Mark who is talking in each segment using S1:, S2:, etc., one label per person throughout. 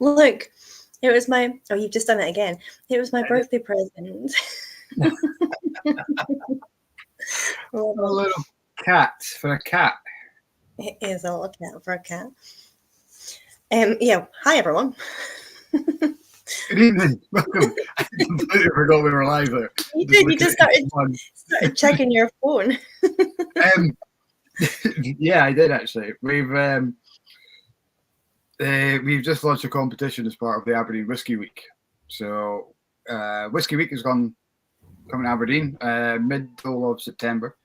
S1: Look, it was my. Oh, you've just done it again. It was my birthday present.
S2: A little cat for a cat.
S1: It is a little cat for a cat. Yeah. Hi, everyone.
S2: Good evening. Welcome. I completely forgot we were live there.
S1: You did. You just started checking your phone.
S2: Yeah, I did actually. We've just launched a competition as part of the Aberdeen Whisky Week. So Whisky Week is coming to Aberdeen middle of September,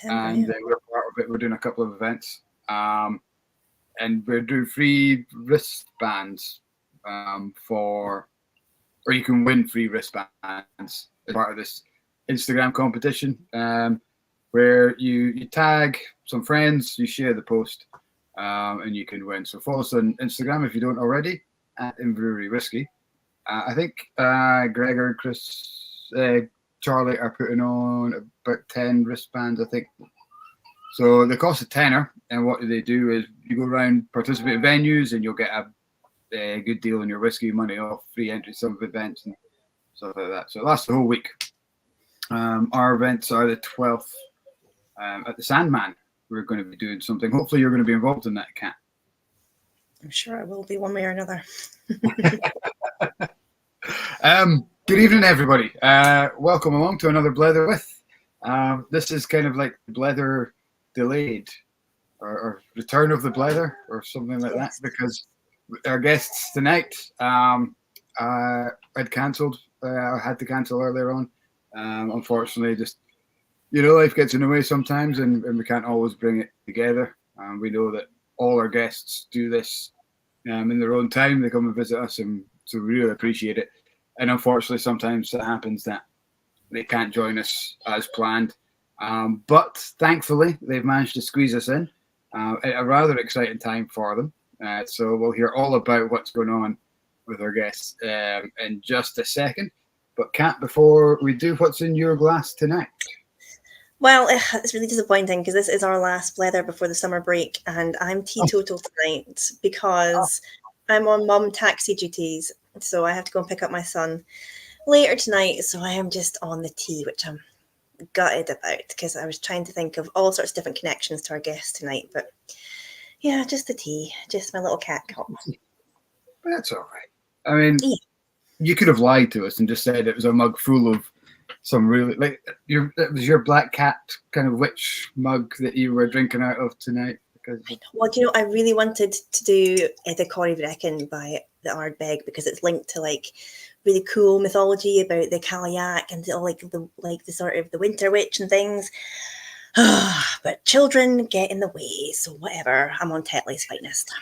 S2: and we're part of it. We're doing a couple of events, and we're doing free wristbands or you can win free wristbands as part of this Instagram competition, where you tag some friends, you share the post, and you can win. So follow us on Instagram if you don't already, at Brewery Whiskey. I think Gregor, Chris, Charlie are putting on about 10 wristbands, I think. So they cost a tenner, and what they do is you go around, participate in venues, and you'll get a good deal on your whiskey, money off, free entry to some events and stuff like that. So it lasts the whole week. Our events are the 12th at the Sandman. We're going to be doing something. Hopefully you're going to be involved in that, Kat.
S1: I'm sure I will be one way or another.
S2: Good evening, everybody. Welcome along to another Blether with. This is kind of like Blether delayed or return of the Blether or something like that, because our guests tonight had cancelled. I had to cancel earlier on. Unfortunately, just life gets in the way sometimes, and we can't always bring it together. We know that all our guests do this in their own time. They come and visit us, and so we really appreciate it. And unfortunately, sometimes it happens that they can't join us as planned. But thankfully, they've managed to squeeze us in at a rather exciting time for them. So we'll hear all about what's going on with our guests in just a second. But Kat, before we do, what's in your glass tonight?
S1: Well, it's really disappointing because this is our last Blether before the summer break, and I'm teetotal tonight because I'm on mum taxi duties. So I have to go and pick up my son later tonight. So I am just on the tea, which I'm gutted about because I was trying to think of all sorts of different connections to our guests tonight. But yeah, just the tea, just my little cat cup.
S2: That's all right. I mean, you could have lied to us and just said it was a mug full of some really, it was your black cat kind of witch mug that you were drinking out of tonight.
S1: Well, I really wanted to do the Corrie Vrecken by the Ardbeg because it's linked to really cool mythology about the Cailleach and all the sort of the Winter Witch and things. But children get in the way, so whatever. I'm on Tetley's finest.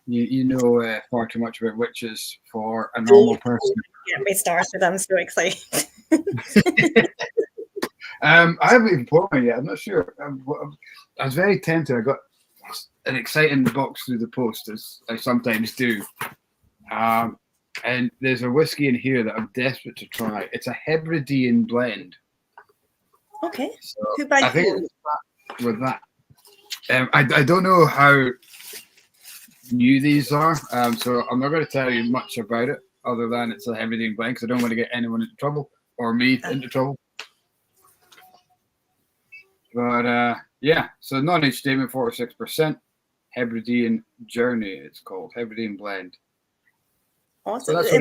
S2: You know far too much about witches for a normal person.
S1: Get me started. I'm so excited.
S2: I haven't even poured one yet. I'm not sure. I was very tempted. I got an exciting box through the post, as I sometimes do. And there's a whiskey in here that I'm desperate to try. It's a Hebridean blend.
S1: Okay.
S2: So who I think with that. I don't know how new these are, so I'm not going to tell you much about it other than it's a Hebridean blend because I don't want to get anyone into trouble or me into trouble. But yeah, so non-age statement, 46%. Hebridean Journey, it's called Hebridean blend.
S1: Awesome. So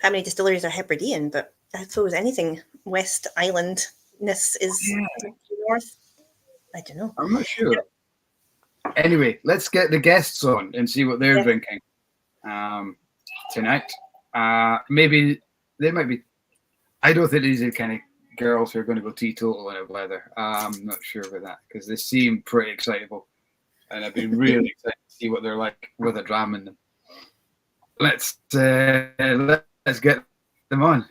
S1: how many distilleries are Hebridean? But I suppose anything West Islandness is north. I don't know.
S2: I'm not sure. Anyway, let's get the guests on and see what they're drinking tonight. Maybe they might be. I don't think these are the kind of girls who are going to go teetotal in a Blether. I'm not sure about that because they seem pretty excitable, and I've been really excited to see what they're like with a dram in them. Let's get them on.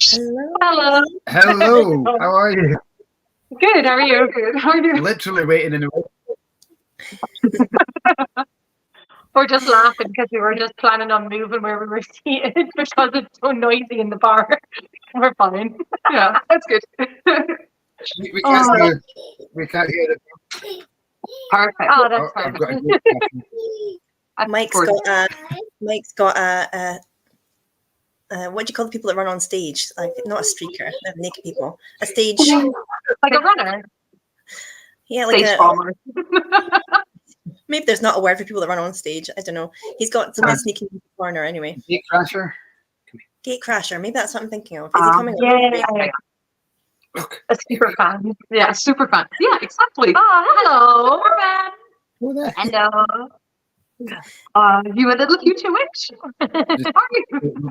S3: Hello.
S2: Hello. How are you?
S3: Good. How are you? Good. How are you?
S2: Literally waiting in the way.
S3: We're just laughing because we were just planning on moving where we were seated because it's so noisy in the bar. We're fine. Yeah, that's good.
S2: We can't hear it.
S3: Perfect. Oh, that's
S2: I've
S3: perfect.
S2: got a great question.
S1: Mike's got a what do you call the people that run on stage? Like not a streaker, they're naked people. A stage,
S3: like a runner.
S1: yeah, like
S3: Stage
S1: a
S3: bomber.
S1: maybe there's not a word for people that run on stage. I don't know. He's got someone sneaking in the corner anyway.
S2: Gate crasher.
S1: Gate crasher. Maybe that's what I'm thinking of. Is he coming?
S3: Yeah. A super fan. Yeah, a super fan. Yeah, exactly. Oh, hello.
S2: Oh, there.
S3: Hello. You a little future witch? Are you?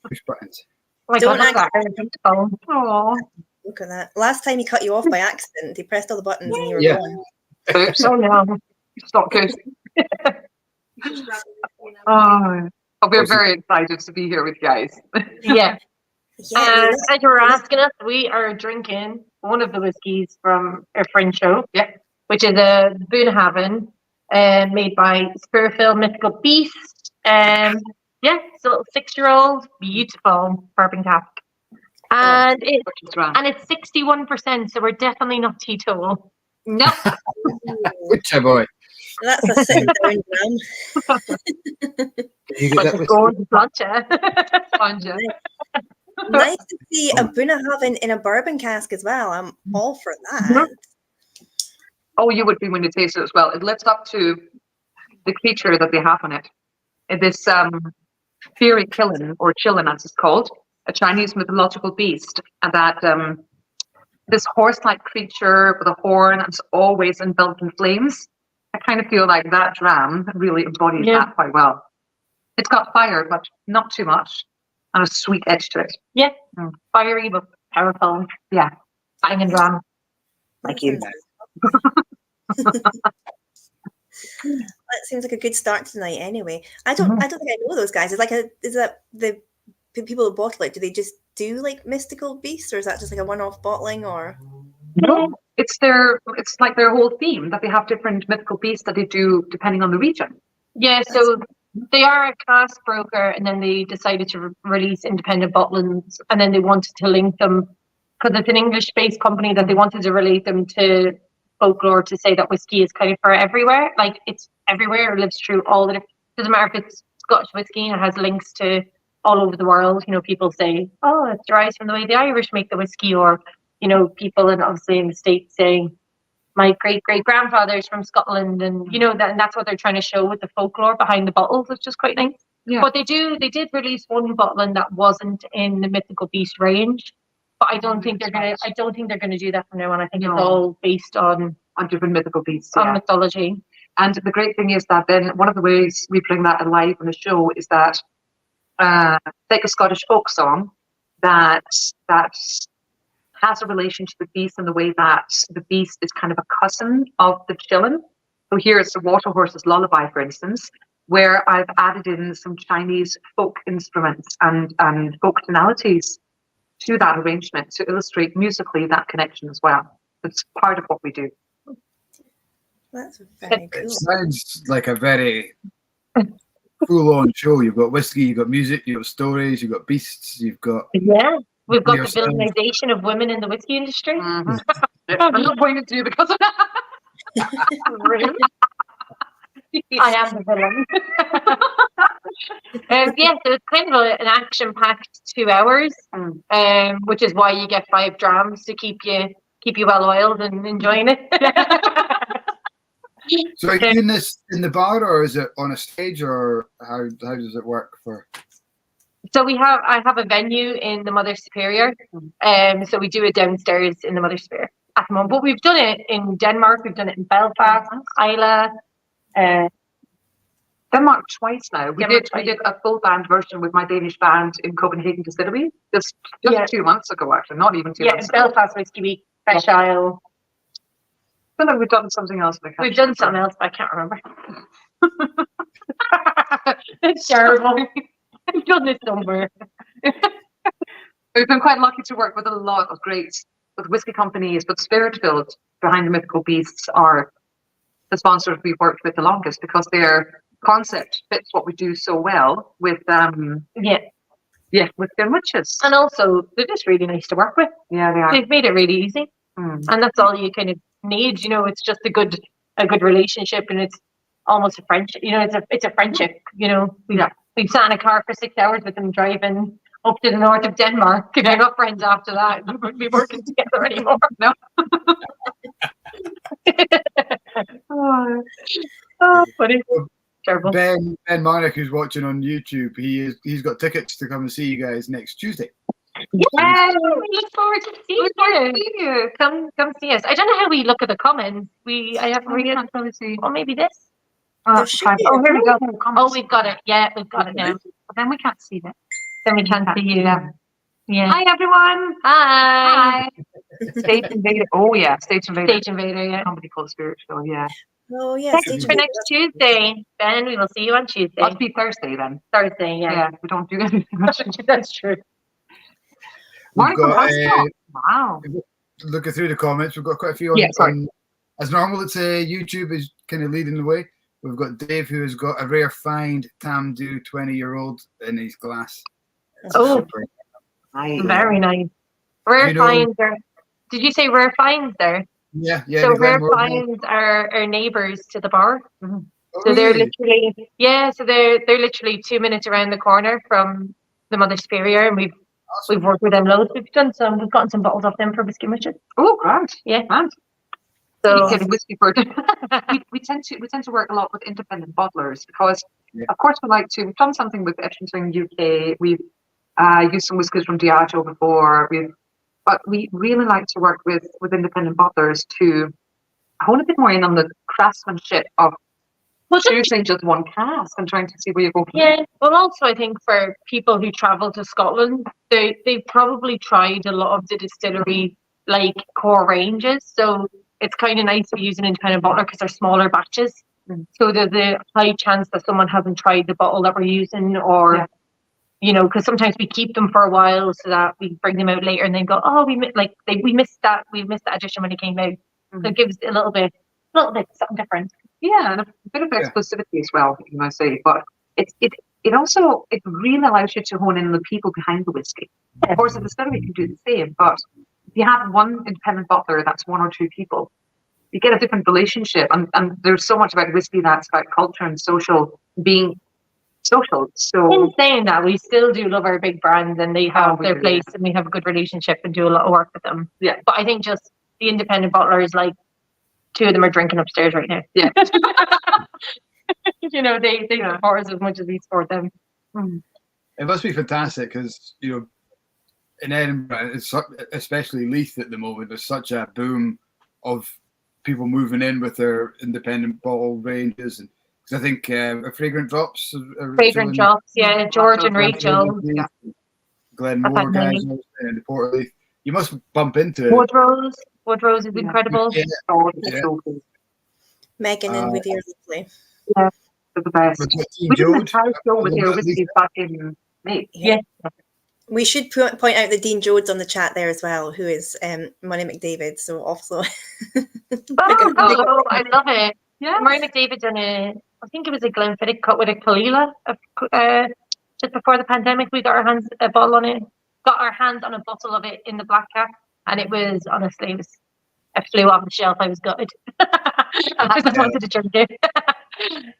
S2: Push buttons.
S3: Oh my
S1: Don't
S3: God, that's that phone. Oh.
S1: Look at that. Last time he cut you off by accident, he pressed all the buttons and you were
S2: Yeah.
S1: gone.
S3: Oops. Oh no. It's not good. We're very excited to be here with you guys. Yeah.
S1: Yeah,
S3: As you were asking us, we are drinking one of the whiskies from our Fringe show, which is a Boonhaven, made by Spearfield Mythical Beast. It's a little 6-year-old, beautiful bourbon cask. And it's 61%, so we're definitely not teetotal. Nope.
S2: Good boy.
S1: that's a sit down dram.
S2: You get that with
S3: Plunge.
S1: Nice to see a Boonhaven in a bourbon cask as well. I'm all for that.
S4: Oh, you would be when you taste it as well. It lives up to the creature that they have on it. This fiery killing, or chillin as it's called, a Chinese mythological beast, and that this horse-like creature with a horn that's always enveloped in flames. I kind of feel like that dram really embodies that quite well. It's got fire, but not too much, and a sweet edge to it.
S3: Yeah, fiery but powerful. Yeah, banging dram.
S4: Like you.
S1: That seems like a good start tonight. Anyway, I don't think I know those guys. Is that the people who bottle it? Do they just do like mystical beasts, or is that just like a one-off bottling? Or
S4: no, it's like their whole theme that they have different mythical beasts that they do depending on the region.
S3: Yeah, so they are a cask broker, and then they decided to release independent bottlings, and then they wanted to link them because it's an English-based company that they wanted to relate them to folklore, to say that whiskey is kind of for everywhere. Like it's everywhere, it lives through all the different. Doesn't matter if it's Scottish whiskey, it has links to all over the world. You know, people say, "Oh, it derives from the way the Irish make the whiskey," or people, and obviously in the States saying, "My great great grandfather's from Scotland," and and that's what they're trying to show with the folklore behind the bottles, which is quite nice. Yeah. But they did release one bottling that wasn't in the Mythical Beast range. But I don't think they're gonna do that from now on. I think it's all based on
S4: different mythical beasts,
S3: on mythology.
S4: And the great thing is that then one of the ways we bring that alive on the show is that like a Scottish folk song that has a relation to the beast in the way that the beast is kind of a cousin of the chillin. So here it's the Water Horse's Lullaby, for instance, where I've added in some Chinese folk instruments and folk tonalities to that arrangement to illustrate musically that connection as well. It's part of what we do.
S1: That's very cool.
S2: It sounds like a very full-on show. You've got whiskey, you've got music, you've got stories, you've got beasts, you've got...
S3: Yeah, we've got the villainization of women in the whiskey industry.
S4: Mm-hmm. I'm not pointing to you because of that.
S3: Really? I am the villain. So it's kind of an action-packed 2 hours, which is why you get 5 drams to keep you well oiled and enjoying it.
S2: So are you doing this in the bar, or is it on a stage, or how does it work for?
S3: So I have a venue in the Mother Superior, so we do it downstairs in the Mother Superior at the moment. But we've done it in Denmark, we've done it in Belfast, Islay.
S4: Denmark twice now. We did a full band version with my Danish band in Copenhagen Distillery just 2 months ago, actually, not even 2 months ago.
S3: Yeah, Belfast Whisky Week, Fresh Isle.
S4: I feel like we've done something else.
S3: We've done something else, but I can't remember. It's terrible. We've done this somewhere.
S4: We've been quite lucky to work with a lot of with whiskey companies, but Spiritfield behind the Mythical Beasts are the sponsors we've worked with the longest because their concept fits what we do so well with with their witches.
S3: And also they're just really nice to work with.
S4: Yeah, they are.
S3: They've made it really easy. And that's all you kind of need, it's just a good a good relationship, and it's almost a friendship. You know, it's a friendship. You know, we've sat in a car for 6 hours with them driving up to the north of Denmark, and they're not friends after that. We wouldn't be working together anymore. No. But it's terrible.
S2: Ben Marnick, who's watching on YouTube, he's got tickets to come and see you guys next Tuesday.
S3: Yeah, we look forward to seeing you. Come see us. I don't know how we look at the comments. I haven't really. Or maybe this.
S1: There should be.
S3: Oh, here we go. Oh, we've got it. Yeah, we've got it now.
S4: But then we can't see that.
S3: Then we can't see you. Yeah.
S4: Hi everyone.
S3: Hi.
S4: Stage Invader. Oh yeah, Stage Invader.
S3: Stage Invader. Yeah.
S4: Somebody called Spiritual. Yeah.
S1: Oh yeah.
S3: Thanks for next Tuesday, Ben. We will see you on Tuesday.
S4: Must be Thursday then.
S3: Thursday. Yeah.
S4: Yeah. We don't do anything much.
S3: That's true.
S4: Wow.
S2: Looking through the comments, we've got quite a few on. As normal, it's YouTube is kind of leading the way. We've got Dave, who has got a rare find Tamdu 20-year-old in his glass.
S3: Oh, very nice. Rare finds are. Did you say rare finds there?
S2: Yeah.
S3: So rare finds are our neighbours to the bar.
S2: Mm-hmm.
S3: So they're literally So they're literally 2 minutes around the corner from the Mother Superior, and we've worked with them loads. We've gotten some bottles off them for Whisky Witches.
S4: Oh, grand.
S3: Yeah.
S4: Grand.
S3: So
S4: whiskey for we tend to work a lot with independent bottlers because of course we've done something with Edinburgh UK. We've used some whiskies from Diageo before. But we really like to work with independent bottlers to hone a bit more in on the craftsmanship of choosing just one cask and trying to see where you go.
S3: Yeah. Well, also I think for people who travel to Scotland, they've probably tried a lot of the distillery core ranges. So it's kind of nice to use an independent bottler because they're smaller batches. So there's a high chance that someone hasn't tried the bottle that we're using, or you know, because sometimes we keep them for a while so that we bring them out later and they go, oh, we missed that edition when it came out. So it gives a little bit something different.
S4: Yeah, and a bit of exclusivity as well, you might say. But it also really allows you to hone in on the people behind the whiskey. Of course, the distillery can do the same, but if you have one independent bottler, that's one or two people, you get a different relationship. And there's so much about whiskey that's about culture and being social. So
S3: in saying that, we still do love our big brands and they have their place and we have a good relationship and do a lot of work with them.
S4: Yeah.
S3: But I think just the independent bottlers, two of them are drinking upstairs right now.
S4: Yeah.
S3: You know, they support us as much as we support them.
S2: It must be fantastic because, you know, in Edinburgh, especially Leith at the moment, there's such a boom of people moving in with their independent bottle ranges. And because I think Fragrant Drops.
S3: Fragrant Drops, yeah. George and Rachel.
S2: Glenmore guys and the Port of Leith. You must bump into it.
S3: Woodrose is incredible.
S2: Yeah.
S1: Megan and Whittier are lovely.
S4: Yeah, they're the best. We did a entire show with their whiskies back in May.
S3: Yeah.
S1: We should point out that Dean Jodes on the chat there as well, who is Murray McDavid. So also,
S3: I love it.
S4: Yeah,
S3: Murray McDavid done I think it was a Glenfiddich cut with a Kalila just before the pandemic. We got our hands on a bottle of it in the Black Cap, and it was honestly it flew off the shelf. I was gutted. I just wanted to drink it.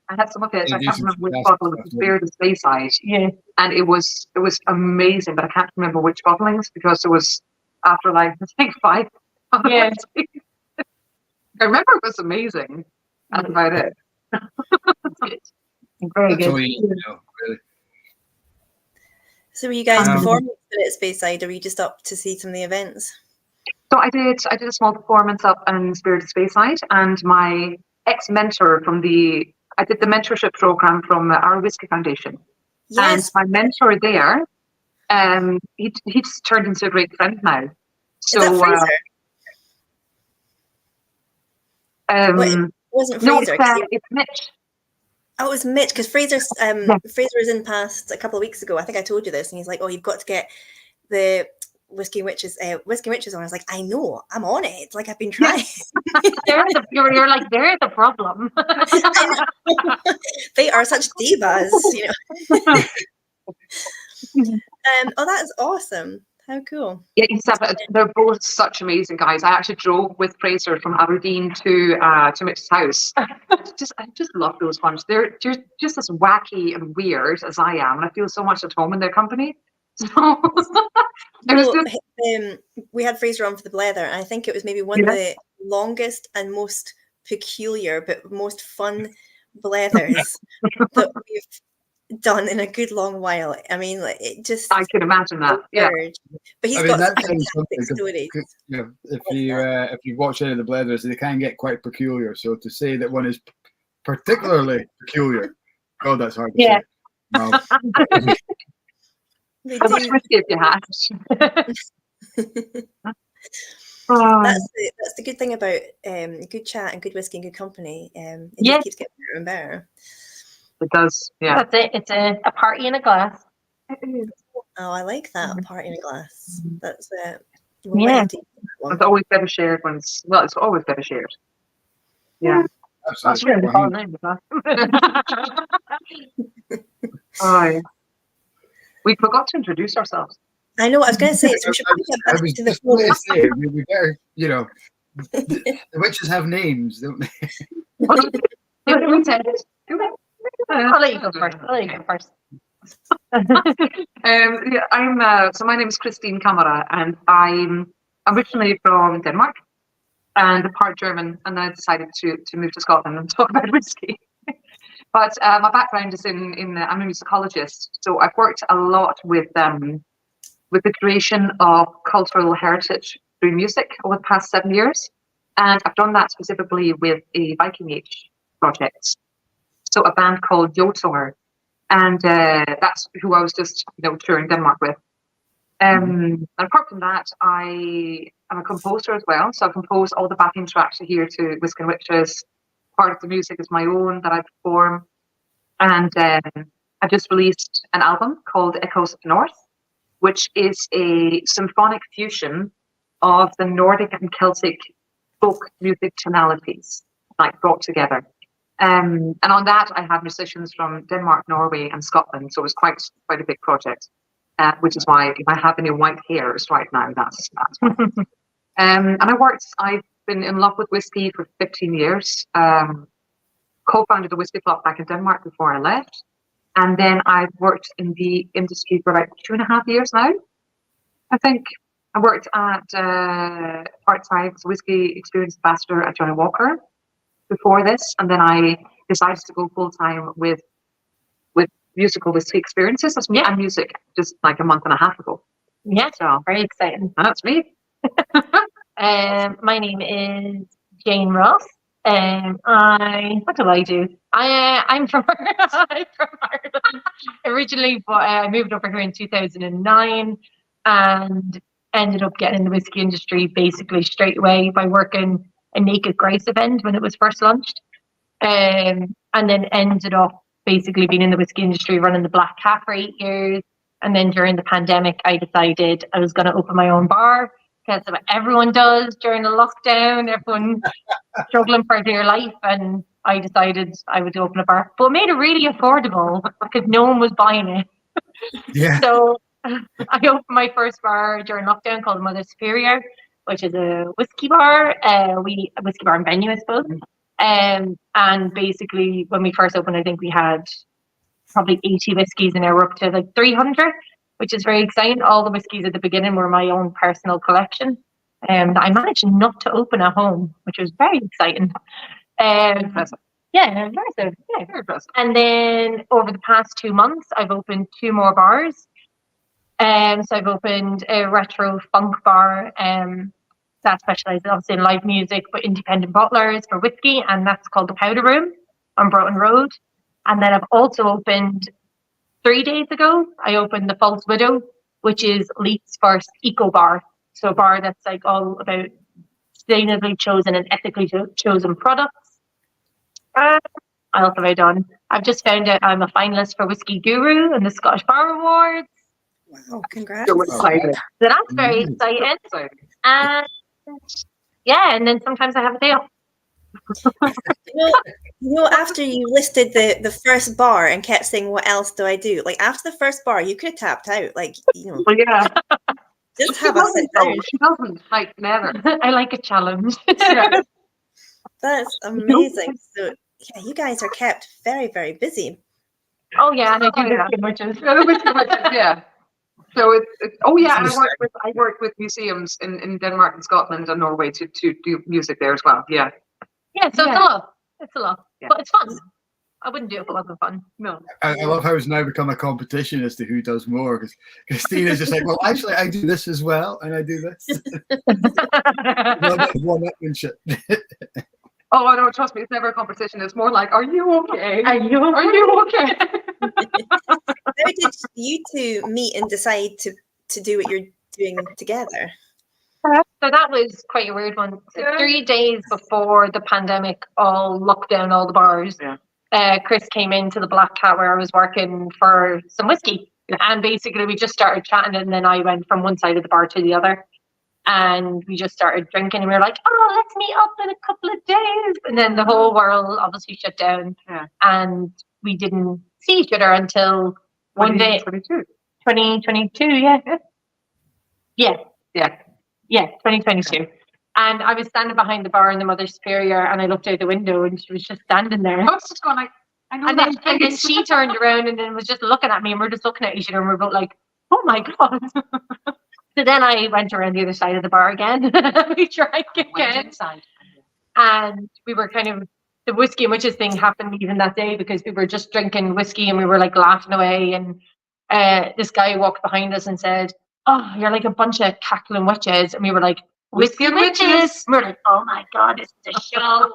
S4: I had some of it. I can't remember which bottle it was. Beer the Speyside. Yeah, and it was amazing, but I can't remember which bottlings because it was after I think 5.
S3: Yeah,
S4: I remember it was amazing. That's about it.
S3: That's good. Very good.
S2: You know, really.
S1: So were you guys performing at Speyside, or were you just up to see some of the events?
S4: So I did a small performance up in Spirit of Speyside, and my ex-mentor I did the mentorship program from our Whiskey Foundation.
S1: Yes.
S4: And my mentor there, he's turned into a great friend now. So,
S1: is that Fraser? It wasn't Fraser.
S4: No, it's Mitch.
S1: Oh, it was Mitch, because Fraser was in past a couple of weeks ago. I think I told you this, and he's like, "Oh, you've got to get the Whisky Witches on." I was like, "I know, I'm on it. It's like I've been trying."
S3: You're like, they're the problem.
S1: They are such divas, you know. Oh, that is awesome. How cool.
S4: Yeah, they're both such amazing guys. I actually drove with Fraser from Aberdeen to Mitch's house. I just love those ones. They're just as wacky and weird as I am, and I feel so much at home in their company. So
S1: we had Fraser on for the Blether, and I think it was maybe one of the longest and most peculiar but most fun Blethers that we've done in a good long while. I mean, like, it just,
S4: I can imagine that. Yeah,
S1: but he's got some fantastic stories.
S2: You know, if you watch any of the Blethers, they can get quite peculiar. So to say that one is particularly peculiar, God, that's hard to say. No.
S4: How much whiskey have you had?
S1: That's the good thing about good chat and good whiskey and good company. It just keeps getting better and better.
S4: It does, yeah.
S3: That's it. It's a party in a glass.
S1: Oh, I like that, a party in a glass. That's it.
S4: It's always better shared when it's always better shared. Yeah.
S2: That's
S4: really the whole name. We forgot to introduce ourselves.
S1: I know what I was going to say. So we should probably get back to the
S2: floor. We better, you know, the witches have names, don't they?
S3: I'll let you go first.
S4: So my name is Christine Kamara, and I'm originally from Denmark and a part German, and then I decided to move to Scotland and talk about whiskey. But my background is I'm a musicologist, so I've worked a lot with the creation of cultural heritage through music over the past 7 years, and I've done that specifically with a Viking Age project. So a band called Jotunger, and that's who I was just touring Denmark with. And apart from that, I am a composer as well. So I compose all the backing tracks you hear to Whisky Witches. Part of the music is my own that I perform, and I just released an album called Echoes of the North, which is a symphonic fusion of the Nordic and Celtic folk music tonalities, like brought together. And on that, I had musicians from Denmark, Norway, and Scotland. So it was quite a big project, which is why if I have any white hairs right now, that's why. And I've been in love with whiskey for 15 years. Co-founded a whiskey club back in Denmark before I left. And then I've worked in the industry for about 2.5 years now, I think. I worked at part-time as a whiskey experience ambassador at Johnny Walker before this, and then I decided to go full-time with musical whiskey experiences and music just like a month and a half ago.
S3: Yeah, so very exciting.
S4: That's me.
S3: My name is Jane Ross. What do I do? I'm from Ireland originally, but I moved over here in 2009 and ended up getting in the whiskey industry basically straight away by working a Naked Grace event when it was first launched, and then ended up basically being in the whiskey industry running the Black Cat for 8 years. And then during the pandemic, I decided I was going to open my own bar. That's what everyone does during the lockdown. Everyone struggling for their life, and I decided I would open a bar, but made it really affordable because no one was buying it.
S2: Yeah.
S3: So I opened my first bar during lockdown called Mother Superior, which is a whiskey bar. A whiskey bar and venue, I suppose. And basically, when we first opened, I think we had probably 80 whiskies, and now we're up to like 300. Which is very exciting. All the whiskies at the beginning were my own personal collection. And I managed not to open at home, which was very exciting.
S4: Impressive.
S3: Yeah, impressive. Yeah.
S4: Very impressive.
S3: And then over the past 2 months, I've opened 2 more bars. So I've opened a retro funk bar that specializes obviously in live music, but independent bottlers for whiskey, and that's called the Powder Room on Broughton Road. And then I've also opened 3 days ago, I opened the False Widow, which is Leith's first eco bar. So a bar that's like all about sustainably chosen and ethically chosen products. What else have I done? I've just found out I'm a finalist for Whiskey Guru and the Scottish Bar Awards.
S1: Wow, congrats.
S4: So excited.
S3: So that's very exciting. And yeah, and then sometimes I have a day off.
S1: After you listed the first bar and kept saying, what else do I do? Like after the first bar, you could have tapped out.
S4: Well, yeah.
S1: Just have a sit down.
S4: She doesn't, like, never.
S3: I like a challenge.
S4: Yeah.
S1: That's amazing. So yeah, you guys are kept very, very busy.
S3: Oh yeah, and I do
S4: Yeah.
S3: Whisky Witches.
S4: Yeah. So it's oh yeah, and I work with museums in Denmark and Scotland and Norway to do music there as well. Yeah.
S3: Yeah, so
S4: Yeah.
S3: it's a lot. It's a lot,
S4: Yeah.
S3: but it's fun. I wouldn't do it if it wasn't fun.
S4: No.
S2: I love how it's now become a competition as to who does more. Because Christina's just like, well, actually, I do this as well, and I do this. One-upmanship.
S4: Oh no, trust me, it's never a competition. It's more like, are you okay?
S3: Are you
S4: Are you okay?
S1: How did you two meet and decide to do what you're doing together?
S3: So that was quite a weird one. So 3 days before the pandemic all locked down all the bars, Chris came into the Black Cat where I was working for some whiskey. And basically we just started chatting, and then I went from one side of the bar to the other. And we just started drinking, and we were like, oh, let's meet up in a couple of days. And then the whole world obviously shut down.
S4: Yeah.
S3: And we didn't see each other until one day. 2022, yeah. Yeah.
S4: Yeah.
S3: Yeah, 2022. And I was standing behind the bar in the Mother Superior, and I looked out the window, and she was just standing there.
S4: I was just going like, I know
S3: And then she turned around and then was just looking at me, and we're just looking at each other, and we're both like, oh my God. So then I went around the other side of the bar again. We drank again. And we were kind of, the Whiskey Witches thing happened even that day, because we were just drinking whiskey and we were like laughing away. And this guy walked behind us and said, oh, you're like a bunch of cackling witches. And we were like, Whiskey Witches. And we were like, oh my God, it's a show.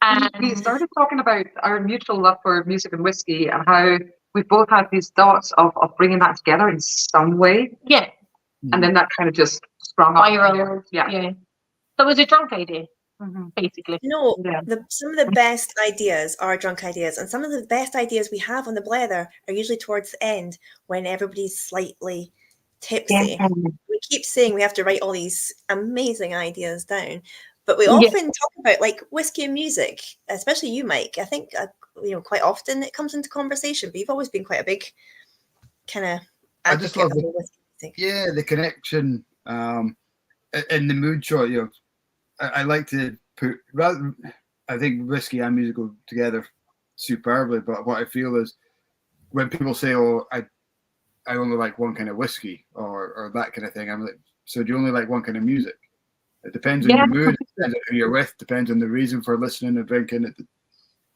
S3: And
S4: we started talking about our mutual love for music and whiskey and how we both had these thoughts of bringing that together in some way.
S3: yeah,
S4: And then that kind of just sprung up.
S3: viral.
S4: Yeah.
S3: So it was a drunk idea,
S4: Mhm.
S3: basically.
S1: You know,
S4: Yeah.
S1: some of the best ideas are drunk ideas, and some of the best ideas we have on the Blether are usually towards the end when everybody's slightly tipsy. We keep saying we have to write all these amazing ideas down, but we often talk about like whiskey and music, especially you, Mike. I think quite often it comes into conversation, but you've always been quite a big kind of
S2: I just
S1: advocate
S2: love
S1: of
S2: the,
S1: the whiskey music.
S2: yeah, the connection in the mood shot. I like to put rather. I think whiskey and music go together superbly. But what I feel is when people say, "Oh, I only like one kind of whiskey," or that kind of thing, I'm like, so do you only like one kind of music? It depends on your mood, it depends on who you're with, depends on the reason for listening and drinking.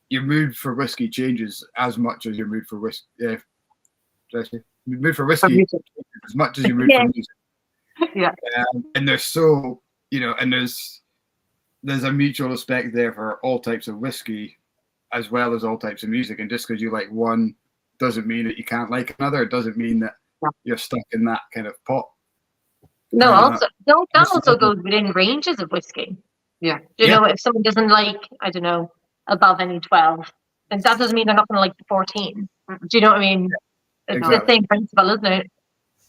S2: Your mood for whiskey changes as much as your mood for whiskey. Mood for whiskey as much as your mood for music.
S4: Yeah.
S2: And there's so and there's a mutual respect there for all types of whiskey as well as all types of music. And just because you like one doesn't mean that you can't like another. It doesn't mean that you're stuck in that kind of pot.
S3: No, that also goes within ranges of whiskey.
S4: Yeah.
S3: Do you know, if someone doesn't like, I don't know, above any 12, then that doesn't mean they're not going to like the 14. Do you know what I mean? It's
S2: Exactly.
S3: the same principle, isn't it?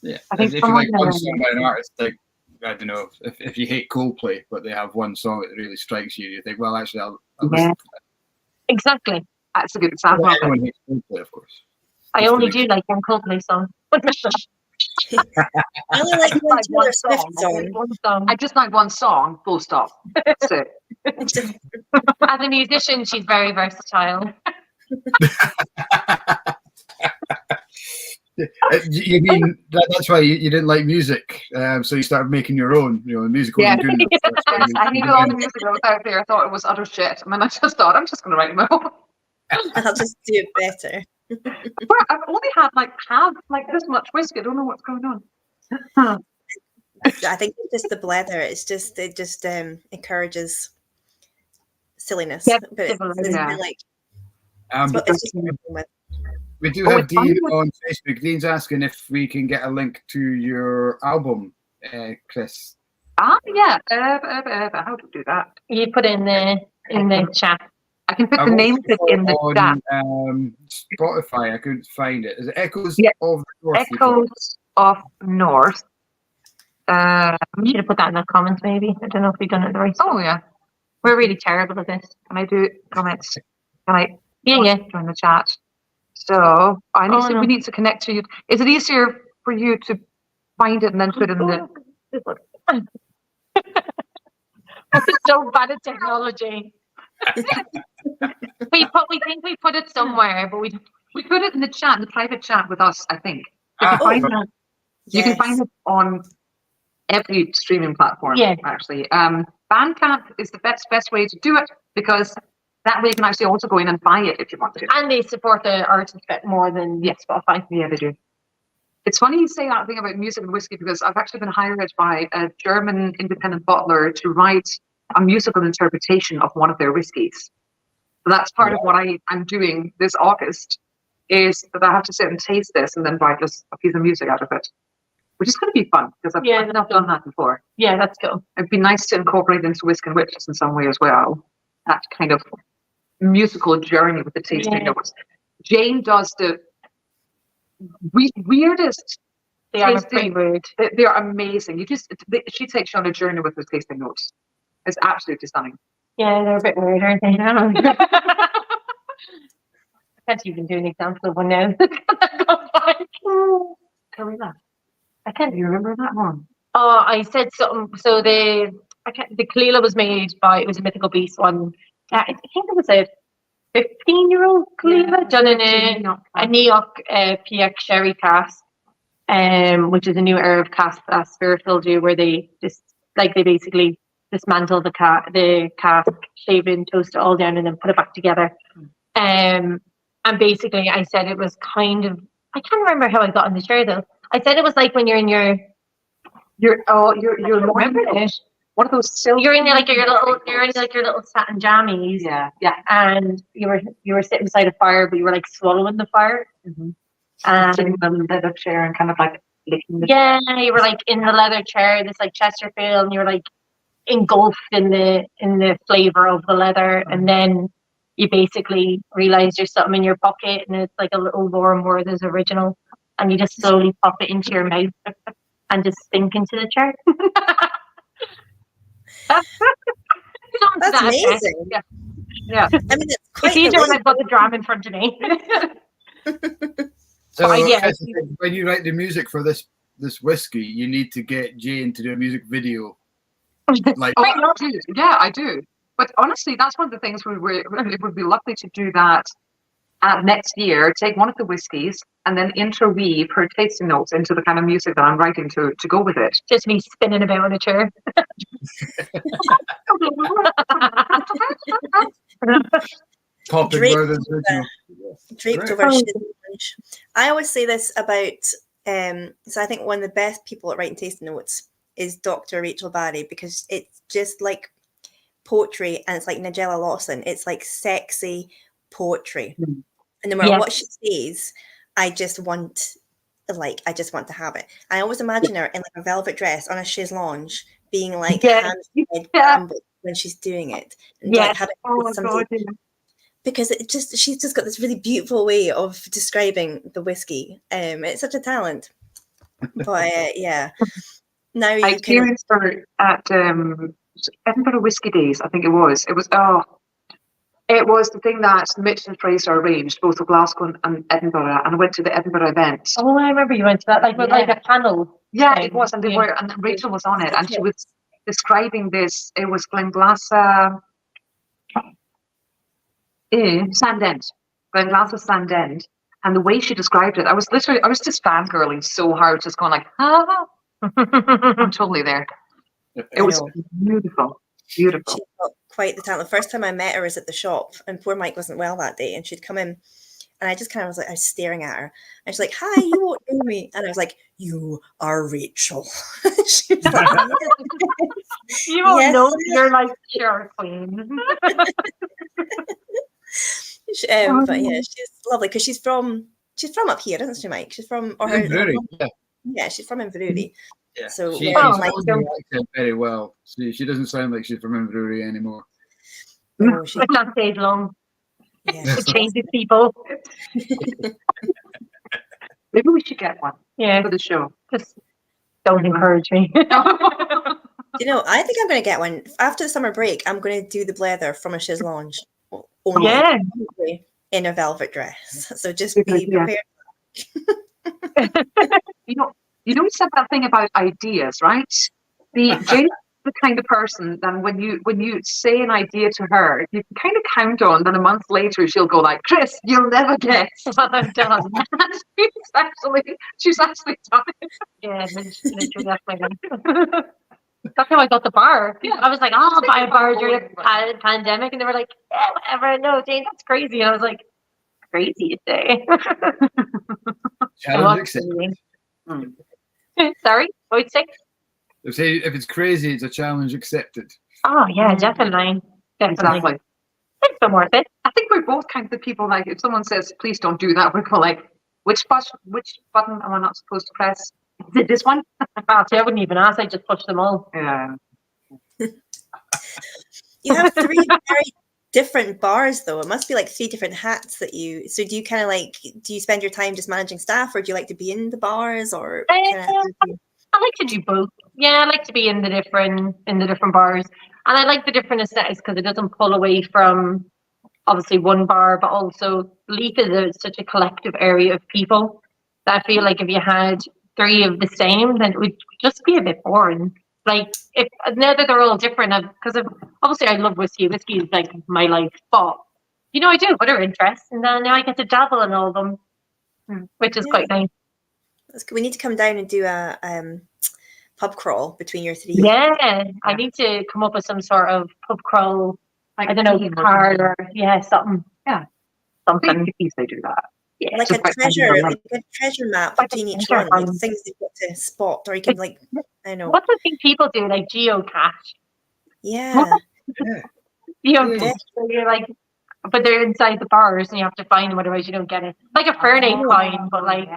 S2: Yeah.
S4: I think
S2: if you like one song by an artist, like, I don't know, if you hate Coldplay, but they have one song that really strikes you, you think, well, actually, I'll listen to that.
S3: Exactly.
S4: That's a good example.
S2: Well, everyone hates Coldplay, of course.
S3: I only do like one Coldplay song.
S1: I only like one Taylor Swift song.
S3: One song.
S4: I just like one song, full stop. That's it.
S3: As a musician, she's very versatile.
S2: You mean that's why you didn't like music, so you started making your own, music.
S4: Yeah.
S2: Doing
S4: I hated all the music that was out there. I thought it was utter shit. And then I just thought, I'm just going to write my own.
S1: I'll just do it better.
S4: Well, I've only had like this much whiskey. I don't know what's going on.
S1: I think it's just the Blether. It just encourages silliness.
S3: Yeah,
S1: but it's really like it's just what we're going with.
S2: we do have Dean on Facebook. Dean's asking if we can get a link to your album, Chris.
S4: Yeah. How to do that?
S3: You put in the chat.
S4: I can put the name of it in the chat.
S2: Spotify, I couldn't find it. Is it Echoes of the North?
S4: Echoes of North.
S3: You should have put that in the comments, maybe. I don't know if we've done it right.
S4: Oh yeah,
S3: We're really terrible at this.
S4: can I do comments? Can I?
S3: Yeah.
S4: Join the chat. So we need to connect to you. Is it easier for you to find it and then put it in the.
S3: We're so bad at technology. we think we put it somewhere, but we
S4: put it in the chat, in the private chat with us. I think you can find it on every streaming platform.
S3: Yeah.
S4: Actually, Bandcamp is the best way to do it, because that way you can actually also go in and buy it if you want to.
S3: And they support the artist a bit more than Spotify.
S4: Yeah, they do. It's funny you say that thing about music and whiskey, because I've actually been hired by a German independent bottler to write a musical interpretation of one of their whiskies. So that's part of what I'm doing this August, is that I have to sit and taste this and then write just a piece of music out of it, which is going to be fun, because I've not done that before.
S3: Yeah, that's cool.
S4: It'd be nice to incorporate into Whisky Witches in some way as well, that kind of musical journey with the tasting notes. Jane does the weirdest.
S3: They are pretty weird.
S4: They are amazing. She takes you on a journey with the tasting notes. It's absolutely stunning.
S3: Yeah, they're a bit weird, aren't they? I can't even do an example of one now.
S4: I can't even remember that one.
S3: Oh, I said something. So the Kalila was made by, it was a Mythical Beast one. I think it was a 15-year-old Kalila done in a Neok PX sherry cask, which is a new era of cask that Spiritful do, where they basically dismantle the cask, shave it and toast it all down, and then put it back together. And basically, I said it was kind of, I can't remember how I got on the chair though. I said it was like when you're in your remember it.
S4: One of those silk.
S3: You're in your little satin jammies.
S4: Yeah.
S3: And you were sitting beside a fire, but you were like swallowing the fire.
S4: Mm-hmm. And sitting in the leather chair and kind of like licking the
S3: chair. You were like in the leather chair, this like Chesterfield, and you were like engulfed in the flavor of the leather, and then you basically realize there's something in your pocket, and it's like a little warm word is original, and you just slowly pop it into your mouth and just sink into the chair.
S1: That's amazing.
S3: Yeah.
S1: I mean,
S3: it's easier when I've got the dram in front of me.
S2: So when you write the music for this whiskey, you need to get Jane to do a music video.
S4: I do. But honestly, that's one of the things it would be lovely to do that next year. Take one of the whiskies and then interweave her tasting notes into the kind of music that I'm writing to go with it.
S3: Just me spinning about in a chair.
S1: Draped over Shiz. I always say this about so I think one of the best people at writing tasting notes is Dr. Rachel Barry, because it's just like poetry, and it's like Nigella Lawson. It's like sexy poetry, and no matter what she says, I just want to have it. I always imagine her in like a velvet dress on a chaise lounge, being like when she's doing it, and like having because she's just got this really beautiful way of describing the whiskey. It's such a talent. But now I
S4: experienced her at Edinburgh Whisky Days. I think it was. It was the thing that Mitch and Fraser arranged, both for Glasgow and Edinburgh, and I went to the Edinburgh event.
S3: Oh, I remember you went to that, like a panel.
S4: Yeah, it was, and they were, and Rachel was on it, and she was describing this. It was Glenglassa Sandend, Glenglassa Sandend, and the way she described it, I was just fangirling so hard, just going like, I'm totally there. It was beautiful. Beautiful.
S1: She's got quite the talent. The first time I met her was at the shop, and poor Mike wasn't well that day, and she'd come in, and I just kind of was like, I was staring at her, and she's like, "Hi, you won't know me," and I was like, "You are Rachel." She was like,
S3: you won't know. You're like, you're queen.
S1: But yeah, she's lovely because she's from up here, isn't she, Mike? She's from
S2: Inverurie.
S1: She's from Inverurie.
S2: Yeah,
S1: so
S2: she accent very well. She doesn't sound like she's from Inverurie anymore.
S3: No, she can't stay long. Yeah, it changes people.
S4: Maybe we should get one. For the show.
S3: Just don't encourage me.
S1: You know, I think I'm going to get one after the summer break. I'm going to do the Blether from a chaise lounge, only in a velvet dress. So just be prepared.
S4: You know, you know, you said that thing about ideas, right? Jane's the kind of person that when you say an idea to her, you can kind of count on that a month later she'll go like, Chris, you'll never guess what I've done. she's actually done it.
S3: Yeah, literally, that's my life. That's how I got the bar.
S4: Yeah.
S3: I was like, oh, I'll buy a bar during the pandemic. And they were like, yeah, whatever. No, Jane, that's crazy. And I was like, crazy, you say.
S2: Challenge accepted.
S3: Sorry, what would you say?
S2: They say if it's crazy, it's a challenge accepted.
S3: Oh, yeah, definitely.
S4: Exactly.
S3: It's been worth it.
S4: I think we're both kind of the people, like, if someone says, please don't do that, we're going like, which button am I not supposed to press? Is it this one?
S3: I wouldn't even ask. I just push them all.
S4: Yeah.
S1: You have 3 very different bars, though. It must be like 3 different hats that you. So do you kind of like? Do you spend your time just managing staff, or do you like to be in the bars, or?
S3: I like to do both. Yeah, I like to be in the different bars, and I like the different aesthetics because it doesn't pull away from obviously one bar, but also Leith is such a collective area of people that I feel like if you had 3 of the same, then it would just be a bit boring. Like if now that they're all different, because obviously I love whiskey. Whiskey is like my life, but you know I do other interests, and then now I get to dabble in all of them, which is quite nice.
S1: We need to come down and do a pub crawl between your 3.
S3: Yeah, I need to come up with some sort of pub crawl. Like, I don't know, card or something.
S4: Yeah,
S3: something.
S4: They do that.
S3: Yeah,
S1: like a treasure map between each one, like things you've got to spot, or you can like, I don't know.
S3: What do think people do, like geocache?
S1: Yeah.
S3: So you're like, but they're inside the bars, and you have to find them, otherwise you don't get it. Like a Fernate coin, but like.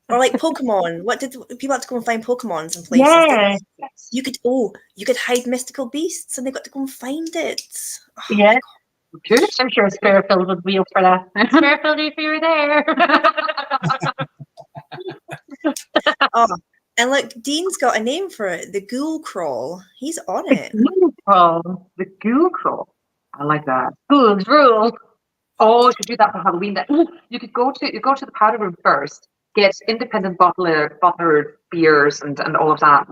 S1: Or like Pokemon. What did people have to go and find Pokemons in places?
S3: Yeah.
S1: You could hide mystical beasts, and they got to go and find it.
S3: Oh, yeah. I'm sure Spiritfield would be up for that. Spiritfield, if you were there.
S1: Oh, and look, Dean's got a name for it. The Ghoul Crawl. He's on it.
S4: The Ghoul Crawl. I like that.
S3: Ghouls rule.
S4: Oh, you should do that for Halloween. You could go to the powder room first. Get independent bottler beers and all of that.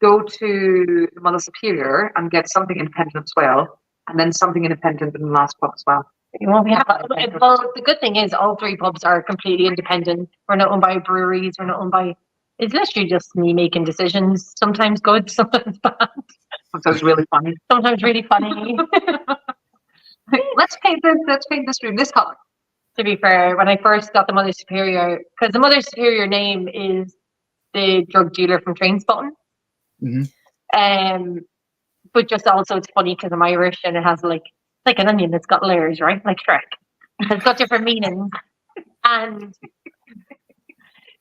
S4: Go to the Mother Superior and get something independent as well, and then something independent in the last pub as well.
S3: Well, the good thing is all 3 pubs are completely independent. We're not owned by breweries. We're not owned by. It's literally just me making decisions. Sometimes good, sometimes bad.
S4: Sometimes really funny.
S3: Sometimes really funny.
S4: Let's paint this room this color.
S3: To be fair, when I first got the Mother Superior, because the Mother Superior name is the drug dealer from Trainspotting.
S2: Mm-hmm.
S3: But just also it's funny because I'm Irish and it has like an onion that's got layers, right? Like Shrek. It's got different meanings. And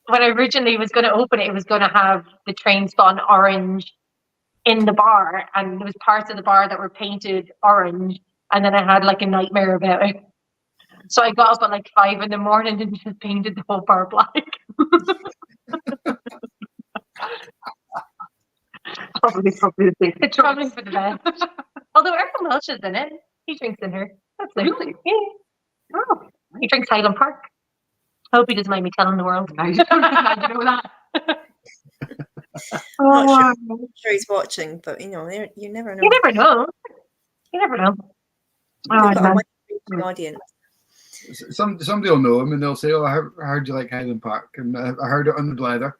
S3: when I originally was going to open it, it was going to have the Trainspotting orange in the bar, and there was parts of the bar that were painted orange, and then I had like a nightmare about it. So I got up at like 5 a.m. and just painted the whole bar black.
S4: Probably the thing.
S3: It's probably for the best. Although Erkan Welsh is in it. He drinks in her. That's nice.
S4: Really?
S3: Yeah. Oh, he drinks Highland Park. I hope he doesn't mind me telling the world.
S4: Now you know that.
S1: I'm not sure he's watching, but you know, you never know.
S3: You never know. You never know.
S1: We've got a wide audience.
S2: Somebody will know him and they'll say, "Oh, I heard you like Highland Park, and I heard it on the Blether."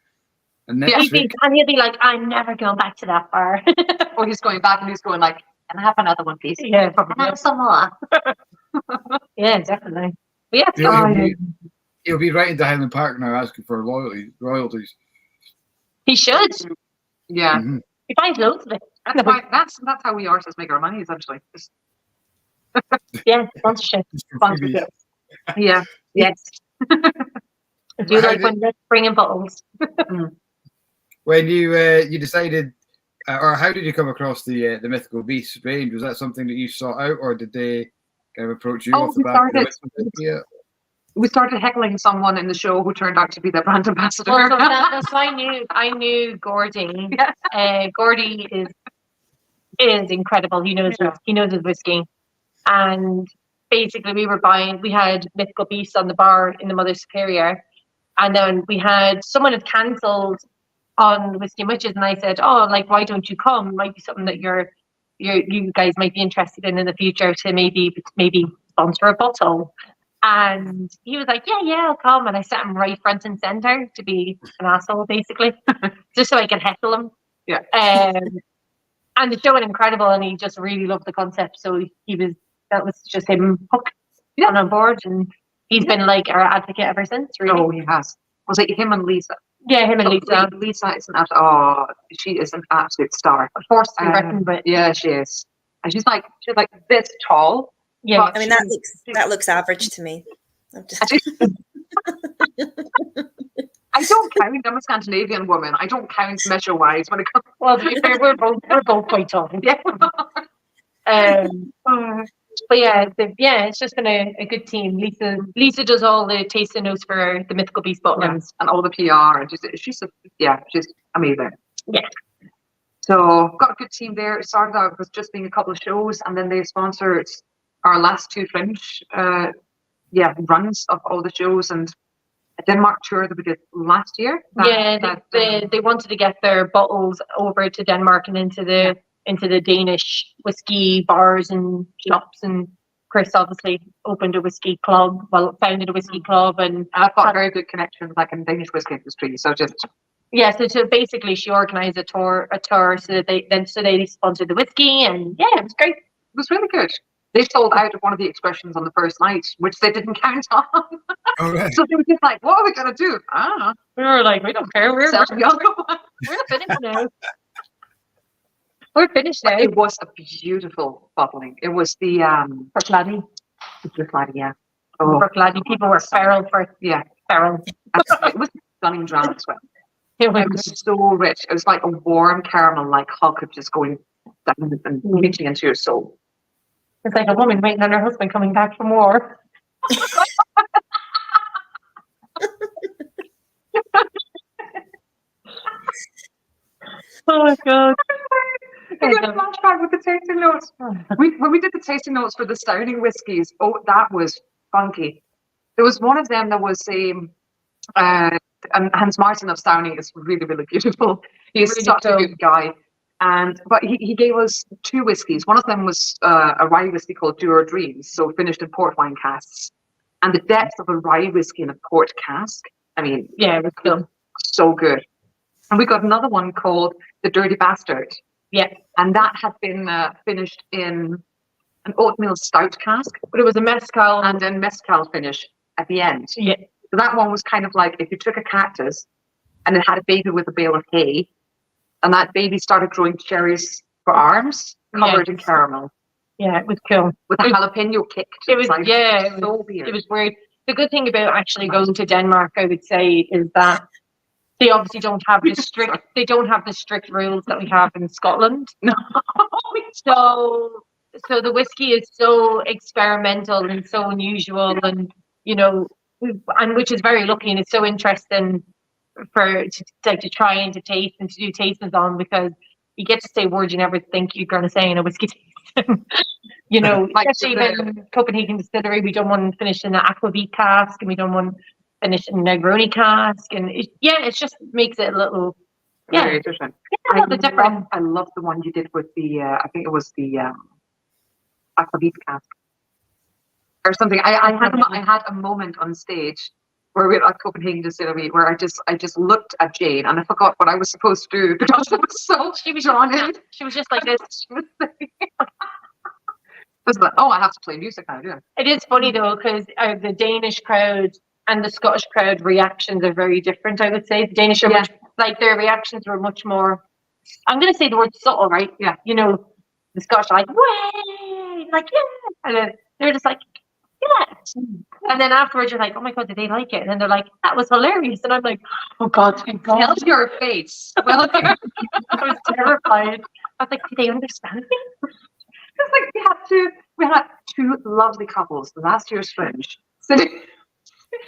S2: And next week,
S3: and he'll be like, "I'm never going back to that bar."
S4: Or he's going back and he's going like, "Can I have another one, please?"
S3: Yeah, probably.
S4: Have some more.
S3: Yeah, definitely. But yeah,
S2: he'll be writing to Highland Park now asking for royalties.
S3: He should.
S4: Yeah.
S2: Mm-hmm.
S3: He finds loads of it.
S4: That's how we artists make our money, essentially.
S3: Yeah, sponsorship.
S4: Yeah.
S3: Yes. I do like when they're bringing bottles.
S2: When you decided, or how did you come across the Mythical Beasts range? Was that something that you sought out, or did they kind of approach you off the bat?
S4: We started heckling someone in the show who turned out to be the brand ambassador.
S3: Well, so that's I knew Gordy. Yeah. Gordy is incredible. He knows his whiskey. And basically we had Mythical Beasts on the bar in the Mother Superior, and then we had someone had cancelled on Whisky Witches, and I said, "Oh, like, why don't you come? It might be something that you guys might be interested in the future to maybe sponsor a bottle." And he was like, "Yeah, I'll come." And I sat him right front and center to be an asshole, basically, just so I could heckle him.
S4: Yeah.
S3: And the show went incredible, and he just really loved the concept. So that was just him hooked on board, and he's been like our advocate ever since. Really.
S4: Oh, he has. Was it him and Lisa?
S3: Yeah, him and Lisa.
S4: Lisa is she is an absolute star.
S3: A force to be reckoned with.
S4: Yeah, she is. And she's like this tall.
S3: Yeah,
S1: I mean that looks average to me.
S4: I don't count. I'm a Scandinavian woman. I don't count measure wise when it comes.
S3: Well, to be fair, we're both quite tall. Yeah. But yeah, it's just been a good team. Lisa does all the tasting notes for the Mythical Beast bottlings
S4: and all the PR, and she's amazing.
S3: Yeah.
S4: So got a good team there. It started out with just being a couple of shows, and then they sponsored our last two Fringe runs of all the shows, and a Denmark tour that we did last year.
S3: They wanted to get their bottles over to Denmark and into the Danish whiskey bars and shops, and Chris obviously founded a whiskey club, and
S4: I've got a very good connection in Danish whiskey industry. So
S3: so basically she organised a tour so that they sponsored the whiskey, and it was great.
S4: It was really good. They sold out of one of the expressions on the first night, which they didn't count on.
S2: Okay.
S4: So they were just like, "What are we gonna do?"
S3: We were like, "We don't care. We're finished now." We're finished now.
S4: It was a beautiful bottling. It was the
S3: Bruichladdich.
S4: Yeah.
S3: Oh, Bruichladdich. People were feral for feral.
S4: It was stunning dram as well.
S3: It
S4: was so rich. It was like a warm caramel, like hug just going down and reaching into your soul.
S3: It's like a woman waiting on her husband coming back from war. Oh my God.
S4: I got a flashback with the tasting notes. When we did the tasting notes for the Stouting whiskies, that was funky. There was one of them that was and Hans Martin of Stouting is really, really beautiful. He is really such a good guy. But he gave us two whiskies. One of them was a rye whiskey called Do Your Dreams, so finished in port wine casks. And the depth of a rye whiskey in a port cask, I mean,
S3: it was cool.
S4: So good. And we got another one called The Dirty Bastard.
S3: Yeah.
S4: And that had been finished in an oatmeal stout cask.
S3: But it was a mezcal.
S4: And then mezcal finish at the end.
S3: Yeah.
S4: So that one was kind of like if you took a cactus and it had a baby with a bale of hay, and that baby started growing cherries for arms, covered in caramel.
S3: Yeah, it was cool.
S4: With a jalapeno kick.
S3: It was so weird. It was weird. The good thing about actually going to Denmark, I would say, is that they obviously don't have the strict rules that we have in Scotland.
S4: No.
S3: So the whiskey is so experimental and so unusual, and and which is very lucky, and it's so interesting to try and to taste and to do tastings on, because you get to say words you never think you're going to say in a whiskey tasting. Especially in Copenhagen Distillery, we don't want to finish in an aquavit cask, and we don't want to finish in a Negroni cask, and it just makes it a little
S4: very different. I love the one you did with the I think it was the aquavit cask or something. I had a moment on stage where we were at Copenhagen Distillery where I just looked at Jane and I forgot what I was supposed to do because it was so
S3: she was drawn in. She was just like this.
S4: She was like, I have to play music now, do I?
S3: It is funny though, because the Danish crowd and the Scottish crowd reactions are very different, I would say. The Danish are much, their reactions were much more, I'm going to say the word subtle, right?
S4: Yeah.
S3: The Scottish are like, way, like, yeah. And then they're just like, yeah. And then afterwards you're like, oh my God, did they like it? And then they're like, that was hilarious. And I'm like, oh God, thank God.
S4: Tell your face. Well,
S3: I was terrified. I was like, do they understand me?
S4: It's like we had two lovely couples, the last year's Fringe, sitting,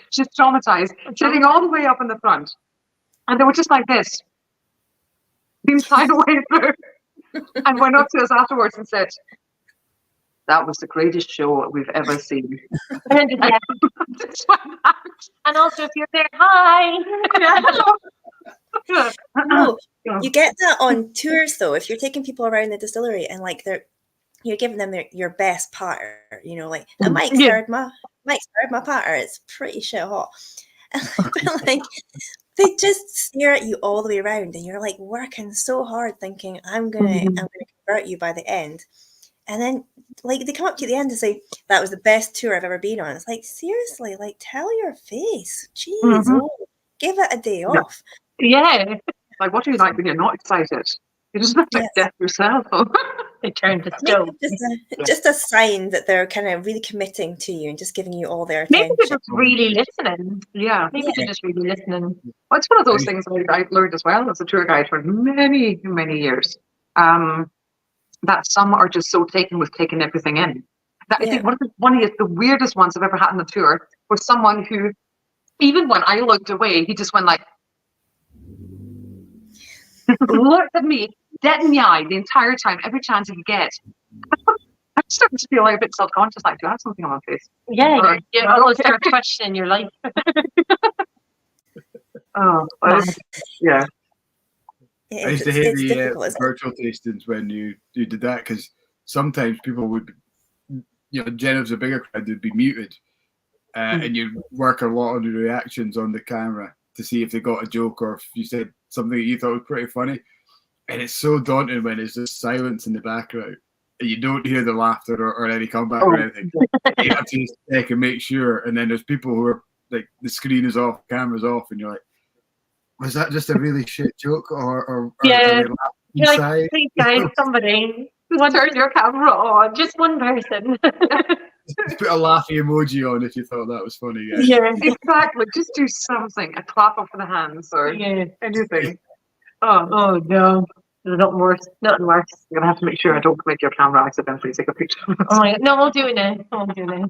S4: she's traumatized, sitting all the way up in the front. And they were just like this, the entire way through. And went up to us afterwards and said, that was the greatest show we've ever seen.
S3: And also, if you're there, hi.
S1: No, you get that on tours though. If you're taking people around the distillery and like you're giving them your best patter, you know, like and Mike's heard my patter. It's pretty shit hot. But like they just stare at you all the way around, and you're like working so hard, thinking I'm gonna convert you by the end, and then like they come up to you at the end and say that was the best tour I've ever been on. It's like seriously, like tell your face, jeez, give it a day off.
S3: Yeah,
S4: like what do you like when you're not excited? You just like death yourself.
S3: They turn to stone.
S1: Just a sign that they're kind of really committing to you and just giving you all their attention.
S3: Maybe they're just really listening.
S4: Yeah.
S3: Maybe they're just really listening.
S4: Well, it's one of those things I've learned as well as a tour guide for many, many years. That some are just so taken with taking everything in. That I think one of the weirdest ones I've ever had on the tour was someone who, even when I looked away, he just went like, looked at me dead in the eye the entire time, every chance he could get. I'm starting to feel like a bit self-conscious, like, do I have something on my face?
S3: Yeah, you almost start questioning your life.
S4: Yeah.
S2: I used to hate the virtual tastings when you did that, because sometimes people would, Jen was a bigger crowd, they'd be muted, and you'd work a lot on the reactions on the camera to see if they got a joke or if you said something that you thought was pretty funny. And it's so daunting when it's just silence in the background and you don't hear the laughter or any comeback or anything. You have to just check and make sure. And then there's people who are like, the screen is off, camera's off, and you're like, was that just a really shit joke or
S3: you're
S2: inside?
S3: like, please guys, somebody turn your camera on. Just one person.
S2: Just put a laughy emoji on if you thought that was funny.
S4: Yeah, exactly. Just do something, a clap off for the hands or anything.
S3: Oh no, there's nothing worse. Nothing worse.
S4: You're gonna have to make sure I don't make your camera accidentally take a picture.
S3: Oh my God. No, we'll do it now. We'll do it now.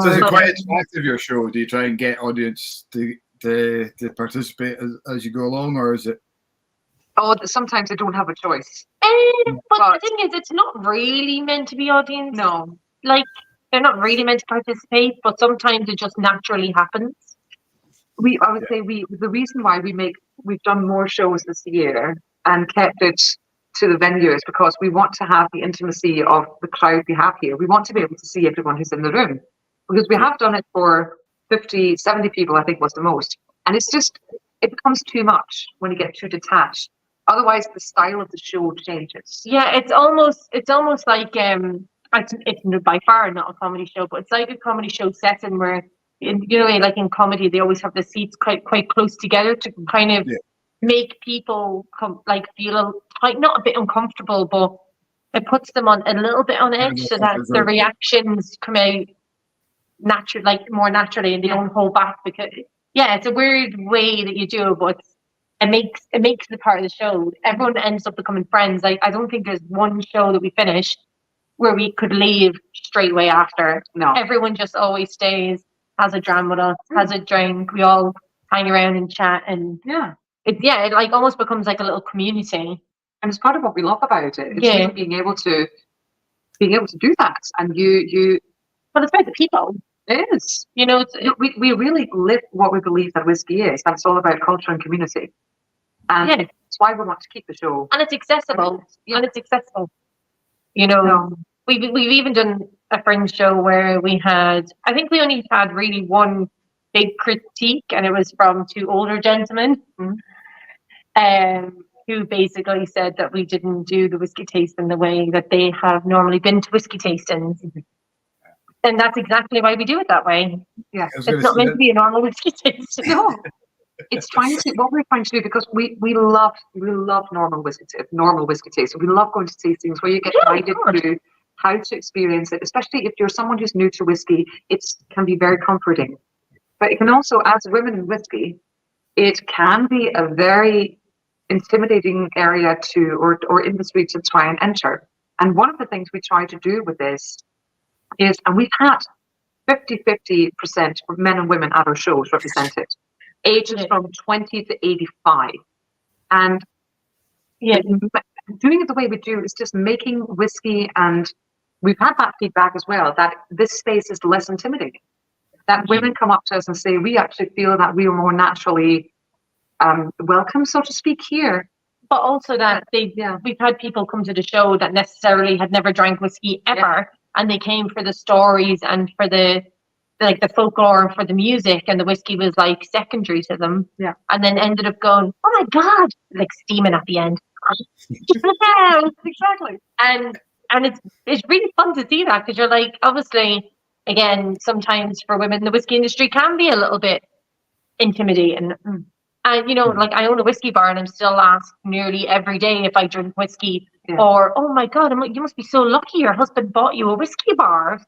S2: So is it quite interactive, your show? Do you try and get audience to participate as you go along, or is it?
S4: Oh, sometimes I don't have a choice.
S3: But the thing is, it's not really meant to be audience.
S4: No.
S3: Like, they're not really meant to participate, but sometimes it just naturally happens.
S4: I would say the reason why we've done more shows this year and kept it to the venue is because we want to have the intimacy of the crowd we have here. We want to be able to see everyone who's in the room, because we have done it for 50, 70 people, I think was the most. And it becomes too much when you get too detached. Otherwise, the style of the show changes.
S3: Yeah, it's almost like it's by far not a comedy show, but it's like a comedy show setting where, like in comedy, they always have the seats quite close together to kind of make people feel not a bit uncomfortable, but it puts them on a little bit on edge, so that the reactions come out more naturally, and they don't hold back. Because it's a weird way that you do it, but it makes the part of the show. Everyone ends up becoming friends. I don't think there's one show that we finished where we could leave straight away after.
S4: No,
S3: everyone just always stays, has a dram with us, has a drink. We all hang around and chat, and it like almost becomes like a little community.
S4: And it's part of what we love about it. It's really being able to do that. And
S3: but it's about the people.
S4: It is. We really live what we believe that whiskey is. That's all about culture and community. And that's why we want to keep the show.
S3: And it's accessible. We've even done a fringe show where I think we only had really one big critique, and it was from two older gentlemen who basically said that we didn't do the whiskey tasting the way that they have normally been to whiskey tastings. And that's exactly why we do it that way.
S4: Yeah,
S3: it's not meant to be a normal whiskey tasting.
S4: No, it's what we're trying to do, because we love normal whiskey tasting. We love going to tastings where you get guided through how to experience it, especially if you're someone who's new to whiskey. It can be very comforting, but it can also, as women in whiskey, it can be a very intimidating area or industry to try and enter. And one of the things we try to do with this is, and we've had 50% of men and women at our shows represented, ages from 20 to 85. And doing it the way we do is just making whiskey, and we've had that feedback as well, that this space is less intimidating. That women come up to us and say, we actually feel that we are more naturally welcome, so to speak, here.
S3: But also that we've had people come to the show that necessarily had never drank whiskey ever, and they came for the stories and for the folklore and for the music, and the whiskey was like secondary to them.
S4: Yeah.
S3: And then ended up going, oh my God, like steaming at the end.
S4: Exactly.
S3: And it's really fun to see that, because you're like, obviously, again, sometimes for women, the whiskey industry can be a little bit intimidating. And, you know, like I own a whiskey bar and I'm still asked nearly every day if I drink whiskey, or, oh my God, I'm like, you must be so lucky your husband bought you a whiskey bar.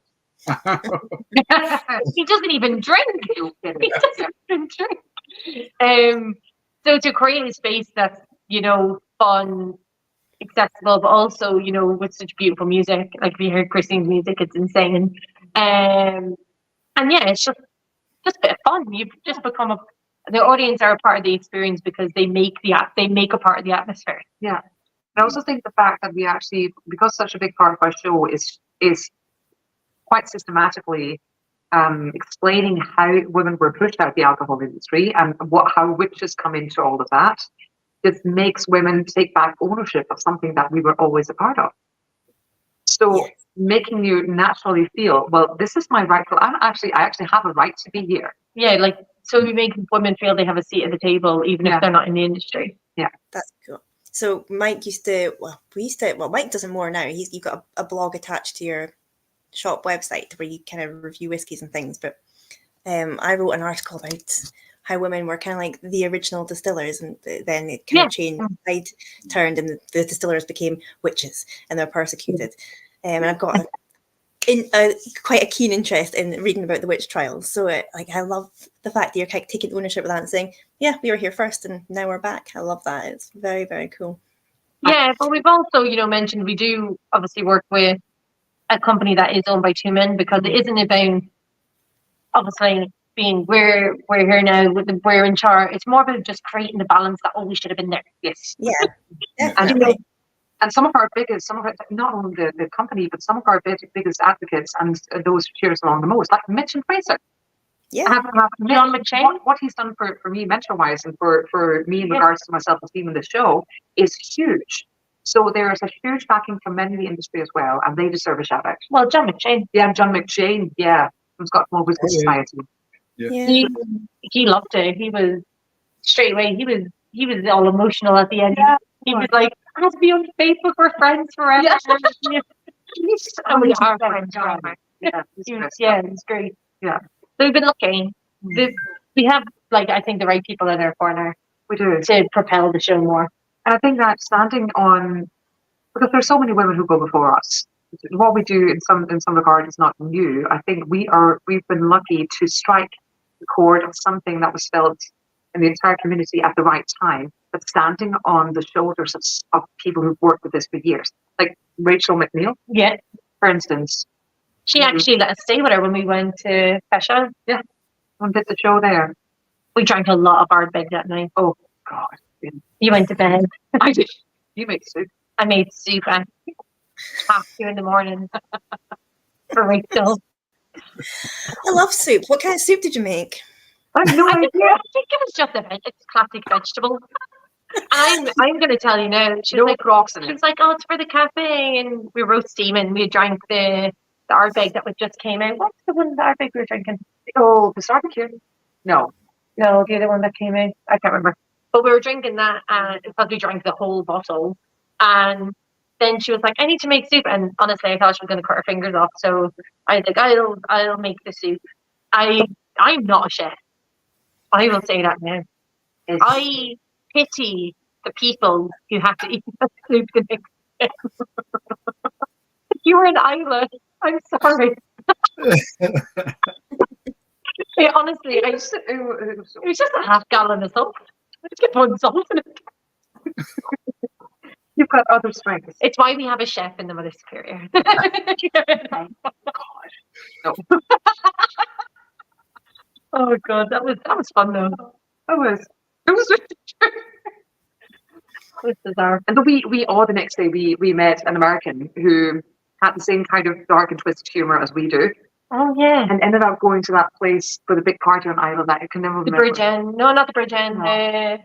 S3: He doesn't even drink. He doesn't even drink. So to create a space that's, you know, fun, accessible, but also, you know, with such beautiful music, like we heard Christine's music, it's insane. And yeah, it's just a bit of fun. You've just become the audience are a part of the experience because they make a part of the atmosphere.
S4: Yeah. I also think the fact that we actually, because such a big part of our show is quite systematically explaining how women were pushed out of the alcohol industry and how witches come into all of that, it makes women take back ownership of something that we were always a part of. So making you naturally feel, well, this is my rightful, I actually have a right to be here.
S3: Yeah, like, so we make women feel they have a seat at the table, even if they're not in the industry.
S4: Yeah.
S1: That's cool. So Mike Mike doesn't more now. You've got a blog attached to your shop website where you kind of review whiskies and things. But I wrote an article about how women were kind of like the original distillers, and then it kind of changed, side turned, and the distillers became witches and they're persecuted. And I've got quite a keen interest in reading about the witch trials. So I love the fact that you're kind of taking ownership of that and saying, yeah, we were here first and now we're back. I love that. It's very, very cool.
S3: Yeah, but we've also, you know, mentioned we do obviously work with a company that is owned by two men, because it isn't about obviously being we're here now, we're in charge. It's more about just creating the balance that always should have been there.
S4: Yes.
S1: Yeah.
S4: And some of our biggest, not only the company, but some of our biggest advocates and those who cheers along the most, like Mitch and Fraser.
S1: Yeah.
S3: John McShane.
S4: What he's done for me mentor-wise and for me in regards to myself as being in the show is huge. So there's a huge backing from men in the industry as well, and they deserve a shout out.
S3: Well, John McShane.
S4: Yeah, John McShane, who's got more Whiskey Society.
S1: Yeah.
S3: He loved it. He was straight away. He was all emotional at the end. Yeah. He was like, I have to be on Facebook. We're friends forever. Yeah. And we are friends forever. It's great. Yeah. So we've been lucky. We have, like, I think the right people in our corner.
S4: We do.
S3: To propel the show more.
S4: And I think that standing on, because there's so many women who go before us. What we do in some regard is not new. I think we've been lucky to strike the chord of something that was felt in the entire community at the right time, but standing on the shoulders of people who've worked with this for years, like Rachel McNeil.
S3: Yeah.
S4: For instance.
S3: She actually let us stay with her when we went to Fesha.
S4: Yeah. And did the show there.
S3: We drank a lot of Ardbeg that night.
S4: Oh, God.
S3: You went to bed.
S4: I did. You made soup.
S3: I made soup at 2:30 in the morning for Rachel.
S1: I love soup. What kind of soup did you make?
S3: I have no idea. I think it was just it's classic vegetable. I'm going to tell you now. She was like, oh, it's for the cafe, and we were steaming. We drank the Ardbeg that just came out. What's the one, the Ardbeg we were drinking?
S4: Oh, the barbecue. No,
S3: the other one that came out. I can't remember. But we were drinking that, because we drank the whole bottle. And then she was like, I need to make soup. And honestly, I thought she was going to cut her fingers off. So I was like, I'll make the soup. I'm not a chef. I will say that now. I pity the people who have to eat that soup the next day. You were in Ireland. I'm sorry. Yeah, honestly, it was just a half gallon of salt. I just kept on salt in it.
S4: You've got other strengths.
S3: It's why we have a chef in the Mother Superior.
S4: God. No.
S3: Oh God, that was fun though.
S4: It was really true.
S3: It was bizarre.
S4: And then we all the next day we met an American who had the same kind of dark and twisted humor as we do.
S3: Oh yeah.
S4: And ended up going to that place for the big party on Island that I can never remember.
S3: The Bridge End. No, not the Bridge End.
S4: No.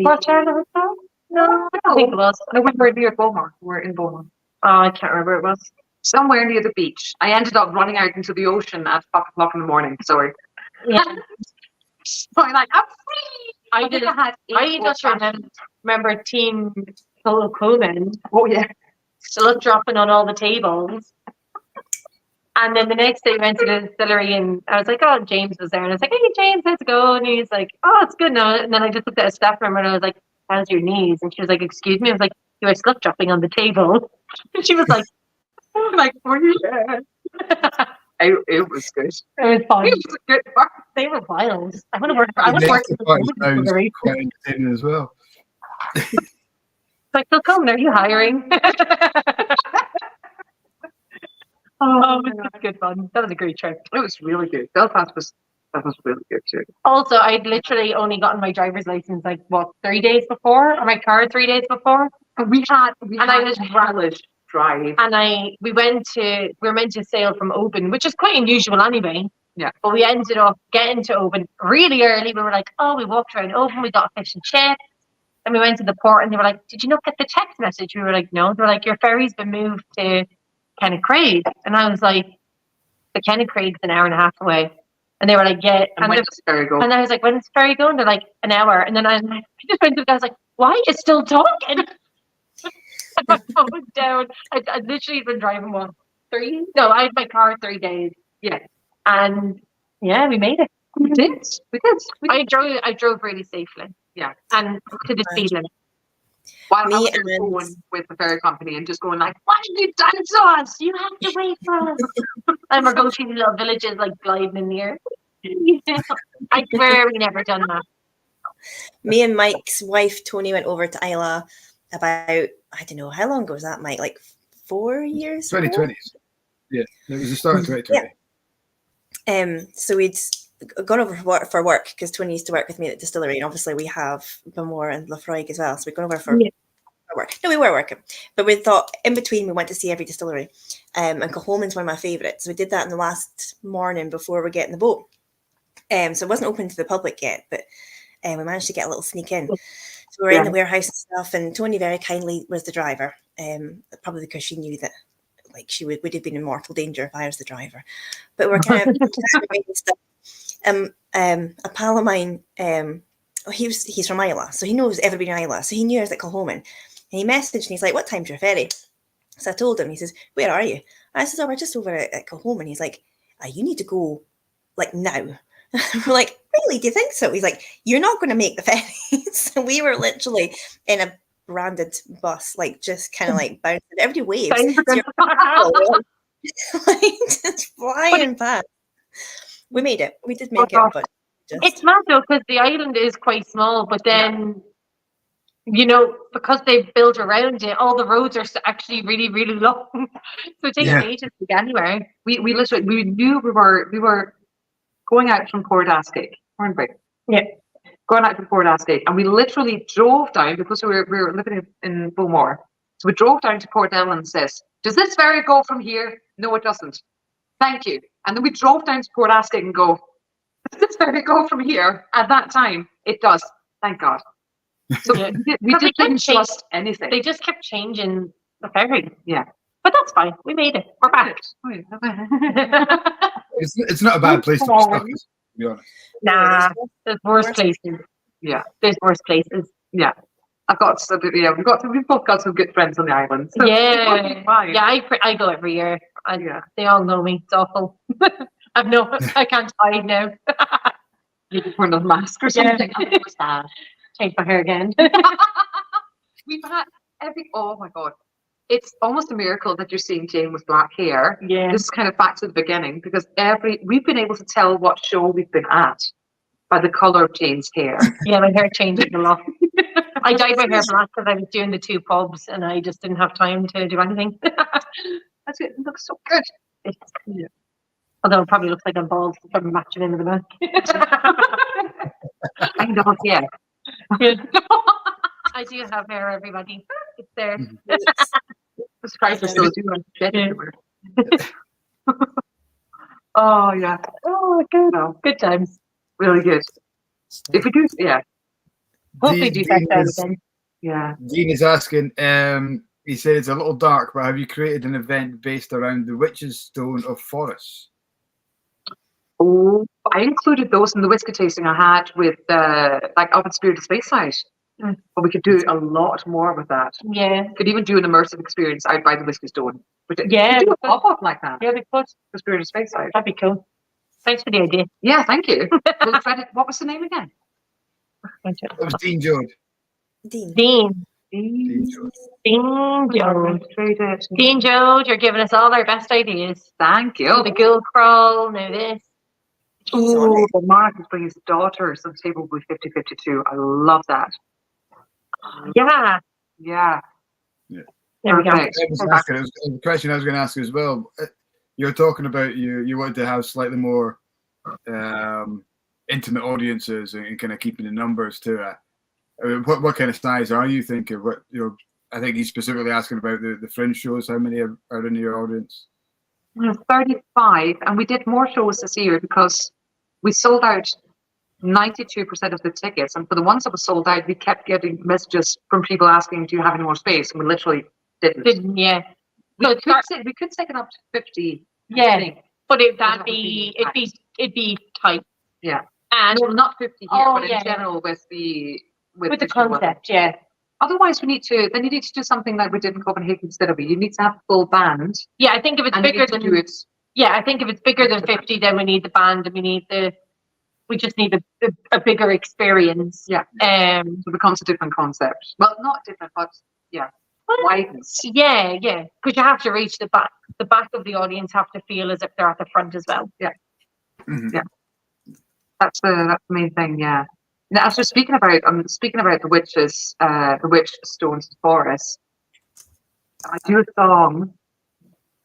S3: What Charlotte Hotel? No, I don't think it was.
S4: No, we were near Beaumont. We were in Beaumont.
S3: Oh, I can't remember. It was.
S4: Somewhere near the beach. I ended up running out into the ocean at 5 o'clock in the morning. Sorry.
S3: Yeah.
S4: So I'm like, I'm free.
S3: I
S4: think
S3: did.
S4: had
S3: I just remember Team Coleman
S4: Oh yeah.
S3: still dropping on all the tables. And then the next day we went to the distillery and I was like, oh, James was there. And I was like, hey, James, how's it going? And he's like, oh, it's good now. And then I just looked at a staff member and I was like, how's your knees? And she was like, excuse me. I was like, you were slut dropping on the table. And she was like,
S4: were you there? It was good.
S3: it was fun.
S4: It was a good part.
S3: They were wild. I want to work. I want to work
S2: The
S3: with
S2: next part is quite entertaining as well.
S3: like, so come, are you hiring? Oh, it was good fun. That was a great trip.
S4: It was really good. Belfast was really good too.
S3: Also, I'd literally only gotten my driver's license like 3 days before, or my car 3 days before.
S4: And we
S3: I
S4: had
S3: was
S4: relish drive.
S3: And we were meant to sail from Oban, which is quite unusual anyway.
S4: Yeah.
S3: But we ended up getting to Oban really early. We were like, oh, we walked around Oban, we got a fish and chips. And we went to the port and they were like, did you not get the text message? We were like, no. They were like, your ferry's been moved to Kennaicraig. And I was like, the Kennaicraig's an hour and a half away. And they were like, yeah.
S4: And when does the ferry go?
S3: And I was like, when's the ferry going? They're like, an hour. And then I just went to the guy, I was like, why are you still talking? My phone was down. I literally been driving I had my car 3 days.
S4: Yeah.
S3: And yeah, we made it.
S4: We did.
S3: I drove really safely.
S4: Yeah.
S3: And to the speed limit.
S4: While I
S1: Me
S4: was
S1: and-
S4: going with the ferry company and just going like, what have you done to us?
S3: You have to wait for us. And we're going through the little villages like gliding in the air. I swear we never done that.
S1: Me and Mike's wife Tony went over to Isla about, I don't know, how long ago was that, Mike? Like 4 years ago?
S2: 2020s. Yeah, it was the start of 2020.
S1: So we'd gone over for work because Tony used to work with me at the distillery, and obviously we have Bamore and Lafroig as well. So we'd gone over for work. No, we were working, but we thought in between we went to see every distillery. And Kilholman's one of my favourites. So we did that in the last morning before we get in the boat. So it wasn't open to the public yet, but we managed to get a little sneak in. So we were in the warehouse and stuff, and Tony very kindly was the driver, probably because she knew that like would have been in mortal danger if I was the driver. But we're kind of stuff. A pal of mine, he's from Isla, so he knows everybody in Isla. So he knew I was at Kilholman, and he messaged and he's like, "What time's your ferry?" So I told him. He says, "Where are you?" I says, "Oh, we're just over at Kilholman." He's like, "You need to go like now." We're like, "Really? Do you think so?" He's like, "You're not going to make the ferry." So we were literally in a branded bus, like just kind of like bouncing. Everybody waves. Like just flying past. We made it. We did make it, but
S3: it's mad though because the island is quite small, but then because they built around it, all the roads are actually really, really long. So it takes ages to get anywhere.
S4: We knew we were going out from Port Ascot, weren't we?
S3: Yeah.
S4: Going out from Port Ascot, and we literally drove down because we were living in Beaumont. So we drove down to Port Ellen and says, "Does this ferry go from here?" "No, it doesn't." "Thank you." And then we drove down to Port Ascot and go, "Does this ferry go from here?" At that time, it does. Thank God. So we didn't trust anything.
S3: They just kept changing the ferry.
S4: Yeah.
S3: But that's fine. We made it. We're back.
S2: It's not a bad place to be stuck, to be honest.
S3: Nah, there's worse places.
S4: Yeah.
S3: There's worse places.
S4: Yeah. We've both got some good friends on the island. So
S3: Yeah. I go every year. They all know me. It's awful. I can't hide now.
S4: You can put on a mask or something.
S3: Change my hair again.
S4: We've had oh my God. It's almost a miracle that you're seeing Jane with black hair.
S3: Yeah.
S4: This is kind of back to the beginning because we've been able to tell what show we've been at by the colour of Jane's hair.
S3: Yeah, my hair changes a lot. I dyed my hair black because I was doing the 2 pubs and I just didn't have time to do anything.
S4: That's it. It looks so good.
S3: Although it probably looks like I'm bald from matching into the back.
S4: I know, yeah.
S3: I do have hair, everybody. It's there.
S4: I'm surprised we're still doing shit everywhere. Oh, yeah.
S3: Oh, good. Good times.
S4: Really good. If we do, yeah.
S3: Hopefully do that again.
S4: Yeah.
S2: Dean is asking, he said it's a little dark, but have you created an event based around the Witches' Stone of Forres?
S4: Oh, I included those in the whiskey tasting I had with like up at Spirit of Speyside. But we could do a lot more with that.
S3: Yeah.
S4: Could even do an immersive experience out by the Whiskey Stone.
S3: Yeah.
S4: Do a pop-up like that.
S3: Yeah, we could.
S4: The Spirit of Speyside.
S3: That'd be cool. Thanks for the idea.
S4: Yeah, thank you. We'll credit, what was the name again?
S2: It was Dean Joad.
S3: Dean.
S2: Dean Joad.
S3: Dean Joad, you're giving us all our best ideas.
S4: Thank you.
S3: The ghoul crawl, now this.
S4: Oh, but Mark is bringing his daughter to the table with 50-52. I love that.
S3: Yeah.
S4: Yeah.
S3: There we go.
S2: The question I was going to ask as well. You're talking about you wanted to have slightly more intimate audiences and kind of keeping the numbers to it. I mean, what kind of size are you thinking? What I think he's specifically asking about the fringe shows. How many are in your audience?
S4: 35, and we did more shows this year because we sold out 92% of the tickets, and for the ones that were sold out, we kept getting messages from people asking, "Do you have any more space?" And we literally didn't.
S3: Yeah.
S4: We could take it up to 50.
S3: Yeah, but it'd be tight.
S4: Yeah.
S3: And
S4: well, not 50 here, but in general with the
S3: concept. Yeah.
S4: Otherwise, they needed to do something like we did in Copenhagen instead of it. You need to have a full band.
S3: Yeah, I think if it's bigger than I think if it's bigger than 50, then we need the band and we just need a bigger experience.
S4: Yeah. So it becomes a different concept. Well, not different, but yeah, widens.
S3: Yeah, because you have to reach the back. The back of the audience have to feel as if they're at the front as well.
S4: Yeah. Mm-hmm. Yeah. That's the main thing. Yeah. Now, after speaking about the witches, the witch stones of Forres, I do a song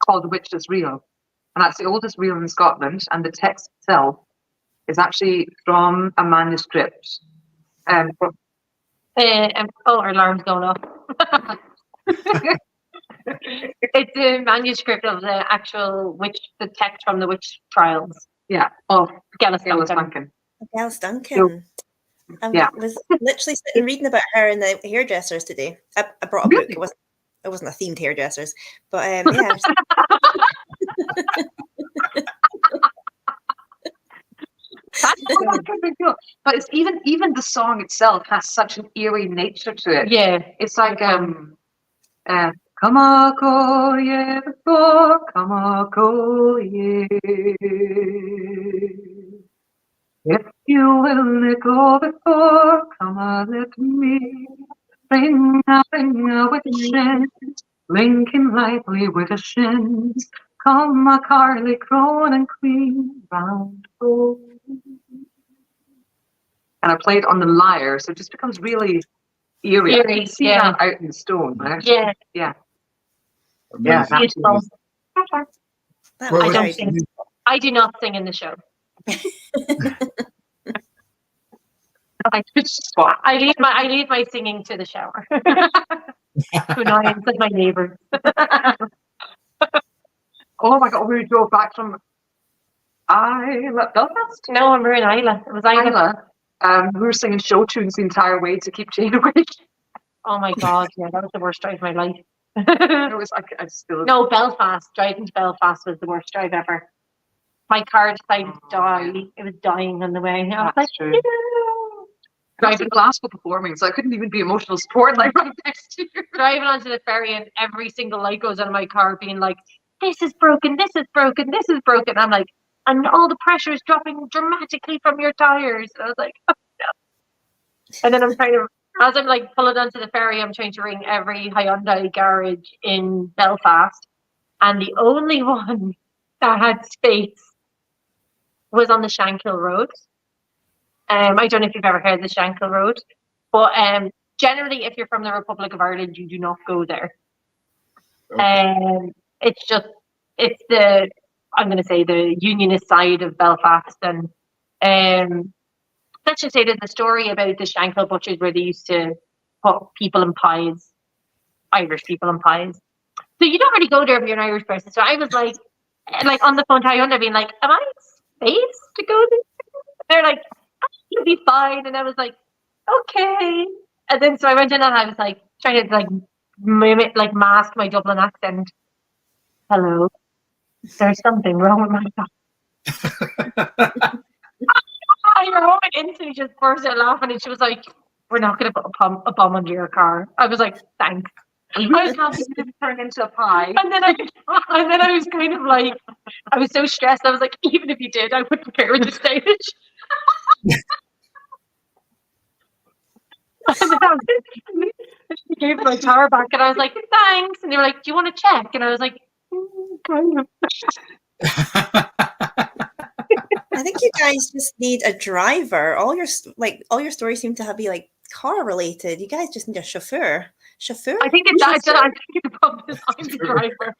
S4: called "The Witch is Real," and that's the oldest reel in Scotland. And the text itself is actually from a manuscript.
S3: Our alarm's going off. It's a manuscript of the actual the text from the witch trials.
S4: Yeah,
S3: of Gellis
S1: Duncan. I was literally sitting reading about her in the hairdressers today. I brought a book. It wasn't a themed hairdressers, but yeah.
S4: But it's even the song itself has such an eerie nature to it.
S3: Yeah,
S4: it's like come on, go ye before, come on, go ye. If you will go before, come on, let me ring a with the shins, linking lightly with the shins. Come a Carly, crone and queen, round go. And I played on the lyre, so it just becomes really eerie. I can see that out in stone.
S3: Yeah.
S4: Yeah.
S3: I do not sing in the show. I leave my singing to the shower. To annoyance of my neighbours.
S4: Oh my God, we drove back from Belfast?
S3: No, we're in Isla. It was Isla.
S4: We were singing show tunes the entire way to keep Jane awake.
S3: Oh my God, yeah, that was the worst drive of my life.
S4: It was
S3: No, Belfast. Driving to Belfast was the worst drive ever. My car decided to die. It was dying on the way. I was like,
S4: true. Driving Glasgow performing, so I couldn't even be emotional support like right next to you.
S3: Driving onto the ferry and every single light goes on my car being like, this is broken, this is broken, this is broken. I'm like, and all the pressure is dropping dramatically from your tires. And I was like, oh no. And then as I'm like pulling onto the ferry, I'm trying to ring every Hyundai garage in Belfast. And the only one that had space was on the Shankill Road. I don't know if you've ever heard of the Shankill Road, but generally, if you're from the Republic of Ireland, you do not go there. Okay. It's the unionist side of Belfast, and let's just say there's a story about the Shankill butchers where they used to put people in pies, Irish people in pies. So you don't really go there if you're an Irish person. So I was like on the phone to Hyundai being like, am I space to go there? They're like, you'll be fine. And I was like, okay. And then so I went in and I was like trying to like mimic, like mask my Dublin accent. Hello, there's something wrong with my dog. Your woman instantly just burst out laughing, and she was like, "We're not going to put a bomb under your car." I was like, "Thanks."
S4: I was happy to turn into a pie.
S3: And then I was kind of like, I was so stressed. I was like, even if you did, I wouldn't care in the stage. And then she gave my car back, and I was like, "Thanks." And they were like, "Do you want to check?" And I was like, "Kind of."
S1: I think you guys just need a driver. All your stories seem to be like car related. You guys just need a chauffeur.
S3: I think it's that. I think the problem is I'm the driver.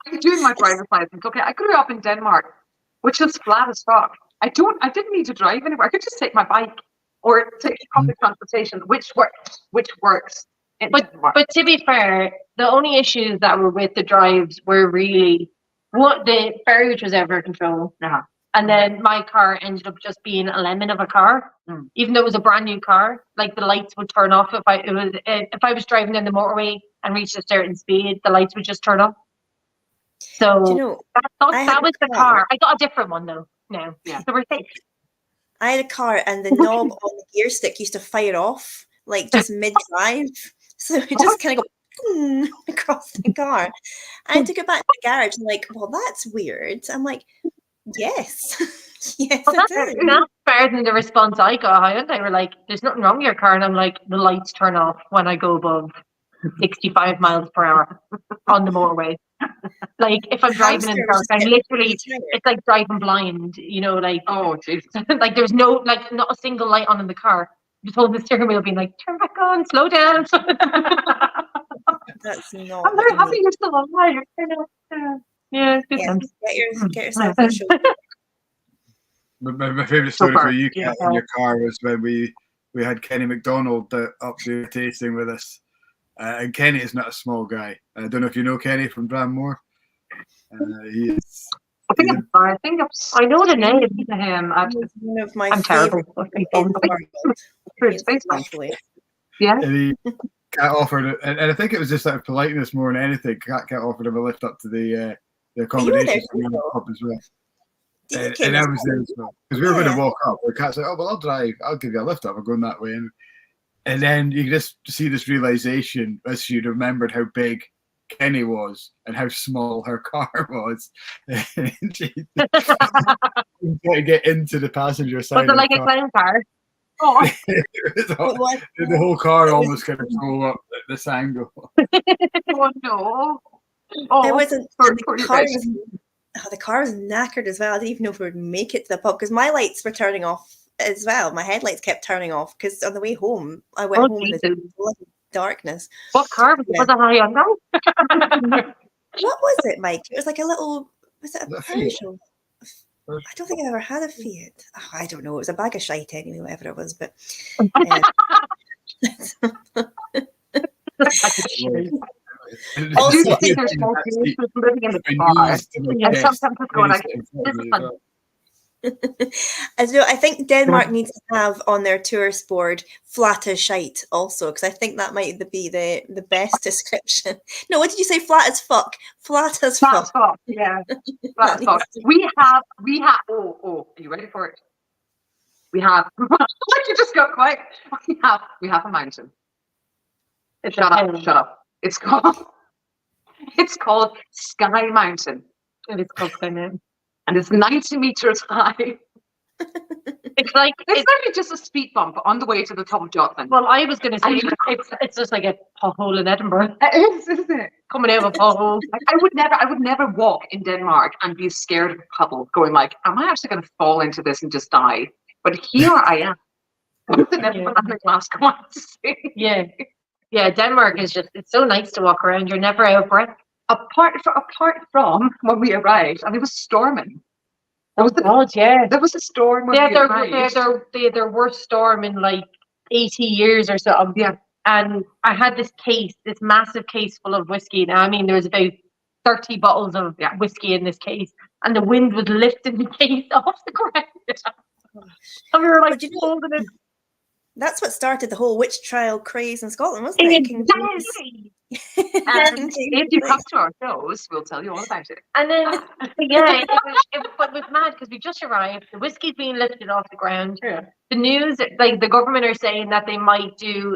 S4: I'm doing my driver's license. Okay, I grew up in Denmark, which is flat as fuck. I didn't need to drive anywhere. I could just take my bike or take public transportation, which works.
S3: But to be fair, the only issues that were with the drives were really what the ferry, which was out of our control. And then my car ended up just being a lemon of a car, even though it was a brand new car. Like the lights would turn off if I was driving down the motorway and reached a certain speed, the lights would just turn off. So that was the car. I got a different one though. Now, so we're safe.
S1: I had a car, and the knob on the gear stick used to fire off like just mid-drive, so it just kind of go across the car. I had to go back to the garage and like, well, that's weird. I'm like, yes, yes,
S3: that's better than the response I got. And they were like, "There's nothing wrong with your car," and I'm like, "The lights turn off when I go above 65 miles per hour on the motorway." Like if I'm driving in the dark, I literally, it's like driving blind, you know, like,
S4: oh Jesus.
S3: Like there's no, like not a single light on in the car. Just holding the steering wheel being like, "Turn back on, slow down."
S1: That's not.
S3: I'm very happy you're still alive. Yeah,
S1: get yourself a show.
S2: My favourite story for you, Kat, in your car was when we had Kenny MacDonald up there tasting with us. And Kenny is not a small guy. I don't know if you know Kenny from Brammore. He is.
S4: I know the name of him.
S1: One of my
S3: I'm terrible.
S4: Yeah.
S2: And he offered it, and I think it was just out of politeness more than anything. Kat offered him a lift up to the accommodation pub as well. And I was there as well because we were going to walk up. And Kat said, "Oh well, I'll drive. I'll give you a lift up. We're going that way." And then you just see this realization as she remembered how big Kenny was and how small her car was. She to get into the passenger side.
S3: Was it like a clown car?
S4: Oh.
S2: The whole car almost kind of drove up at this angle.
S4: Oh no!
S1: It wasn't. The car was knackered as well. I didn't even know if we would make it to the pub because my lights were turning off as well. My headlights kept turning off because on the way home, I went home in the darkness.
S3: What car was it? Was it a Hyundai?
S1: What was it, Mike? It was like a little. Was it a Peugeot? I don't think I've ever had a Fiat. Oh, I don't know. It was a bag of shite anyway, whatever it was. But
S4: also, I think there's more people living in the car, and sometimes it's going like, "This is fun."
S1: I think Denmark needs to have on their tourist board "flat as shite" also, because I think that might be the best description. No, what did you say? Flat as fuck. Flat as fuck.
S4: Yeah. Flat as fuck. We have. Oh, are you ready for it? We have. You just got quiet. We have a mountain. Shut up. It's called Sky Mountain.
S3: It is called Sky Mountain.
S4: And it's 90 meters high.
S3: It's like
S4: just a speed bump on the way to the top of Jutland.
S3: Well, I was going to say it's just like a pothole in Edinburgh.
S4: It is, isn't it?
S3: Coming out of a pothole.
S4: I would never walk in Denmark and be scared of a puddle, going like, am I actually going to fall into this and just die? But here I am.
S3: Yeah, Denmark is it's so nice to walk around. You're never out of breath.
S4: Apart from when we arrived, and it was storming. There was a storm when we arrived.
S3: Their worst storm in like 80 years or so.
S4: Yeah.
S3: And I had this massive case full of whiskey. Now, I mean, there was about 30 bottles of whiskey in this case, and the wind was lifting the case off the ground. And we were like holding it.
S1: That's what started the whole witch trial craze in Scotland, wasn't it? King James.
S4: And if you come to our shows, we'll tell you all about it.
S3: And then, yeah, it was mad because we just arrived. The whiskey's being lifted off the ground.
S4: Yeah.
S3: The news, like the government are saying that they might do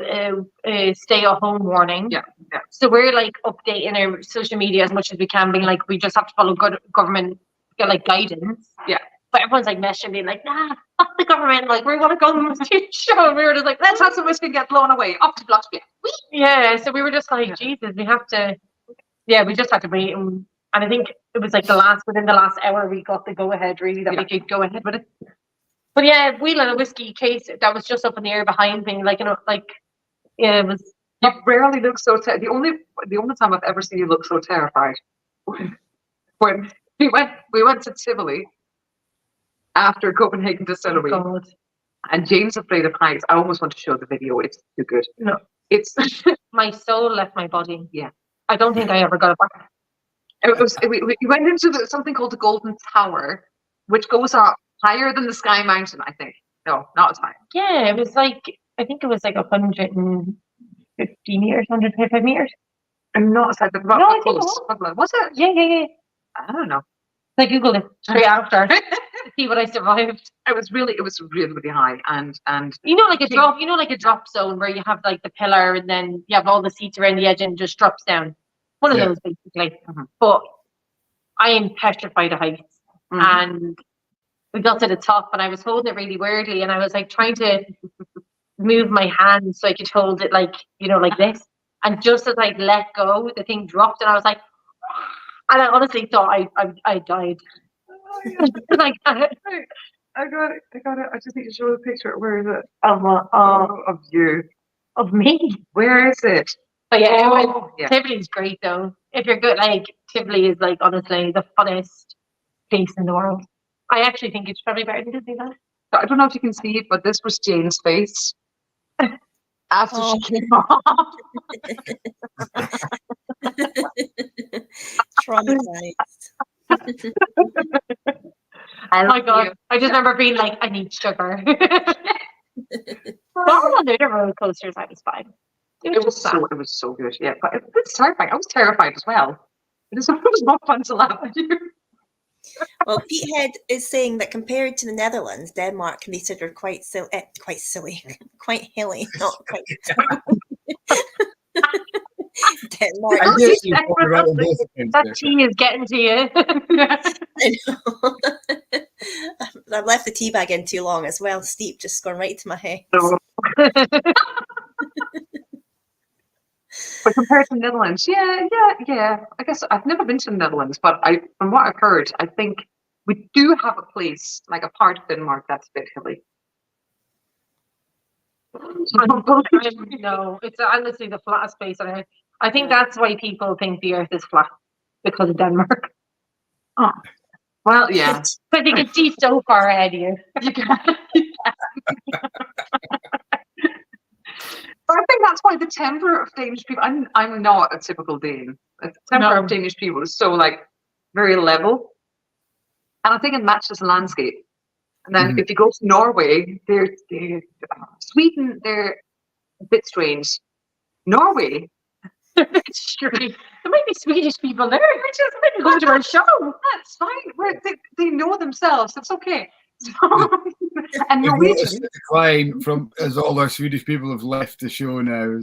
S3: a stay-at-home warning.
S4: Yeah.
S3: So we're like updating our social media as much as we can, being like, we just have to follow good government like guidance.
S4: Yeah.
S3: But everyone's like messaging, being like, nah, fuck the government. Like, we want to go to the show. And we were just like,
S4: Let's have some whiskey and get blown away. Up to Blocksby.
S3: yeah. So we were just like, Jesus, we have to. Yeah, we just had to wait. And I think it was like within the last hour, we got the go ahead, really, that we could go ahead with it. But yeah, Wheel and a Whiskey case that was just up in the air behind me, like, you know, like, yeah, it was.
S4: You rarely look so the only time I've ever seen you look so terrified when we went to Tivoli after Copenhagen Distillery, and Jane's afraid of heights. I almost want to show the video. It's too good.
S3: No,
S4: it's
S3: my soul left my body.
S4: Yeah,
S3: I don't think I ever got it back.
S4: We went into something called the Golden Tower, which goes up higher than the Sky Mountain. I think no, not as high.
S3: Yeah, it was like I think it was like 150 meters, 125 meters.
S4: I'm not as high, but about close. Was it?
S3: Yeah.
S4: I don't know.
S3: I googled it straight after to see what I survived.
S4: It was really high, and
S3: you know, like a drop zone where you have like the pillar and then you have all the seats around the edge and it just drops down. One of those basically. Mm-hmm. But I am petrified of heights, and we got to the top, and I was holding it really weirdly, and I was like trying to move my hands so I could hold it like, you know, like this, and just as I let go, the thing dropped, and I was like. And I honestly thought I died.
S4: I got it. I just need to show the picture. Where is it?
S3: Of
S4: you.
S3: Of me.
S4: Where is it?
S3: But yeah, Tivoli's great though. If you're good, like Tivoli is like honestly the funnest place in the world. I actually think it's probably better than Disneyland.
S4: I don't know if you can see it, but this was Jane's face after she came off.
S1: Traumatized.
S3: Oh my god! I just remember being like, I need sugar. All on the other roller coasters, I was fine.
S4: It was so good. Yeah, but it was terrifying. I was terrified as well. It was not fun to laugh at you.
S1: Well, Petehead is saying that compared to the Netherlands, Denmark can be considered quite hilly, not quite. Denmark.
S3: That tea is getting to you.
S1: I know. I've left the tea bag in too long as well. Steep, just gone right to my head.
S4: But compared to the Netherlands, yeah. I guess I've never been to the Netherlands, but from what I've heard, I think we do have a place, like a part of Denmark that's a bit hilly.
S3: No, it's honestly the flattest place on earth. I think that's why people think the earth is flat, because of Denmark.
S4: Oh, well, yeah.
S3: But you can see so far ahead of you.
S4: But I think that's why the temper of Danish people. I'm not a typical Dane. The temper of Danish people is so like very level, and I think it matches the landscape. And then if you go to Norway, they're Sweden. They're a bit strange. Norway.
S3: Strange. There might be Swedish people there. We're just going to our show.
S4: That's fine. They know themselves. It's okay. So, and Norwegian
S2: decline from as all our Swedish people have left the show now.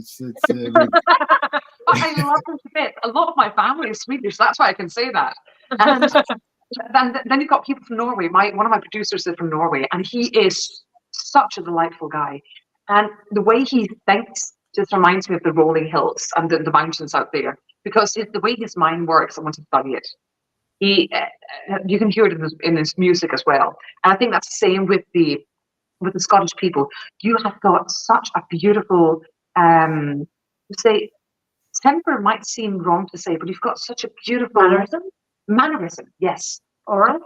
S4: I love them a bit. A lot of my family is Swedish. That's why I can say that. And then you've got people from Norway. One of my producers is from Norway, and he is such a delightful guy. And the way he thinks just reminds me of the rolling hills and the mountains out there, because the way his mind works, I want to study it. You can hear it in his music as well, and I think that's the same with the Scottish people. You have got such a beautiful, say, temper might seem wrong to say, but you've got such a beautiful mannerism, yes, aura,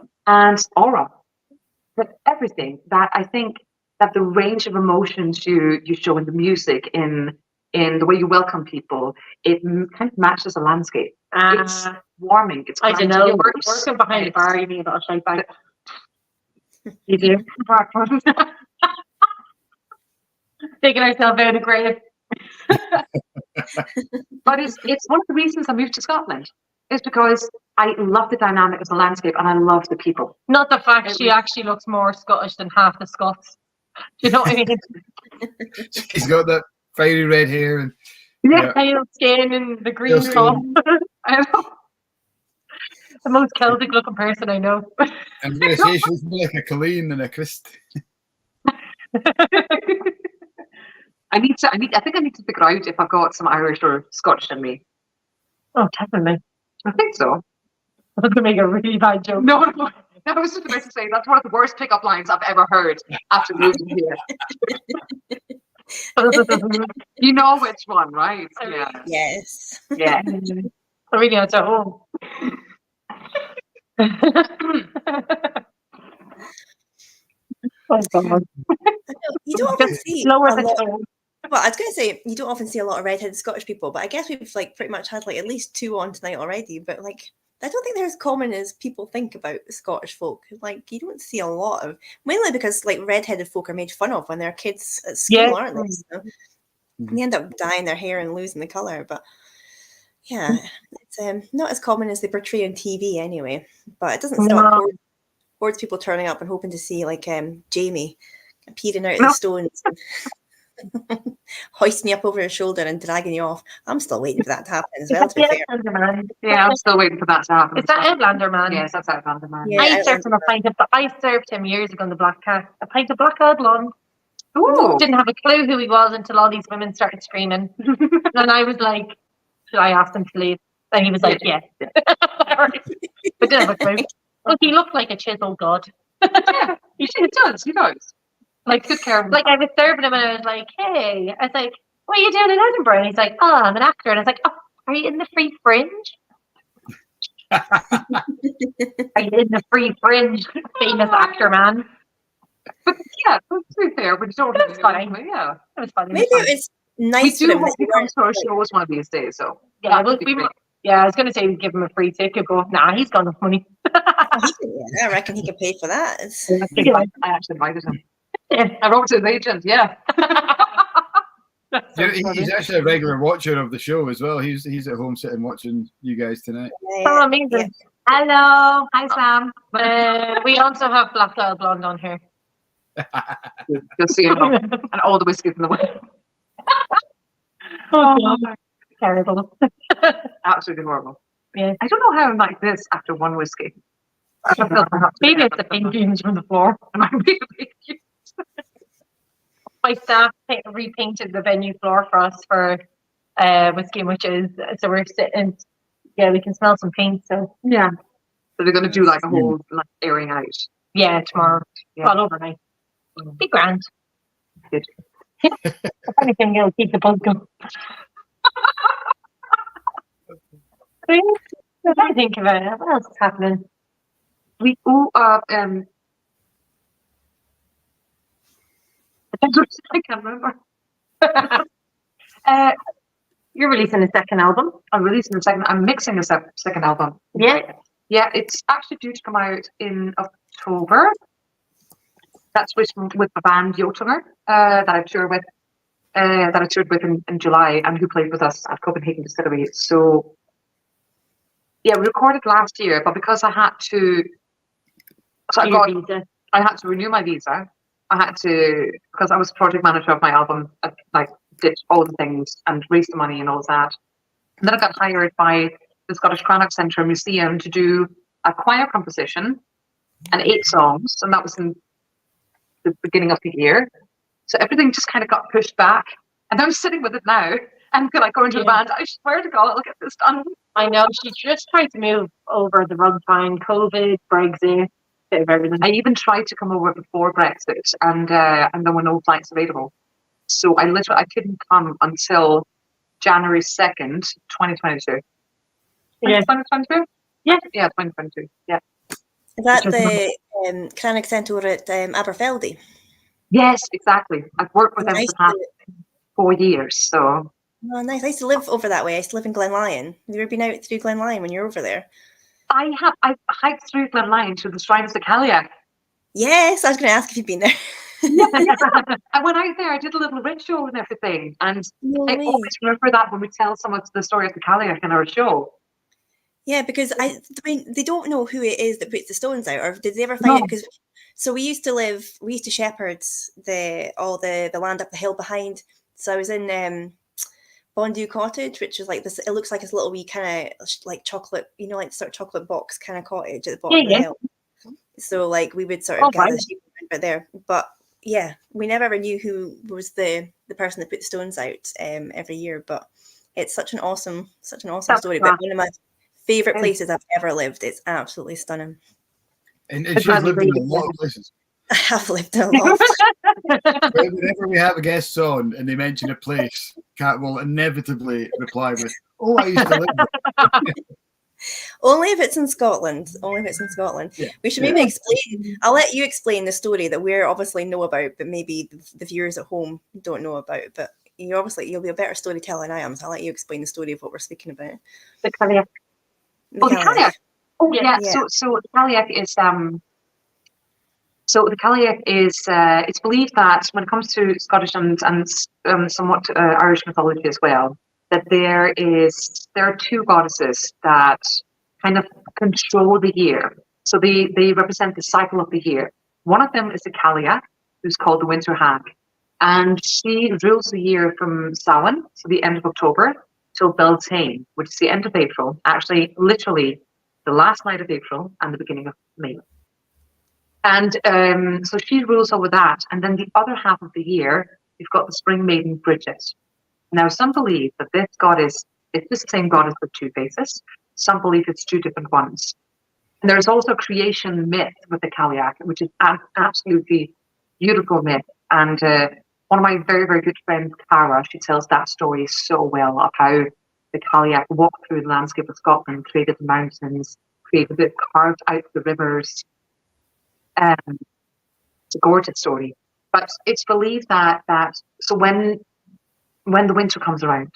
S4: but everything that I think that the range of emotions you show in the music, in the way you welcome people, it kind of matches the landscape. It's warming. It's
S3: I don't know. You're working behind the bar. You mean about a shite bag? You do. Digging ourselves out of the grave.
S4: But it's one of the reasons I moved to Scotland. Is because I love the dynamic of the landscape and I love the people.
S3: Not the fact she actually looks more Scottish than half the Scots. Do you know what I mean?
S2: She's got that fiery red hair and
S3: Pale skin and the green top. I know. The most Celtic looking person I know.
S2: I'm going to say she's more like a Colleen than a Christ.
S4: I think I need to figure out if I've got some Irish or Scottish in me.
S3: Oh, definitely.
S4: I think so.
S3: I was going to make a really bad joke.
S4: No, I was just about to say that's one of the worst pickup lines I've ever heard after moving here. You know which one, right? Yeah.
S1: Yes.
S4: Yeah.
S3: I really had to home. Oh, God.
S1: You don't often see
S3: Slower
S1: a
S3: than
S1: lot.
S3: home.
S1: Well, I was going to say you don't often see a lot of redheaded Scottish people, but I guess we've like pretty much had like at least 2 on tonight already. But like, I don't think they're as common as people think about Scottish folk. Like, you don't see a lot of, mainly because like redheaded folk are made fun of when they're kids at school, aren't they? So they end up dyeing their hair and losing the color. But yeah, it's not as common as they portray on TV anyway. But it doesn't stop hordes people turning up and hoping to see like Jamie peering out of the stones. Hoisting you up over your shoulder and dragging you off. I'm still waiting for that to happen as well, to be fair.
S4: Yeah, I'm still waiting for that to happen.
S3: Is that Outlander Man?
S4: Yes, that's Outlander Man.
S1: Yeah,
S3: I served him years ago in the Black Cat. A pint of Black Ale Blonde.
S4: Ooh.
S3: Didn't have a clue who he was until all these women started screaming. And I was like, should I ask him to leave? And he was like, yeah. I didn't have a clue. Well, he looked like a chiseled god.
S4: Yeah, he does. He does. Like, good care of him.
S3: Like, I was serving him and I was like, hey. I was like, what are you doing in Edinburgh? And he's like, oh, I'm an actor. And I was like, oh, are you in the Free Fringe? Are you in the Free Fringe? Famous actor, man.
S4: But yeah, to be fair, but you don't
S3: It was funny.
S4: Yeah.
S3: It was funny.
S1: Maybe it was nice
S4: We
S1: for
S4: do
S1: him
S4: hope
S1: that
S4: he
S1: you
S4: comes
S1: weren't.
S4: to our shows one of these days, so.
S3: Yeah,
S4: that
S3: well,
S4: would be great.
S3: I was going to say we'd give him a free ticket, but nah, he's got enough money.
S1: I reckon he could pay for that.
S4: I actually invited him. Yeah, I wrote to his agent, yeah.
S2: He's actually a regular watcher of the show as well. He's at home sitting watching you guys tonight.
S3: Oh, amazing.
S1: Yeah.
S3: Hello. Hi, Sam. We also have Black Ale Blonde on here.
S4: Just so you know. And all the whiskies in the world.
S3: Oh, terrible.
S4: Absolutely horrible.
S3: Yeah.
S4: I don't know how I'm like this after one whiskey. I don't feel
S3: Maybe it's the pink fumes from the floor. My staff repainted the venue floor for us for Whisky Witches. So we're sitting, we can smell some paint. So
S4: yeah. So they're going to do like a whole like airing out.
S3: Yeah, tomorrow.
S4: Yeah.
S3: Well, overnight. Be grand.
S4: Good.
S3: If anything, it'll keep the buzz going. If I think about it, what else is happening?
S4: I can't remember.
S3: You're releasing a second album.
S4: I'm releasing a second. I'm mixing a second album.
S3: Yeah.
S4: Yeah, it's actually due to come out in October. That's with the band Jotlinger that I toured with. In July, and who played with us at Copenhagen Distillery. So, yeah, we recorded last year, but because I had to, I had to renew my visa. I had to, because I was project manager of my album, I did all the things and raised the money and all that. And then I got hired by the Scottish Cranach Centre Museum to do a choir composition and 8 songs, and that was in the beginning of the year. So everything just kind of got pushed back, and I'm sitting with it now and like going to the band. I swear to God, I'll get this done.
S3: I know she just tried to move over the rug time, COVID, Brexit, bit of everything.
S4: I even tried to come over before Brexit, and there were no flights available. So I couldn't come until January 2nd, 2022.
S3: Yeah.
S4: 2022?
S3: Yeah.
S4: Yeah, 2022. Yeah.
S1: Is that the Cranach Centre over at Aberfeldy?
S4: Yes, exactly. I've worked with them for the past 4 years, so.
S1: Oh, nice. I used to live over that way. I used to live in Glenlyon. Have you ever been out through Glenlyon when you're over there?
S4: I have. I hiked through Glenlyon to the Shrines of Calia.
S1: Yes, I was going to ask if you'd been there.
S4: Yeah. I went out there. I did a little ritual and everything, and
S1: No
S4: I
S1: way.
S4: always remember that when we tell someone the story of the Cailleach in our show.
S1: Yeah, because I mean, they don't know who it is that puts the stones out, or did they ever find
S4: No.
S1: it? Because so we used to shepherd the land up the hill behind. So I was in Bondu Cottage, which is like this. It looks like this little wee kind of like chocolate, like sort of chocolate box kind of cottage at the bottom of the hill. So like we would sort of gather sheep right there, but yeah, we never ever knew who was the person that put the stones out every year. But it's such an awesome story. But one of my favorite places I've ever lived. It's absolutely stunning.
S2: And she's lived in a lot of places.
S1: I have lived in a lot.
S2: Whenever we have a guest on and they mention a place, Kat will inevitably reply with, "Oh, I used to live there."
S1: Only if it's in Scotland. Yeah. We should maybe explain. I'll let you explain the story that we obviously know about, but maybe the viewers at home don't know about. But you'll be a better storyteller than I am, so I'll let you explain the story of what we're speaking about.
S4: The Cailleach. The Cailleach. Oh yeah. So the Cailleach is So the Cailleach is, it's believed that when it comes to Scottish and somewhat Irish mythology as well, that there are two goddesses that kind of control the year. So they represent the cycle of the year. One of them is the Cailleach, who's called the Winter Hag. And she rules the year from Samhain, so the end of October, till Beltane, which is the end of April, actually literally the last night of April and the beginning of May. And so she rules over that. And then the other half of the year, you've got the spring maiden Bridget. Now, some believe that this goddess is the same goddess with two faces. Some believe it's two different ones. And there's also a creation myth with the Cailleach, which is an absolutely beautiful myth. And one of my very, very good friends, Cara, she tells that story so well of how the Cailleach walked through the landscape of Scotland, created the mountains, carved out the rivers. It's a gorgeous story, but it's believed that so when the winter comes around,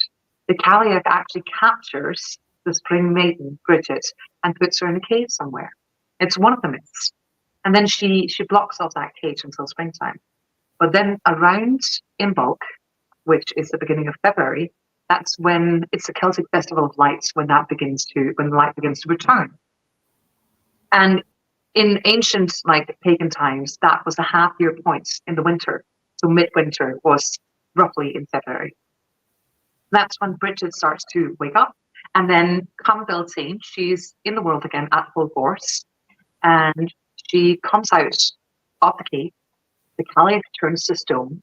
S4: the Cailleach actually captures the spring maiden Bridget and puts her in a cave somewhere. It's one of the myths, and then she blocks off that cave until springtime. But then around Imbolc, which is the beginning of February, that's when it's the Celtic Festival of Lights when the light begins to return. And in ancient, pagan times, that was the half-year point in the winter. So midwinter was roughly in February. That's when Bridget starts to wake up. And then come Beltane, she's in the world again at full force. And she comes out of the cave. The Cailleach turns to stone.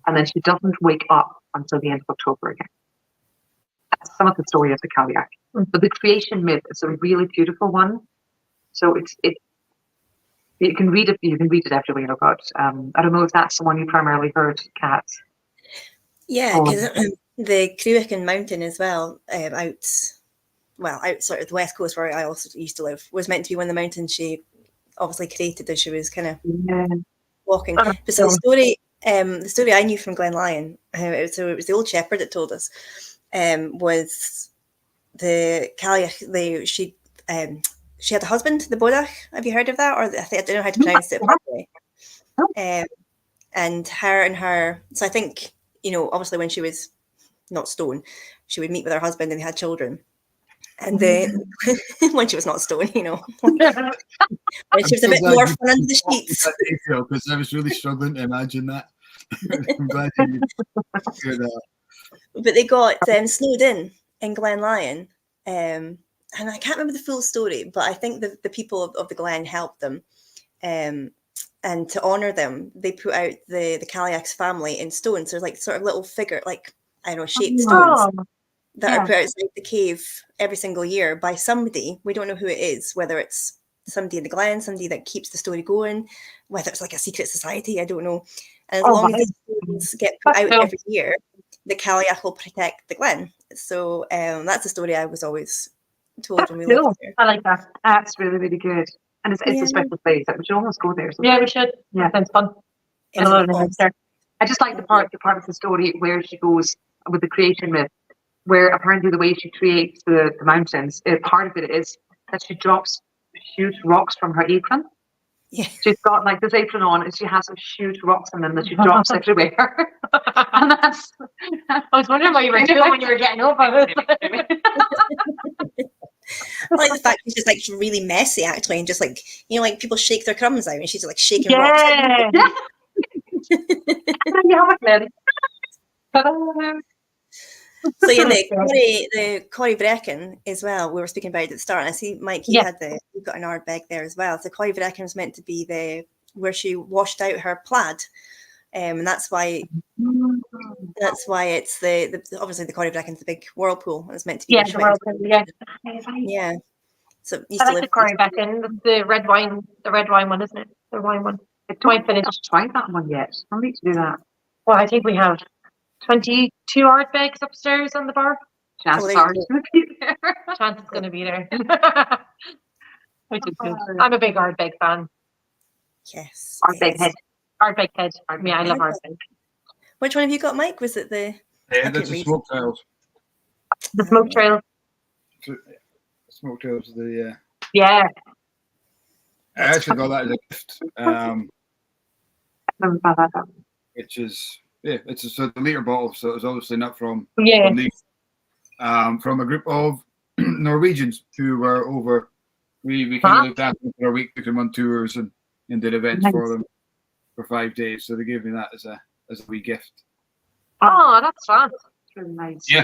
S4: And then she doesn't wake up until the end of October again. That's some of the story of the Cailleach. But the creation myth is a really beautiful one. So you can read it. You can read it everywhere. Oh God, I don't know if that's the one you primarily heard, Kat.
S1: Yeah, because the Cruachan Mountain as well, out sort of the west coast where I also used to live, was meant to be one of the mountains she obviously created as she was kind of walking. But so the story I knew from Glen Lyon, so it was the old shepherd that told us, was the Cailleach. She had a husband, the Bodach. Have you heard of that? Or I don't know how to pronounce it properly. And her. So I think, obviously when she was not stone, she would meet with her husband and they had children. And when she was not stone, when she was a bit more fun under the sheets.
S2: Because I was really struggling to imagine that. I'm glad you hear that.
S1: But they got snowed in Glen Lyon. And I can't remember the full story, but I think the people of the Glen helped them. And to honour them, they put out the Cailleach's family in stones. So there's sort of little figure, shaped stones that are put outside the cave every single year by somebody. We don't know who it is, whether it's somebody in the Glen, somebody that keeps the story going, whether it's like a secret society, I don't know. And as long as the stones get put out every year, the Cailleach will protect the Glen. So that's the story I was always told when we lived there.
S4: I like that. That's really, really good. And it's a special place. We should almost go there.
S3: Yeah, we should. Yeah, sounds fun.
S4: I just like the part of the story where she goes with the creation myth, where apparently the way she creates the mountains, part of it is that she drops huge rocks from her apron.
S1: Yeah.
S4: She's got like this apron on, and she has some huge rocks in them that she drops everywhere. And that's.
S3: I was wondering what you were doing when you were getting over it.
S1: I like the fact she's just like really messy actually, and just like like people shake their crumbs out, and she's like shaking rocks out.
S3: Yeah.
S1: So yeah, the Corrie Brecken as well. We were speaking about it at the start, and I see Mike, you got an Ardbeg there as well. So Corrie Brecken was meant to be where she washed out her plaid, and that's why it's the obviously the Corrie Brecken's the big whirlpool, and it's meant to be
S3: the whirlpool.
S1: Yeah. So
S3: I like the Corrie Brecken, the red wine one, isn't it? The wine one.
S4: I haven't tried that one yet. I need to do that.
S3: Well, I think we have 22 Ardbegs upstairs on the bar.
S4: Chances are it's going to be there.
S3: Chance is going to be there. Which is good. I'm a big Ardbeg fan.
S1: Yes.
S3: Ardbeg head. Ardbeg head. Yeah, I love Ardbeg.
S1: Which one have you got, Mike? Was it the?
S2: Yeah, that's the Smoke Trails.
S3: The Smoke Trails.
S2: Smoke Trails.
S3: Yeah.
S2: I actually got that as a gift. Which is it's the liter bottle, so it was obviously not from from a group of Norwegians who were over. We kind of looked after them for a week, took them on tours and did events for them for 5 days. So they gave me that as a wee gift.
S3: Oh, that's fun.
S4: It's really nice.
S2: Yeah,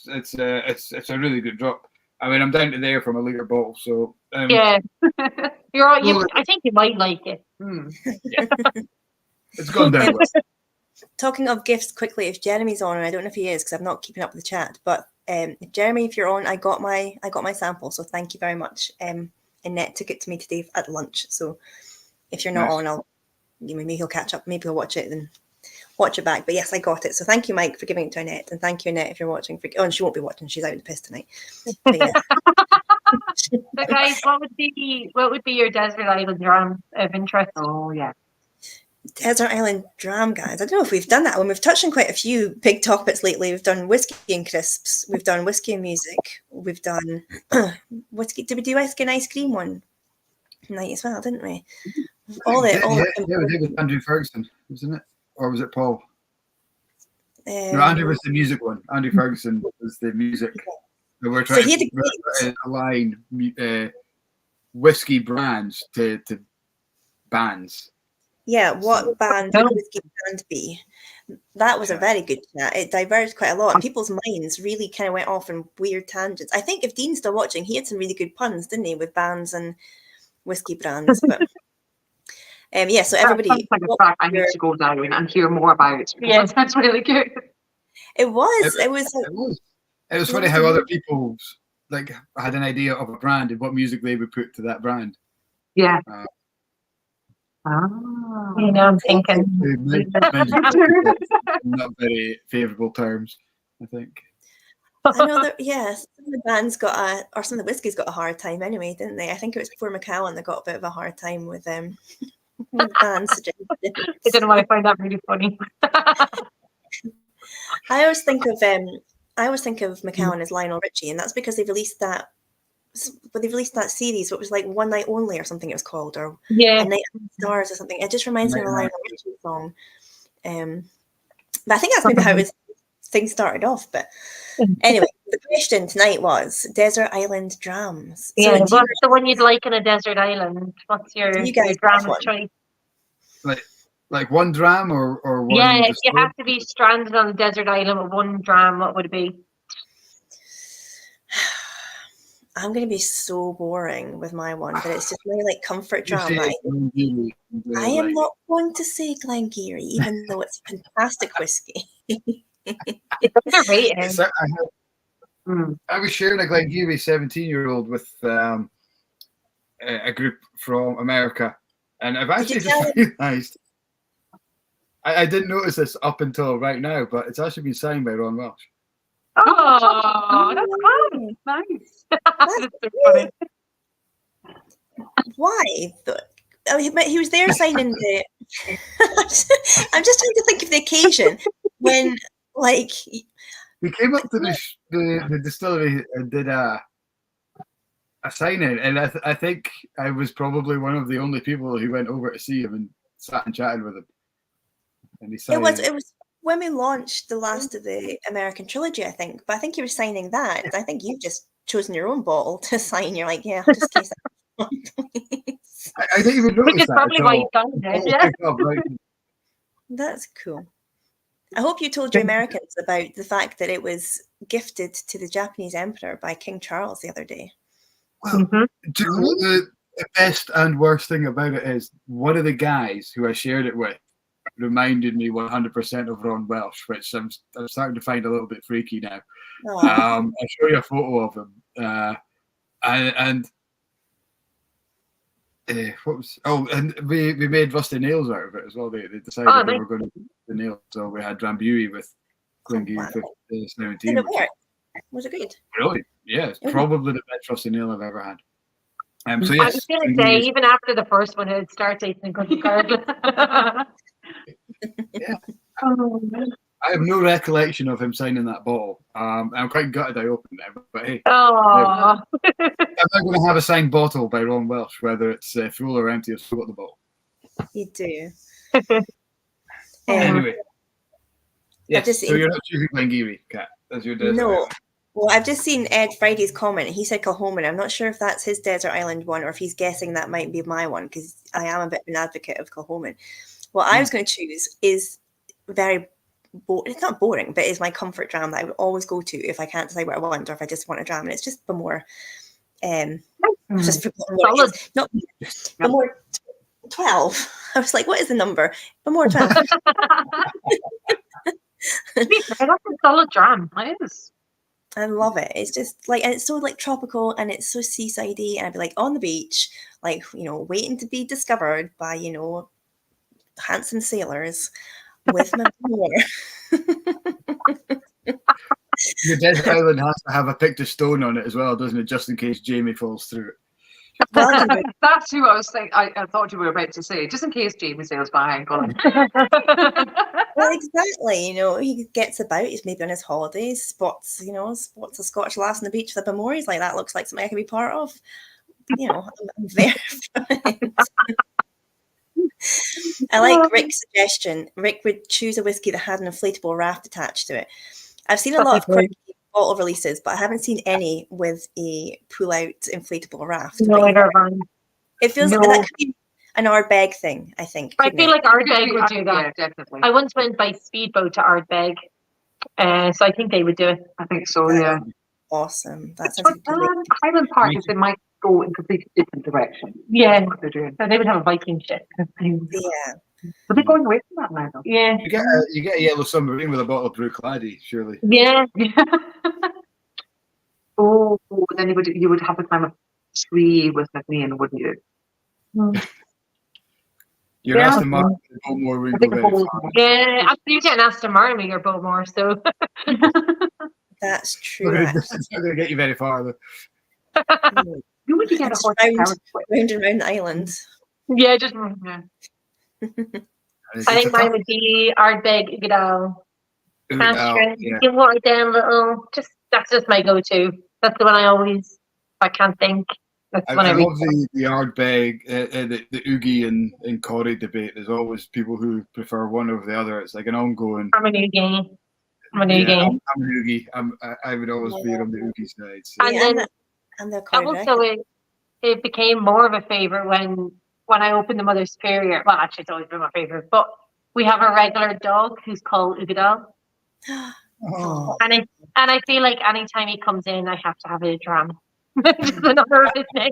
S2: it's a really good drop. I mean, I'm down to there from a liter bottle, so
S3: yeah. I think you might like it.
S2: Yeah. It's gone down.
S1: Talking of gifts, quickly, if Jeremy's on, and I don't know if he is because I'm not keeping up with the chat, but if Jeremy, if you're on, I got my sample, so thank you very much. Annette took it to me today at lunch, so if you're not on, maybe he'll catch up, maybe he'll watch it and watch it back. But yes, I got it. So thank you, Mike, for giving it to Annette, and thank you, Annette, if you're watching. And she won't be watching; she's out in the piss tonight. But, yeah.
S3: So guys, what would be your desert island dram of interest?
S4: Oh yeah.
S1: Desert Island dram, guys. I don't know if we've done that one. We've touched on quite a few big topics lately. We've done whiskey and crisps. We've done whiskey and music. We've done whiskey. Did we do whiskey and ice cream one night as well? Didn't we?
S2: We did with Andrew Ferguson, wasn't it? Or was it Paul? No, Andrew was the music one. Andrew Ferguson was the music. So we're trying to align whiskey brands to bands.
S1: Yeah, what band would whiskey band be? That was a very good chat. It diverged quite a lot, and people's minds really kind of went off in weird tangents. I think if Dean's still watching, he had some really good puns, didn't he, with bands and whiskey brands? But yeah, so everybody.
S4: Like a fact I need to go down and hear more about it. Yes, that's really good.
S1: It was.
S2: It was funny how other people had an idea of a brand and what music they would put to that brand.
S4: Yeah.
S3: I'm thinking.
S2: Not very favourable terms, I think.
S1: I know that, some of the bands some of the whiskies got a hard time anyway, didn't they? I think it was before Macallan that got a bit of a hard time with bands.
S3: I don't know why I find that really funny.
S1: I always think of Macallan as Lionel Richie, and that's because they released that series. What was like One Night Only or something it was called, or A Night of the Stars or something. It just reminds me of a Lionel Richie song. But I think that's maybe how things started off. But anyway, the question tonight was desert island drams.
S3: So what's the one you'd like in a desert island? What's your dram of choice?
S2: Like one dram or one?
S3: Yeah, if you have to be stranded on a desert island with one dram, what would it be?
S1: I'm going to be so boring with my one, but it's just my comfort dram. Right? I am not going to say Glengarry, even though it's a fantastic whiskey.
S2: I was sharing a Glengarry 17-year-old with a group from America, and I've actually just realised I didn't notice this up until right now, but it's actually been signed by Ron Welsh.
S3: Oh, that's fun. Nice. That's so funny.
S1: Why? He was there signing the. I'm just trying to think of the occasion when,
S2: he came up to the distillery and did a signing, and I think I was probably one of the only people who went over to see him and sat and chatted with him. And he signed
S1: It was when we launched the last of the American trilogy, I think. But I think you were signing that. I think you've just chosen your own bottle to sign. You're like, yeah, just in case.
S2: I didn't even notice
S3: Which is
S2: that
S3: probably
S2: at
S3: why
S2: all.
S3: you signed it, yeah.
S2: Right.
S1: That's cool. I hope you told your Americans about the fact that it was gifted to the Japanese emperor by King Charles the other day.
S2: Well, do you know what the best and worst thing about it is? One of the guys who I shared it with reminded me 100% of Ron Welsh, which I'm starting to find a little bit freaky now. I'll show you a photo of him. What was? Oh, and we made rusty nails out of it as well. They decided they were going to do the nails, so we had Drambuie with Glengarry 17.
S1: Did it work? Was it good?
S2: Really? Yeah, it's probably the best rusty nail I've ever had. So
S3: I was going to say, even after the first one, it would start tasting good regardless.
S2: Yeah. I have no recollection of him signing that bottle. I'm quite gutted I opened it, but hey. I'm not going to have a signed bottle by Ron Welsh, whether it's full or empty. I've still got the bottle.
S1: You do.
S2: Anyway. Yes, so you're not choosing Glengarry, Kat. That's your desert island.
S1: Well, I've just seen Ed Friday's comment. He said Kilchoman. I'm not sure if that's his desert island one or if he's guessing that might be my one, because I am a bit of an advocate of Kilchoman. What I was going to choose is it's not boring, but it's my comfort dram that I would always go to if I can't decide what I want or if I just want a dram. And it's just Bamore. Just solid. Not Bamore 12. I was like, what is the number? Bamore 12.
S3: That's a solid dram. It is.
S1: I love it. It's just like, and it's so like tropical and it's so seasidey, and I'd be like on the beach, like, waiting to be discovered by, handsome sailors with my Bamore.
S2: Your desert island has to have a picture stone on it as well, doesn't it? Just in case Jamie falls through it.
S4: That's who I was thinking. I thought you were about to say, just in case Jamie sails by.
S1: Well, exactly. He gets about. He's maybe on his holidays, spots a Scottish lass on the beach with a Bamore. He's like, that looks like something I can be part of. I'm there for it. I like Rick's suggestion. Rick would choose a whiskey that had an inflatable raft attached to it. I've seen a lot of quirky bottle releases, but I haven't seen any with a pull-out inflatable raft.
S3: No, I don't.
S1: It feels like that could be an Ardbeg thing, I think.
S3: I feel like Ardbeg would do that.
S4: Yeah, definitely.
S3: I once went by speedboat to Ardbeg, so I think they would do it.
S4: I think so, yeah.
S1: Awesome. That sounds like
S4: Highland Park is they might go in completely different direction.
S3: Yeah.
S4: What they're doing.
S3: So they would have a Viking ship.
S1: Yeah.
S4: But they're going away from that now, though.
S3: Yeah.
S2: You get a yellow submarine with a bottle of Bruichladdich, surely.
S3: Yeah.
S4: Oh, then you would have to climb a tree with McNean, wouldn't you?
S2: Your Aston Martin Bowmore wouldn't go very far.
S3: Yeah, after you get an Aston Martin with your Bowmore, so.
S1: That's true.
S2: It's not going to get you very far, though.
S4: You would get a horse
S1: round and round the island.
S3: Yeah, just. Yeah. I think mine would be Ardbeg, Ugadal. Give water down a little. That's just my go-to. That's the one I always, if I can't think. That's
S2: I love the Ardbeg, the Oogie and Corrie debate. There's always people who prefer one over the other. It's like an ongoing.
S3: I'm an Oogie.
S2: I'm an Oogie. I would always be on the Oogie side. So.
S3: And then also it became more of a favourite when I opened the Mother Superior. Well, actually, it's always been my favourite. But we have a regular dog who's called Ugadal.
S2: Oh.
S3: And I feel like anytime he comes in, I have to have a dram. It's another of his name.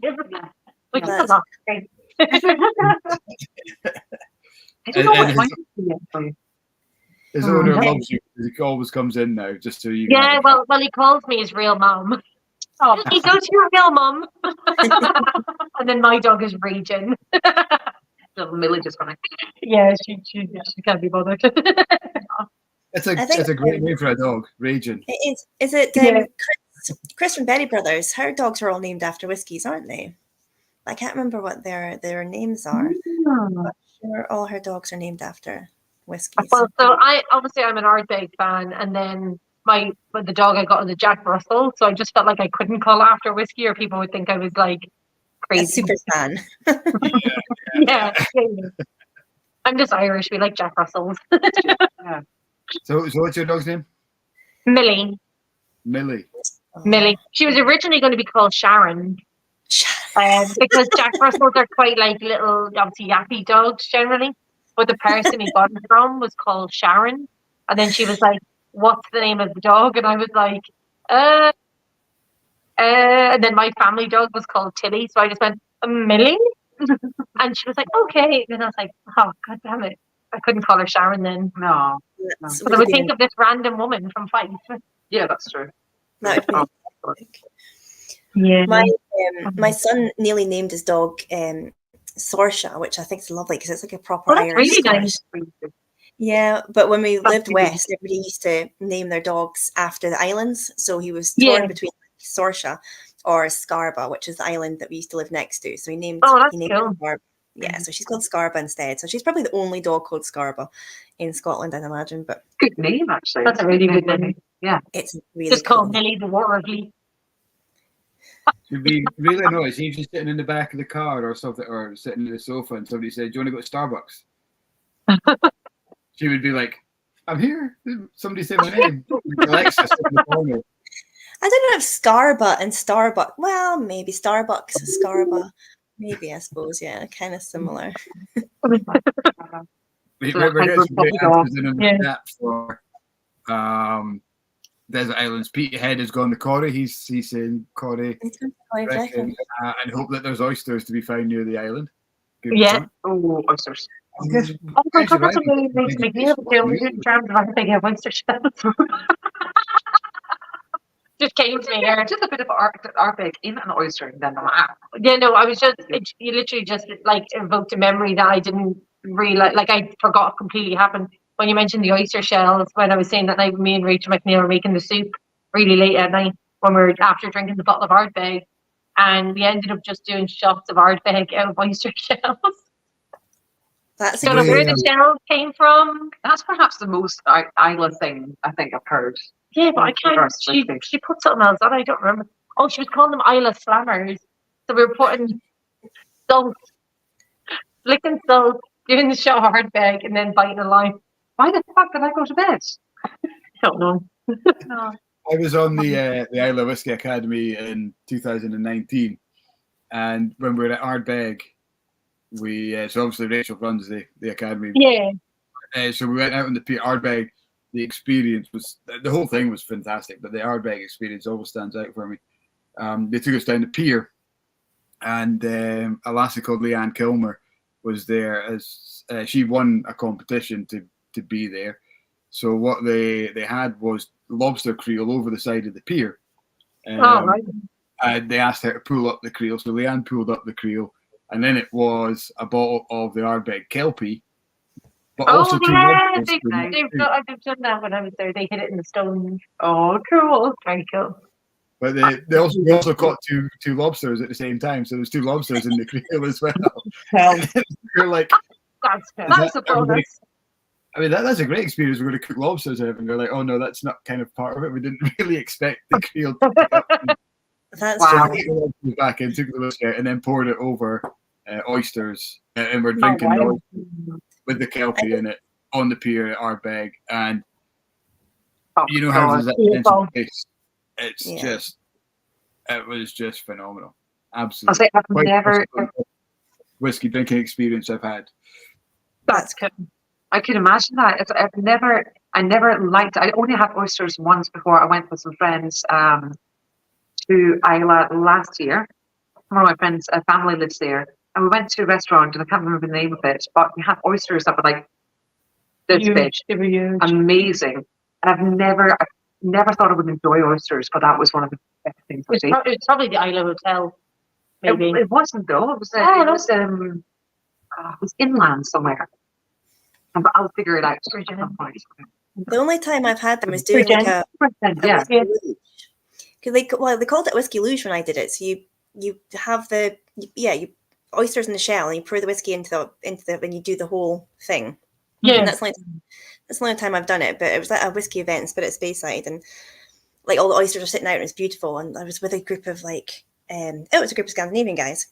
S3: Which is a lot.
S4: I don't know what mine is.
S2: His owner loves you because he always comes in now, just so you.
S3: Yeah, well, he calls me his real mom. Oh, he goes to your real mom. And then my dog is raging.
S4: Little Millie just going.
S3: Yeah, she can't be bothered.
S2: It's a great name for a dog, Raging.
S1: It is. Is it Chris from Berry Brothers? Her dogs are all named after whiskies, aren't they? I can't remember what their names are. But sure, all her dogs are named after whiskies.
S3: Well, so I'm an Ardbeg fan, and then the dog I got was a Jack Russell, so I just felt like I couldn't call after whiskey, or people would think I was like
S1: A
S3: crazy.
S1: super fan.
S3: Yeah. I'm just Irish. We like Jack Russells.
S4: Yeah.
S2: So what's your dog's name?
S3: Millie.
S2: Millie.
S3: Millie. She was originally going to be called Sharon. Because Jack Russells are quite like little, obviously yappy dogs generally. But the person he got it from was called Sharon. And then she was like, "What's the name of the dog?" And I was like, and then my family dog was called Tilly. So I just went, "Millie?" And she was like, "Okay." And then I was like, "Oh, God damn it. I couldn't call her Sharon then."
S4: No.
S1: That's
S3: But I would think of this random woman from Fife.
S4: Yeah, that's true.
S1: that would be
S3: Yeah.
S1: my son nearly named his dog Sorsha, which I think is lovely because it's like a proper
S3: Oh, that's
S1: Irish
S3: really
S1: Scottish.
S3: nice.
S1: Yeah, but when we lived
S3: really
S1: west, everybody used to name their dogs after the islands. So he was
S3: Yeah.
S1: torn between Sorsha or Scarba, which is the island that we used to live next to. So he named
S3: Oh, that's
S1: he named
S3: cool.
S1: Scarba. Yeah, so she's called Scarba instead. So she's probably the only dog called Scarba in Scotland, I'd imagine. But
S4: Good name, actually.
S3: That's a really good name.
S4: Yeah.
S1: it's really
S3: Just
S1: cool.
S3: call Millie the Waterley.
S2: It'd be really annoying. If you're sitting in the back of the car or something, or sitting in the sofa, and somebody said, "Do you want to go to Starbucks?" She would be like, "I'm here. Somebody say my name." Like Alexa sitting in the corner.
S1: I don't know if Scarba and Starbucks. Well, maybe Starbucks, Scarba. Maybe, I suppose. Yeah, kind of similar.
S2: We're getting some great answers in the chat for Desert Islands. Pete Head has gone to Corrie. He's saying Corrie, and hope that there's oysters to be found near the island. Good
S3: Yeah.
S4: Oh, oysters.
S3: Oh my God, that's a really nice idea. We're doing drams of big oyster shells. Just came to me here.
S4: Just a bit of Ardbeg in an oyster, and then
S3: Yeah, no, I was just, you literally just like evoked a memory that I didn't realize, like I forgot completely happened. When you mentioned the oyster shells, when I was saying that night me and Rachel McNeil were making the soup really late at night when we were after drinking the bottle of Ardbeg, and we ended up just doing shots of Ardbeg out of oyster shells.
S1: That's
S3: Don't know where the shells came from.
S4: That's perhaps the most Isla thing I think I've heard.
S3: Yeah, but I can't. She put something else on. I don't remember. Oh, she was calling them Isla Slammers. So we were putting salt, licking salt, giving the shot Ardbeg, and then biting a lime.
S4: Why the fuck did I go to bed?
S3: I don't know.
S4: No.
S2: I was on the Isla Whiskey Academy in 2019, and when we were at Ardbeg, we so obviously Rachel runs the academy.
S3: Yeah.
S2: So we went out on the pier. Ardbeg, the experience was, the whole thing was fantastic, but the Ardbeg experience always stands out for me. They took us down the pier, and a lassie called Leanne Kilmer was there as she won a competition to be there. So what they had was lobster creel over the side of the pier.
S3: Right.
S2: And they asked her to pull up the creel, so Leanne pulled up the creel, and then it was a bottle of the Ardbeg Kelpie. But also
S3: they've done that when I was there. They hid it in the stones. Oh, cool. Very cool.
S2: But they also caught two lobsters at the same time, so there's two lobsters in the creel as well. You're like,
S3: that's a bonus.
S2: I mean, that's a great experience. We're going to cook lobsters and everything. They're like, oh no, that's not kind of part of it. We didn't really expect the creel to pick up.
S1: That's
S2: wow. So we back in, took the whiskey out, and then poured it over oysters, and we're drinking the oysters with the Kelpie in it on the pier at Ardbeg, and you know how there's that sense of taste. It's just, it was just phenomenal. Absolutely.
S4: I've never
S2: whiskey drinking experience I've had.
S3: That's cool.
S4: I can imagine that. I never liked it. I only had oysters once before I went with some friends to Isla last year. One of my friends' family lives there. And we went to a restaurant, and I can't remember the name of it, but we had oysters that were like this big. They were huge. Amazing. And I've never thought I would enjoy oysters, but that was one of the best things.
S3: It's probably the Isla Hotel. Maybe.
S4: It wasn't though. It was inland somewhere. I'll figure it out.
S1: The only time I've had them was doing like a whiskey luge. Because they called it whiskey luge when I did it. So you have you oysters in the shell, and you pour the whiskey into the and you do the whole thing. Yeah, and that's like It's the only time I've done it, but it was at a whiskey event in Spirit Speyside, and like all the oysters are sitting out and it's beautiful. And I was with a group of like, it was a group of Scandinavian guys,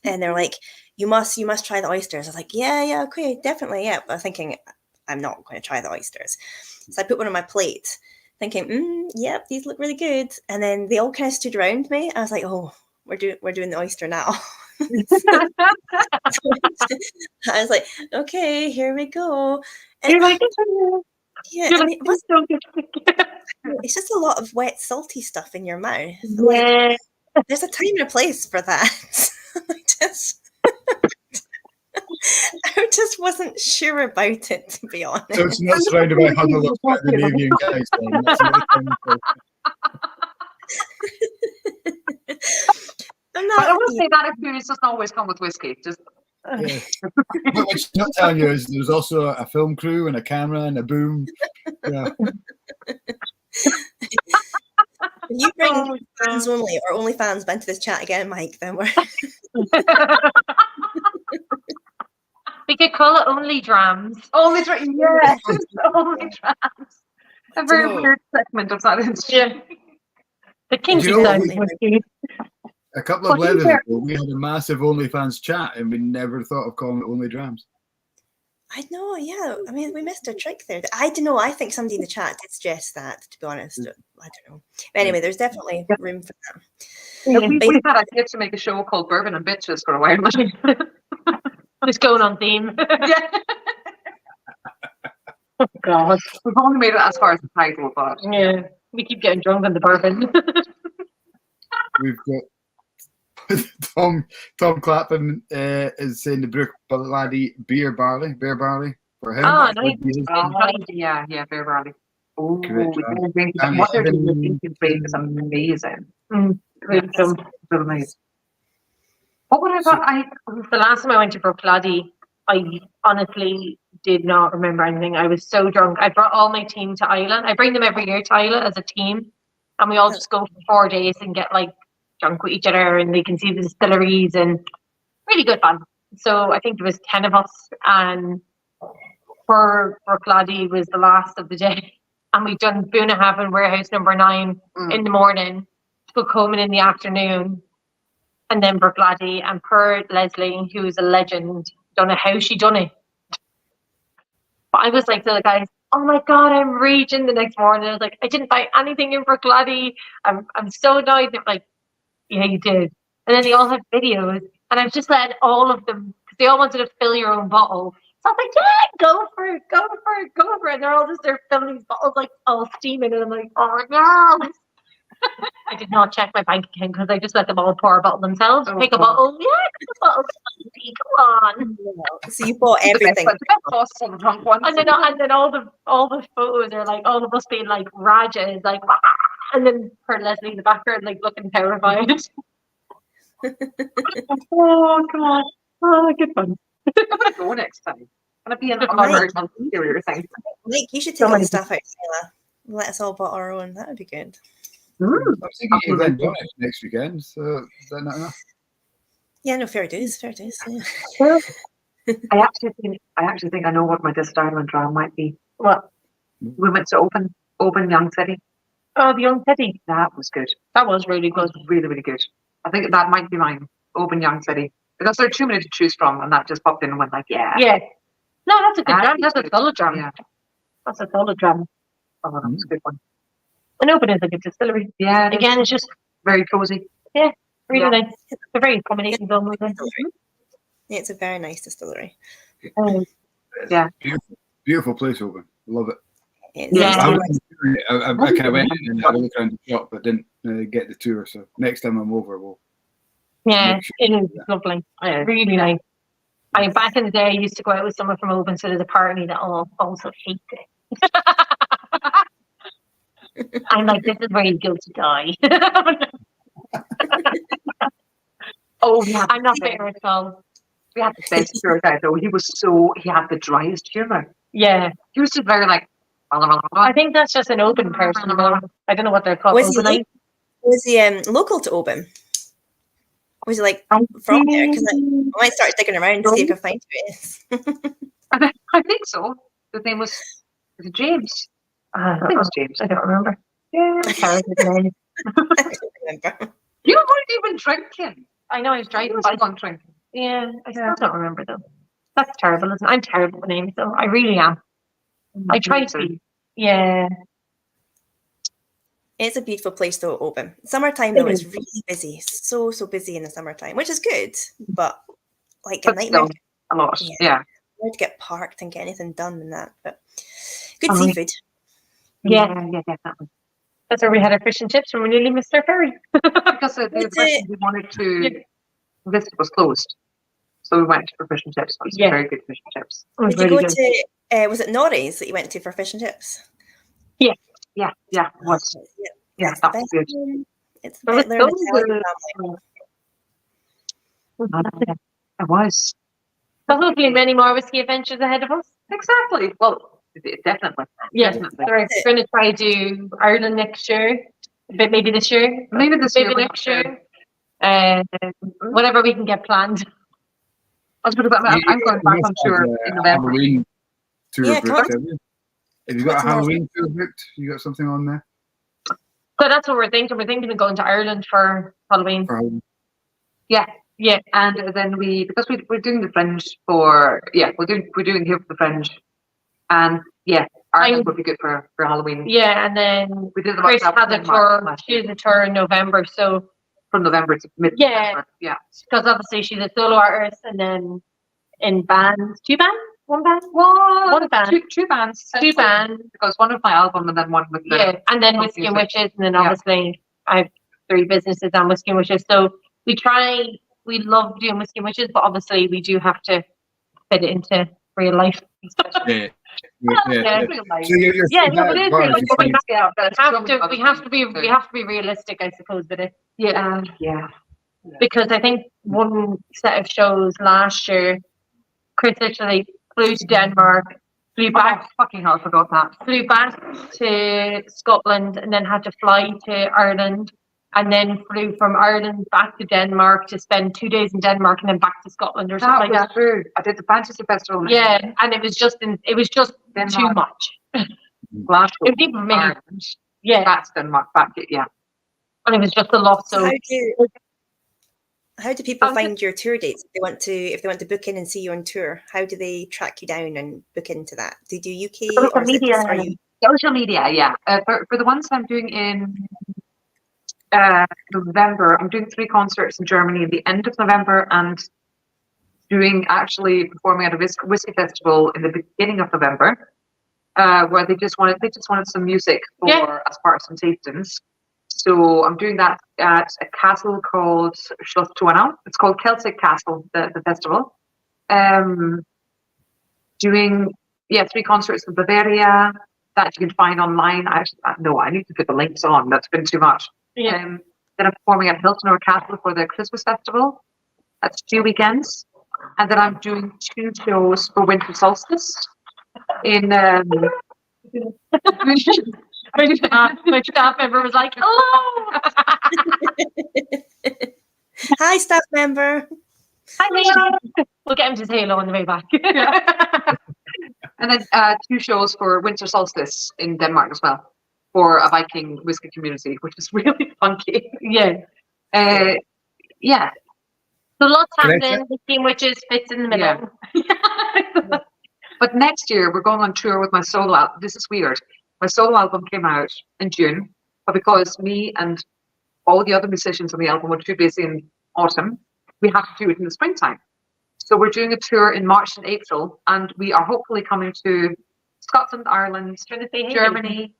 S1: and they're like, you must try the oysters. I was like, yeah, okay, definitely, yeah. But I'm thinking, I'm not going to try the oysters. So I put one on my plate, thinking, yep, these look really good. And then they all kind of stood around me. I was like, oh, we're doing the oyster now. I was like, okay, here we go. And
S3: You're like,
S1: yeah,
S3: you're
S1: I
S3: like,
S1: mean, it's just a lot of wet, salty stuff in your mouth.
S3: yeah.
S1: Like, there's a time and a place for that. I just wasn't sure about it, to be honest.
S2: So it's not surrounded by huddle of Scandinavian guys. Then. That's another thing.
S1: I'm
S4: But I
S1: not.
S4: will say that experience doesn't always come with whiskey. Just
S2: Yeah. But what she's not telling you is there's also a film crew and a camera and a boom. Yeah.
S1: If you bring fans only or only fans into this chat again, Mike, then we're.
S3: We could call it only drams.
S4: only yes, only trans. A very
S2: know-
S4: weird segment of that industry.
S3: Yeah. The kinky
S2: you know
S3: side
S2: what
S3: of whiskey.
S2: A couple of
S4: Well,
S2: Blethers
S4: here-
S2: ago, we had a massive OnlyFans chat, and we never thought of calling it Only Drams.
S1: I know, yeah. I mean, we missed a trick there. I don't know. I think somebody in the chat did suggest that, to be honest. I don't know. But anyway, there's definitely room for that.
S4: Yeah, we had ideas to make a show called Bourbon and Bitches for a while.
S3: Just going on theme.
S4: Yeah.
S3: Oh, God.
S4: We've only made it as far as the title, but
S3: Yeah. We keep getting drunk on the bourbon.
S2: We've got Tom Clapham is saying the Brook Laddie beer barley for him.
S3: Ah,
S2: That would be his-
S4: yeah, Bear Barley. Oh,
S2: Great job.
S4: what they're doing with Lincoln Drake is amazing.
S3: Really fun.
S4: So nice. What would I got?
S3: The last time I went to Brookladdy, I honestly did not remember anything. I was so drunk. I brought all my team to Islay. I bring them every year to Islay as a team, and we all just go for 4 days and get like drunk with each other, and they can see the distilleries and really good fun. So I think there was 10 of us, and for Brookladdy was the last of the day, and we'd done Boonahaven Warehouse number 9 in the morning, took home in the afternoon, and then Brookladdy, and per Leslie, who's a legend, don't know how she done it. But I was like to the guys, oh my God, I'm raging the next morning. I was like, I didn't buy anything in Brookladdy. I'm so annoyed. They're like, yeah, you did. And then they all had videos, and I've just let all of them, because they all wanted to fill your own bottle. So I was like, yeah, go for it. And they're all just there filling these bottles, like all steaming. And I'm like, oh no. I did not check my bank account because I just let them all pour a bottle themselves. Pick a bottle. Yeah, pick a bottle. Come on.
S1: So you bought everything.
S4: The best cost on the drunk ones.
S3: And then all the photos are like all of us being like Rajas, like "Wah!" And then her Leslie in the background like looking terrified. Oh come on. Oh good fun.
S4: I'm gonna go next time. I'm gonna be an
S1: Right.
S4: interior thing.
S1: Mike, you should take
S3: So
S1: all
S3: many
S1: the stuff out, Taylor. Let us all bought our own. That would be good.
S2: I'm thinking you've then done it next weekend, so is that not enough?
S1: Yeah, no, fair dues. Yeah.
S4: I actually think I know what my desert island dram might be.
S3: What?
S4: We went to open Young City.
S3: Oh, the young Teddy.
S4: That was good.
S3: That was really
S4: It
S3: good.
S4: was really, really good. I think that might be mine. Open Young City. Because there are too many to choose from, and that just popped in and went like, yeah.
S3: Yeah. No, that's a good
S4: That
S3: dram.
S4: is
S3: That's a solid dram.
S4: Yeah.
S3: That's a solid dram.
S4: Oh, that was a good one.
S3: And Open is a good distillery.
S4: Yeah. it is.
S3: Again, it's just
S4: Very cozy.
S3: really
S4: Yeah.
S3: nice. They're very accommodating.
S1: Yeah, it's a very nice distillery.
S4: Yeah.
S2: Beautiful place, Open. Love it.
S1: It's
S3: Yeah.
S2: I kind of went in and had a look around the shop, but didn't get the tour. So next time I'm over, we'll.
S3: Yeah,
S2: make sure.
S3: it is lovely. Really nice. Back in the day, I used to go out with someone from Open, so there's a party that all also hate it. I'm like, this is where you go to die.
S4: Oh, yeah.
S3: I'm not bitter at all.
S4: We had the best tour guide though. He had the driest humor.
S3: Yeah,
S4: He was just very like,
S3: I think that's just an Open person. Though. I don't know what they're called.
S1: Was he
S3: Openite?
S1: Was he local to Oban? Was he like from there? Because I might start digging around to see if I can find who it is.
S4: I think so. His name was Was it James? I think it was James.
S3: I don't remember. Yeah, terrible name.
S1: I don't remember.
S4: You weren't even drinking.
S3: I know I was
S4: You
S3: driving.
S4: wasn't on drinking.
S3: Yeah, I still don't remember though. That's terrible, isn't it? I'm terrible with names, though. I really am. I try to be. Yeah.
S1: It's a beautiful place to open. Summertime though is really busy. So busy in the summertime, which is good, but like a
S4: But
S1: nightmare.
S4: still, a lot. Yeah.
S1: Hard to get parked and get anything done in that. But good seafood.
S3: Yeah,
S4: Definitely.
S3: that's where we had our fish and chips when we nearly missed our ferry.
S4: Because the restaurant we wanted to visit was closed. So we went for fish and chips. It was very good fish and chips.
S1: Did you go to, was it Norrie's that you went to for fish and chips?
S4: Yeah. It was. Yeah, that was good.
S1: It's the Blether and the family.
S4: It was.
S3: So hopefully many more whiskey adventures ahead of us.
S4: Exactly. Well, definitely.
S3: Yeah.
S4: Definitely.
S3: So we're going to try to do Ireland next year. But maybe this year.
S4: Maybe this year.
S3: Maybe next year. Whatever we can get planned.
S4: I'm going back on tour in November.
S2: Halloween tour
S1: Yeah,
S2: booked, have you? Have you got a Halloween tour booked? You got something on there?
S3: So that's what we're thinking. We're thinking of going to Ireland for Halloween.
S4: Yeah.
S3: Yeah.
S4: And then because we're doing the Fringe we're doing here for the Fringe. And Ireland would be good for Halloween.
S3: Yeah, and then
S4: we did
S3: Chris had a tour. She did a tour in November, so
S4: from November to mid-November. Yeah.
S3: Because obviously she's a solo artist, and then in bands, 2 bands, 1 band,
S4: well,
S3: one band,
S4: two bands, because one of my album and then one with
S3: and then Whisky Witches, and then obviously I have 3 businesses on Whisky Witches. So we love doing Whisky Witches, but obviously we do have to fit it into real life.
S2: Yeah.
S4: Real life.
S2: So you're
S3: We have to be realistic, I suppose, with it.
S4: Yeah.
S3: Because I think one set of shows last year, Chris literally flew to Denmark, flew back.
S4: Fucking hell, I forgot that.
S3: Flew back to Scotland and then had to fly to Ireland, and then flew from Ireland back to Denmark to spend 2 days in Denmark and then back to Scotland or something like that.
S4: True. I did the Fantasy Festival.
S3: Yeah, and it was just
S4: Denmark.
S3: too much.
S4: Glasgow.
S3: It didn't make
S4: that's Denmark back. Yeah.
S3: And it was just a lot. So
S1: how do people find your tour dates if they want to book in and see you on tour? How do they track you down and book into that? Do you do UK
S3: social media?
S4: Social media, yeah. For the ones I'm doing in November, I'm doing 3 concerts in Germany at the end of November, and performing at a whiskey festival in the beginning of November, where they just wanted some music as part of some tastings. So I'm doing that at a castle called Schloss Tuanau. It's called Celtic Castle, the festival. Doing 3 concerts in Bavaria that you can find online. I need to put the links on. That's been too much.
S3: Yeah.
S4: Then I'm performing at Hilton or Castle for the Christmas festival. That's 2 weekends. And then I'm doing 2 shows for Winter Solstice in
S3: my staff member was like, "Hello."
S1: Hi, staff member.
S3: Hi, Leon. We'll get him to say hello on the way back.
S4: And then 2 shows for Winter Solstice in Denmark as well, for a Viking whiskey community, which is really funky. Yeah.
S3: So lots happening. The Team Witches fits in the middle.
S4: Yeah. But next year we're going on tour with my solo album. This is weird. My solo album came out in June, but because me and all the other musicians on the album were too busy in autumn, we have to do it in the springtime. So we're doing a tour in March and April, and we are hopefully coming to Scotland, Ireland, Germany,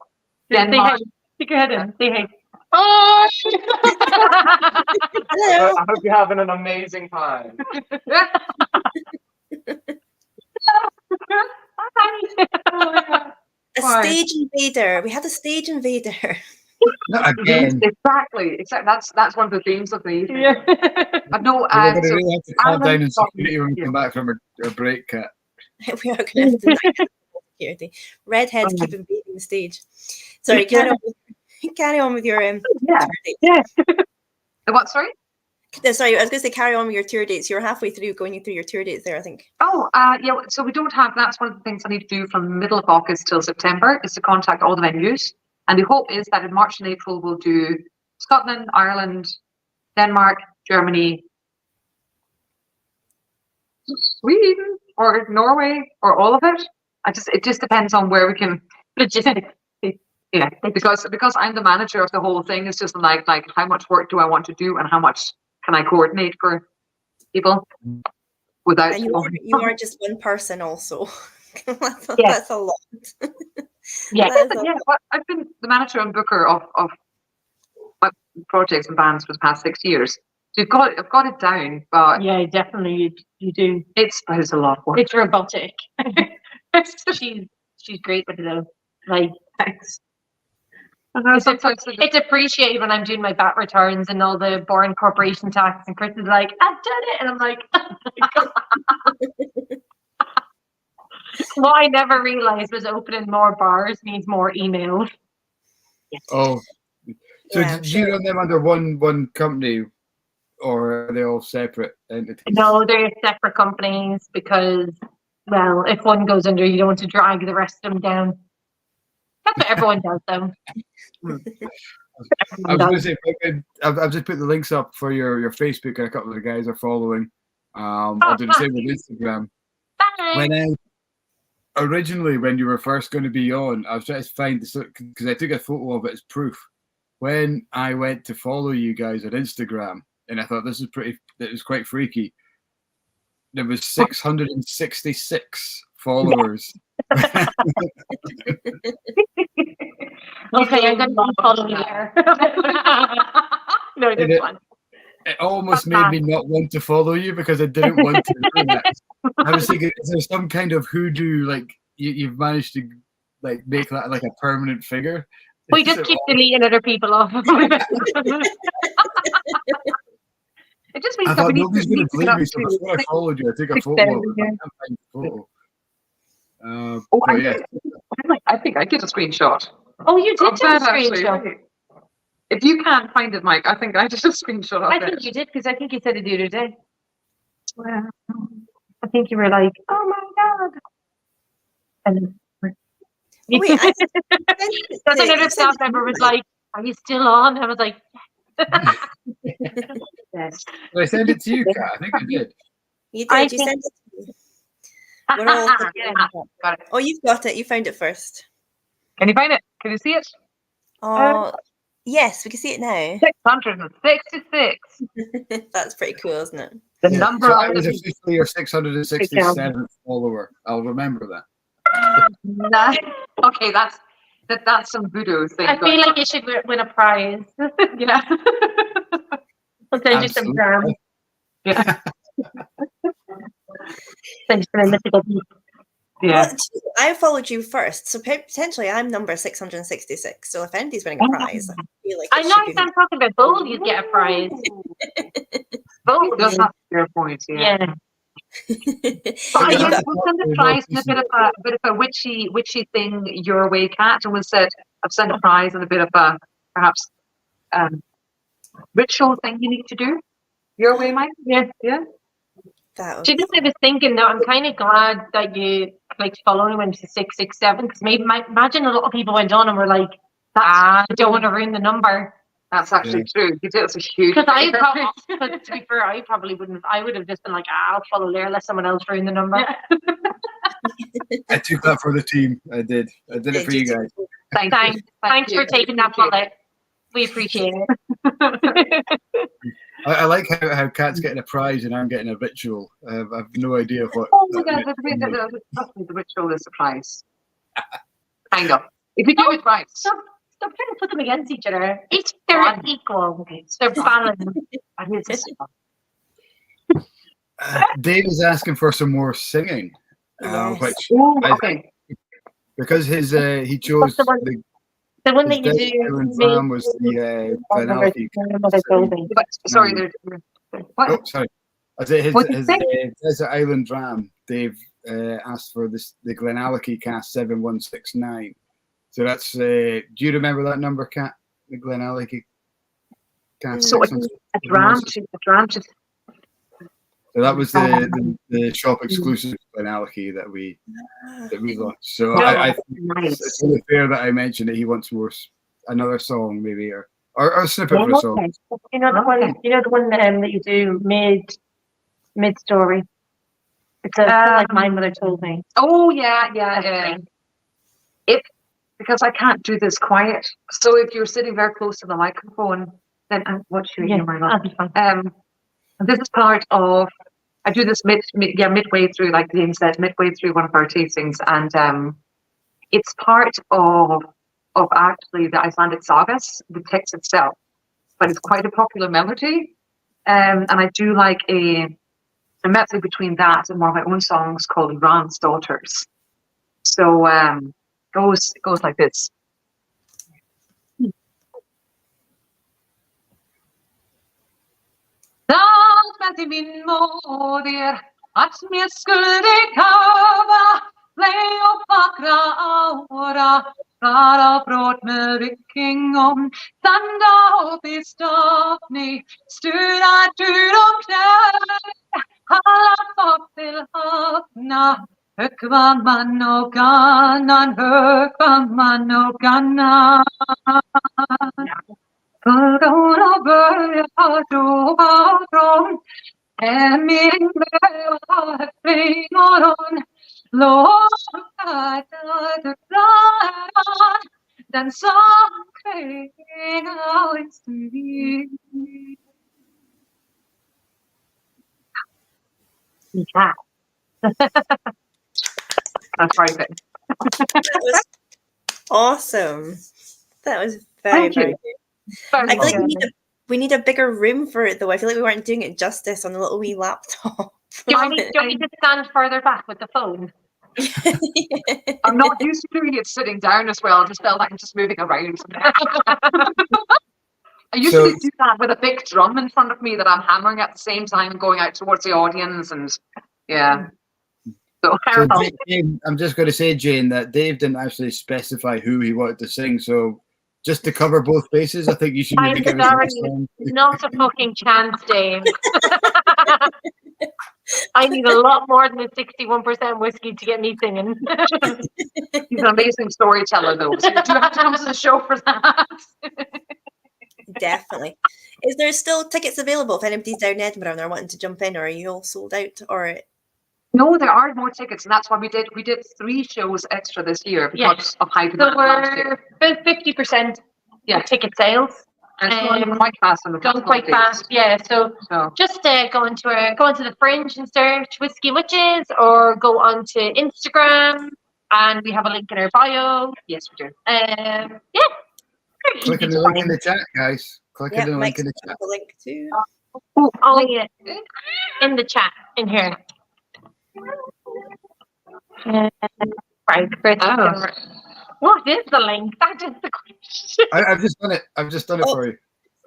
S4: Denmark.
S3: Stick your head in. Say hey.
S1: Oh! Hello.
S5: I hope you're having an amazing time.
S1: A stage invader. We had a stage invader.
S2: Not again.
S4: Exactly. That's one of the themes of the evening.
S3: Yeah.
S4: But no,
S2: we're going to really have to calm down in security when we come back from a break, Kat.
S1: We are going to have to security. Redheads keep invading the stage. Sorry, carry on with your
S4: Yeah. What? Sorry.
S1: No, sorry, I was going to say carry on with your tour dates. You're halfway through going through your tour dates there, I think.
S4: Oh, yeah. So we don't have. That's one of the things I need to do from middle of August till September is to contact all the venues, and the hope is that in March and April we'll do Scotland, Ireland, Denmark, Germany, Sweden, or Norway, or all of it. It just depends on where we can logistically. Yeah, because I'm the manager of the whole thing. It's just like how much work do I want to do and how much can I coordinate for people without.
S1: And you are just one person also. That's a lot.
S3: Yeah.
S4: I've been the manager and booker of my projects and bands for the past 6 years. So I've got it down, but
S3: Yeah, definitely you do.
S4: it's a lot of work.
S3: It's robotic. she's great with it though. Like,
S4: Thanks.
S3: it's appreciated when I'm doing my VAT returns and all the boring corporation tax, and Chris is like, I've done it, and I'm like, oh my God. What I never realized was opening more bars means more emails.
S2: Oh, so
S1: Yeah,
S2: do you run them under one company, or are they all separate entities?
S3: No, they're separate companies because, well, if one goes under, you don't want to drag the rest of them down. That's what everyone does, though.
S2: I was going to say, I've just put the links up for your Facebook, and a couple of the guys are following. I'll do the same with Instagram.
S3: Bye.
S2: Originally, when you were first going to be on, I was trying to find this because I took a photo of it as proof. When I went to follow you guys on Instagram, and I thought this is it was quite freaky. There was 666 followers.
S3: Okay, I'm going to follow you there. No, this one.
S2: It almost made me not want to follow you because I didn't want to do that. I was thinking, is there some kind of hoodoo, like you've managed to like make that like a permanent figure?
S3: We just keep deleting other people off. It just means
S2: I thought nobody's going to believe me, so before I followed you, I took a photo of it. I can't find the photo.
S4: I think I did a screenshot.
S3: Oh, you did
S4: Of
S3: take a
S4: that, actually.
S3: screenshot.
S4: If you can't find it, Mike, I think I did a screenshot of
S3: I
S4: it.
S3: think you did, because I think you said it the other day. Well, I think you were like, oh my God. And
S1: Wait,
S3: because another staff member was like, are you still on? I was like, yes.
S2: Did I send it to you, Kat? I think I did.
S1: You did. You sent it to me. We're all
S4: Got it.
S1: Oh, you've got it. You found it first.
S4: Can you find it? Can you see it?
S1: Oh, yes, we can see it now.
S4: 666.
S1: That's pretty cool, isn't it?
S4: The number
S2: so
S4: of
S2: I was officially your 667th follower. I'll remember that.
S4: Okay, that's some voodoo thing.
S3: I feel like you should win a prize.
S4: Yeah.
S3: I'll send you some dram.
S4: Yeah.
S3: Send you some mythical.
S4: Yeah.
S1: Well, I followed you first, so potentially I'm number 666. So if Andy's winning a prize, I feel like
S3: I know I'm talking about both. You get a prize.
S4: Both does have fair points. Yeah. But I sent the prize in a bit of a witchy thing your way, Kat, and was said I've sent a prize and a bit of a perhaps ritual thing you need to do your way, Mike. Yeah.
S3: She just I was thinking that I'm kind of glad that you following when she's 667, because maybe imagine a lot of people went on and were like, I don't want to ruin the number.
S4: That's actually true. You did. It's a huge.
S3: But to be fair, I probably wouldn't. I would have just been like, I'll follow there, let someone else ruin the number.
S4: Yeah.
S2: I took that for the team. I did it for you guys.
S3: Thanks for taking that bullet. We appreciate it.
S2: I like how Kat's getting a prize and I'm getting a ritual. I've no idea what.
S4: Oh my God! The ritual is a prize. Kind of. If you do it right.
S3: Stop trying to put them against each other. They're equal. They're balanced.
S2: Dave is asking for some more singing, which because his he chose
S3: the one that you do.
S2: Dram was the Glenalfie.
S4: Sorry, what?
S2: Oh, sorry. I say his Desert Island Dram. Dave asked for the Glenalfie cast 7169. So that's. Do you remember that number, Kat? The Glenalfie.
S4: So a dram to
S2: So that was the shop exclusive finality that we launched. So I think it's only fair that I mentioned that he wants another song maybe or a snippet of a song.
S3: You know the one. You know the one that you do mid story. It's like my mother told me.
S4: Oh yeah. Because I can't do this quiet. So if you're sitting very close to the microphone, then what should you hear? This is part of. I do this midway through, like Dean said, midway through one of our tastings, and it's part of actually the Icelandic sagas, the text itself, but it's quite a popular melody, and I do like a medley between that and one of my own songs called Ran's Daughters. So it goes like this. Dat met min moder, att med skuldig kava, play och vackra aura, rara brott med rycking om, sanda upp i stoppning, stura tur och knä, alla folk till havna, högvan man och gannan, högvan man och gannan. För att börja jobba från min morgon låta det dra den som kring en strid. Yeah. That's very good.
S1: That was awesome. That was very good. I feel like we need a bigger room for it, though. I feel like we weren't doing it justice on the little wee laptop.
S3: Do you need to stand further back with the phone?
S4: I'm not used to doing it sitting down as well. I just felt like I'm just moving around. I usually do that with a big drum in front of me that I'm hammering at the same time, going out towards the audience, and yeah. So
S2: Jane, I'm just going to say, Jane, that Dave didn't actually specify who he wanted to sing, so just to cover both bases, I think you should maybe give us a song.
S3: Not a fucking chance, Dave. I need a lot more than a 61% whiskey to get me singing.
S4: He's an amazing storyteller, though. So you do have to come to the show for that.
S1: Definitely. Is there still tickets available if anybody's down in Edinburgh and they're wanting to jump in, or are you all sold out? Or
S4: no, there are more tickets, and that's why we did 3 shows extra this year because of high demand.
S3: So we're 50% ticket sales.
S4: And it's going quite fast on the
S3: going quite fast, yeah. So just go onto the Fringe and search Whisky Witches, or go onto Instagram, and we have a link in our bio.
S4: Yes, we do.
S2: Click on the link in the chat, guys. Click on the link in the chat.
S1: The link too.
S3: Yeah, in the chat in here. Right. What is the link? That is the question.
S2: I've just done it. I've just done it for you.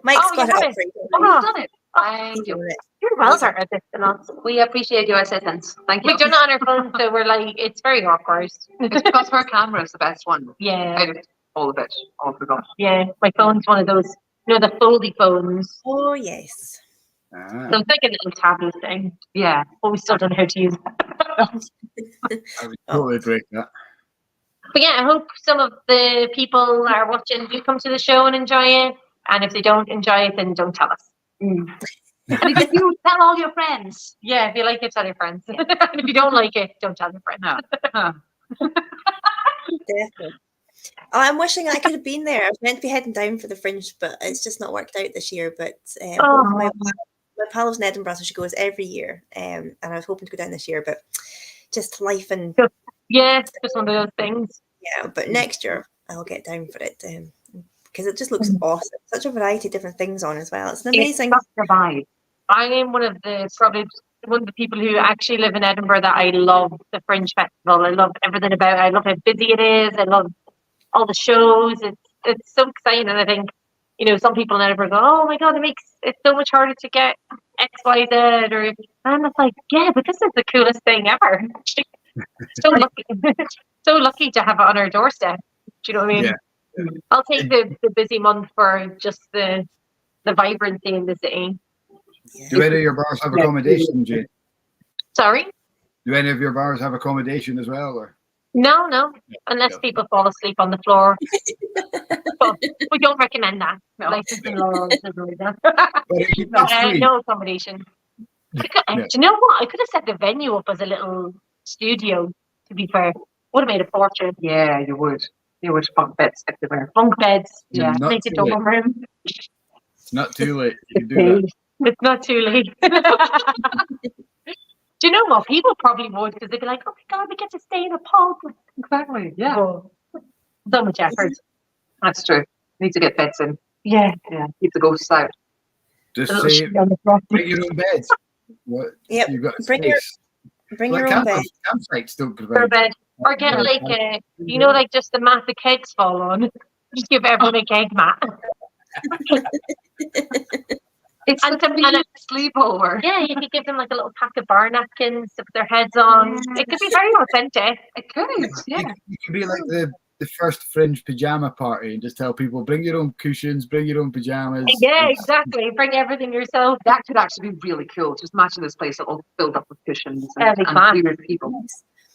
S1: Mike's got it up for you.
S4: You've done it. Thank you.
S3: You're well better at this than us.
S4: We appreciate your assistance. Thank you.
S3: We've done it on our phone, so we're like, it's very awkward.
S4: It's because our camera is the best one.
S3: Yeah.
S4: Out of all of it. All of it.
S3: Yeah, my phone's one of those, the foldy phones.
S1: Oh, yes.
S3: So it's like a little tablet thing.
S4: Yeah.
S3: But we still don't know how to use
S2: I would totally break that.
S3: But yeah, I hope some of the people are watching do come to the show and enjoy it. And if they don't enjoy it, then don't tell us.
S4: And if you tell all your friends.
S3: Yeah, if you like it, tell your friends. And if you don't like it, don't tell your friends.
S1: Definitely. Oh, I'm wishing I could have been there. I was meant to be heading down for the Fringe, but it's just not worked out this year. But my pal lives in Edinburgh, so she goes every year. And I was hoping to go down this year, but just life and...
S3: Yeah, it's just one of those things.
S1: Yeah, but next year I'll get down for it because it just looks awesome. Such a variety of different things on as well. It's an amazing
S3: vibe. I am probably one of the people who actually live in Edinburgh that I love the Fringe Festival. I love everything about it. I love how busy it is. I love all the shows. It's so exciting, and I think some people in Edinburgh go, "Oh my god, it makes it so much harder to get X, Y, Z," and I'm like, "Yeah, but this is the coolest thing ever." So lucky to have it on our doorstep. Do you know what I mean?
S2: Yeah.
S3: I'll take the busy month for just the the vibrancy in the city.
S2: Do any of your bars have accommodation, Jane?
S3: Sorry?
S2: Do any of your bars have accommodation as well? Or
S3: No, unless people fall asleep on the floor. But we don't recommend that.
S4: No.
S3: Licensing law doesn't really that.
S2: but it's free.
S3: No accommodation. Do you know what? I could have set the venue up as a little studio, to be fair. Would have made a fortune.
S4: Yeah, you would. You would bunk beds everywhere.
S3: Bunk beds.
S2: You're
S3: Yeah.
S2: not
S3: Make a
S2: too
S3: double
S2: late.
S3: room.
S2: It's not too late. You can do that.
S3: It's not too late. Do you know what? People probably would, because they'd be like, oh my God, we get to stay in a pub.
S4: Exactly. Yeah,
S3: Oh, so much effort.
S4: that's true. Need to get beds in.
S3: Yeah.
S4: Yeah, keep the ghosts out.
S2: Just
S3: A little
S2: say,
S3: shit on the front.
S2: bring your own beds. What?
S1: Yep.
S2: You've got
S1: Bring your
S2: space.
S1: Bring
S2: Like
S1: your own bed.
S2: campsites don't
S3: For a
S2: provide.
S3: bed. Or get like a, you know, like just the mat the kegs fall on. Just give everyone a keg mat.
S4: It's
S3: And
S4: like a
S3: some-
S4: mini
S3: and
S4: sleepover.
S3: Yeah, you could give them like a little pack of bar napkins to put their heads on. It could be very authentic.
S4: It could, yeah.
S2: You could be like the first Fringe pajama party and just tell people, bring your own cushions, bring your own pajamas.
S3: Yeah,
S2: It's-
S3: exactly. Bring everything yourself.
S4: That could actually be really cool. Just imagine this place all filled up with cushions
S3: That'd be
S4: and
S3: class.
S4: weird people.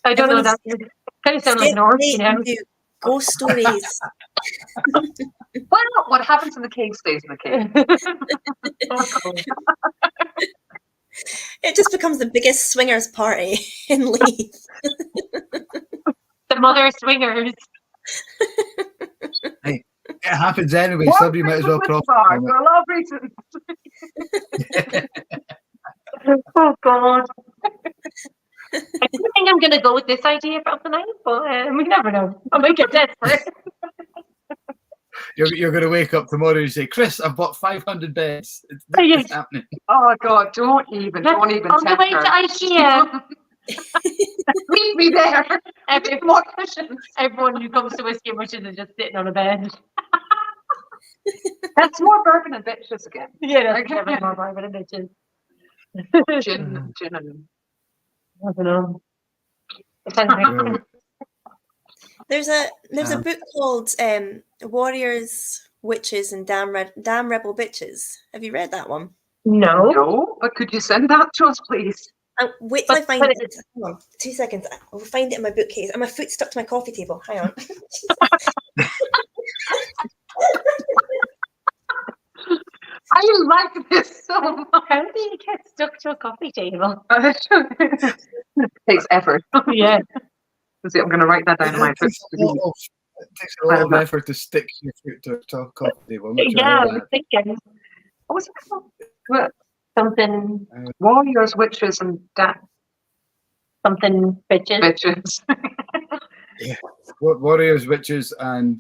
S3: I don't know
S1: Everyone's-
S3: that. Kind of sound like North, you know.
S1: Ghost stories.
S4: Well, what happens in the cave stays in the cave.
S1: It just becomes the biggest swingers party in Leith.
S3: The mother swingers.
S2: It happens anyway. Somebody might as well cross.
S4: For a lot of reasons.
S3: Oh God. I don't think I'm gonna go with this idea for the night, but we never know. I might get desperate.
S2: You're going to wake up tomorrow and say, Chris, I've bought 500 beds. It's happening.
S4: Oh God, don't even
S3: On the
S4: tempt
S3: way
S4: her.
S3: to IKEA,
S4: Meet me there.
S3: every,
S4: More cushions.
S3: everyone who comes to Whisky Witches is just sitting on a bed.
S4: That's more bourbon and bitches again.
S3: Yeah, that's
S4: Okay.
S3: every more bourbon and bitches.
S4: Gin and
S3: I don't know. Depends on-
S2: Right.
S1: There's a book called Warriors, Witches, and Damn Rebel Bitches. Have you read that one?
S3: No.
S4: no, but could you send that to us, please?
S1: Wait till I
S3: But-
S1: find
S3: but
S1: it. Hang on, 2 seconds. I'll find it in my bookcase. And my foot's stuck to my coffee table. Hang on.
S4: I like this so much.
S3: How do you get stuck to a coffee table?
S4: Takes effort.
S3: Yeah.
S4: See, I'm going to write that down in my
S2: It takes a lot of effort to stick your foot to a coffee table. I'm not sure
S3: Yeah, I
S2: about
S3: was
S2: that.
S3: thinking
S4: What was it called? What?
S3: something,
S4: Warriors, witches, and
S3: something bitches.
S4: bitches.
S2: Warriors, witches, and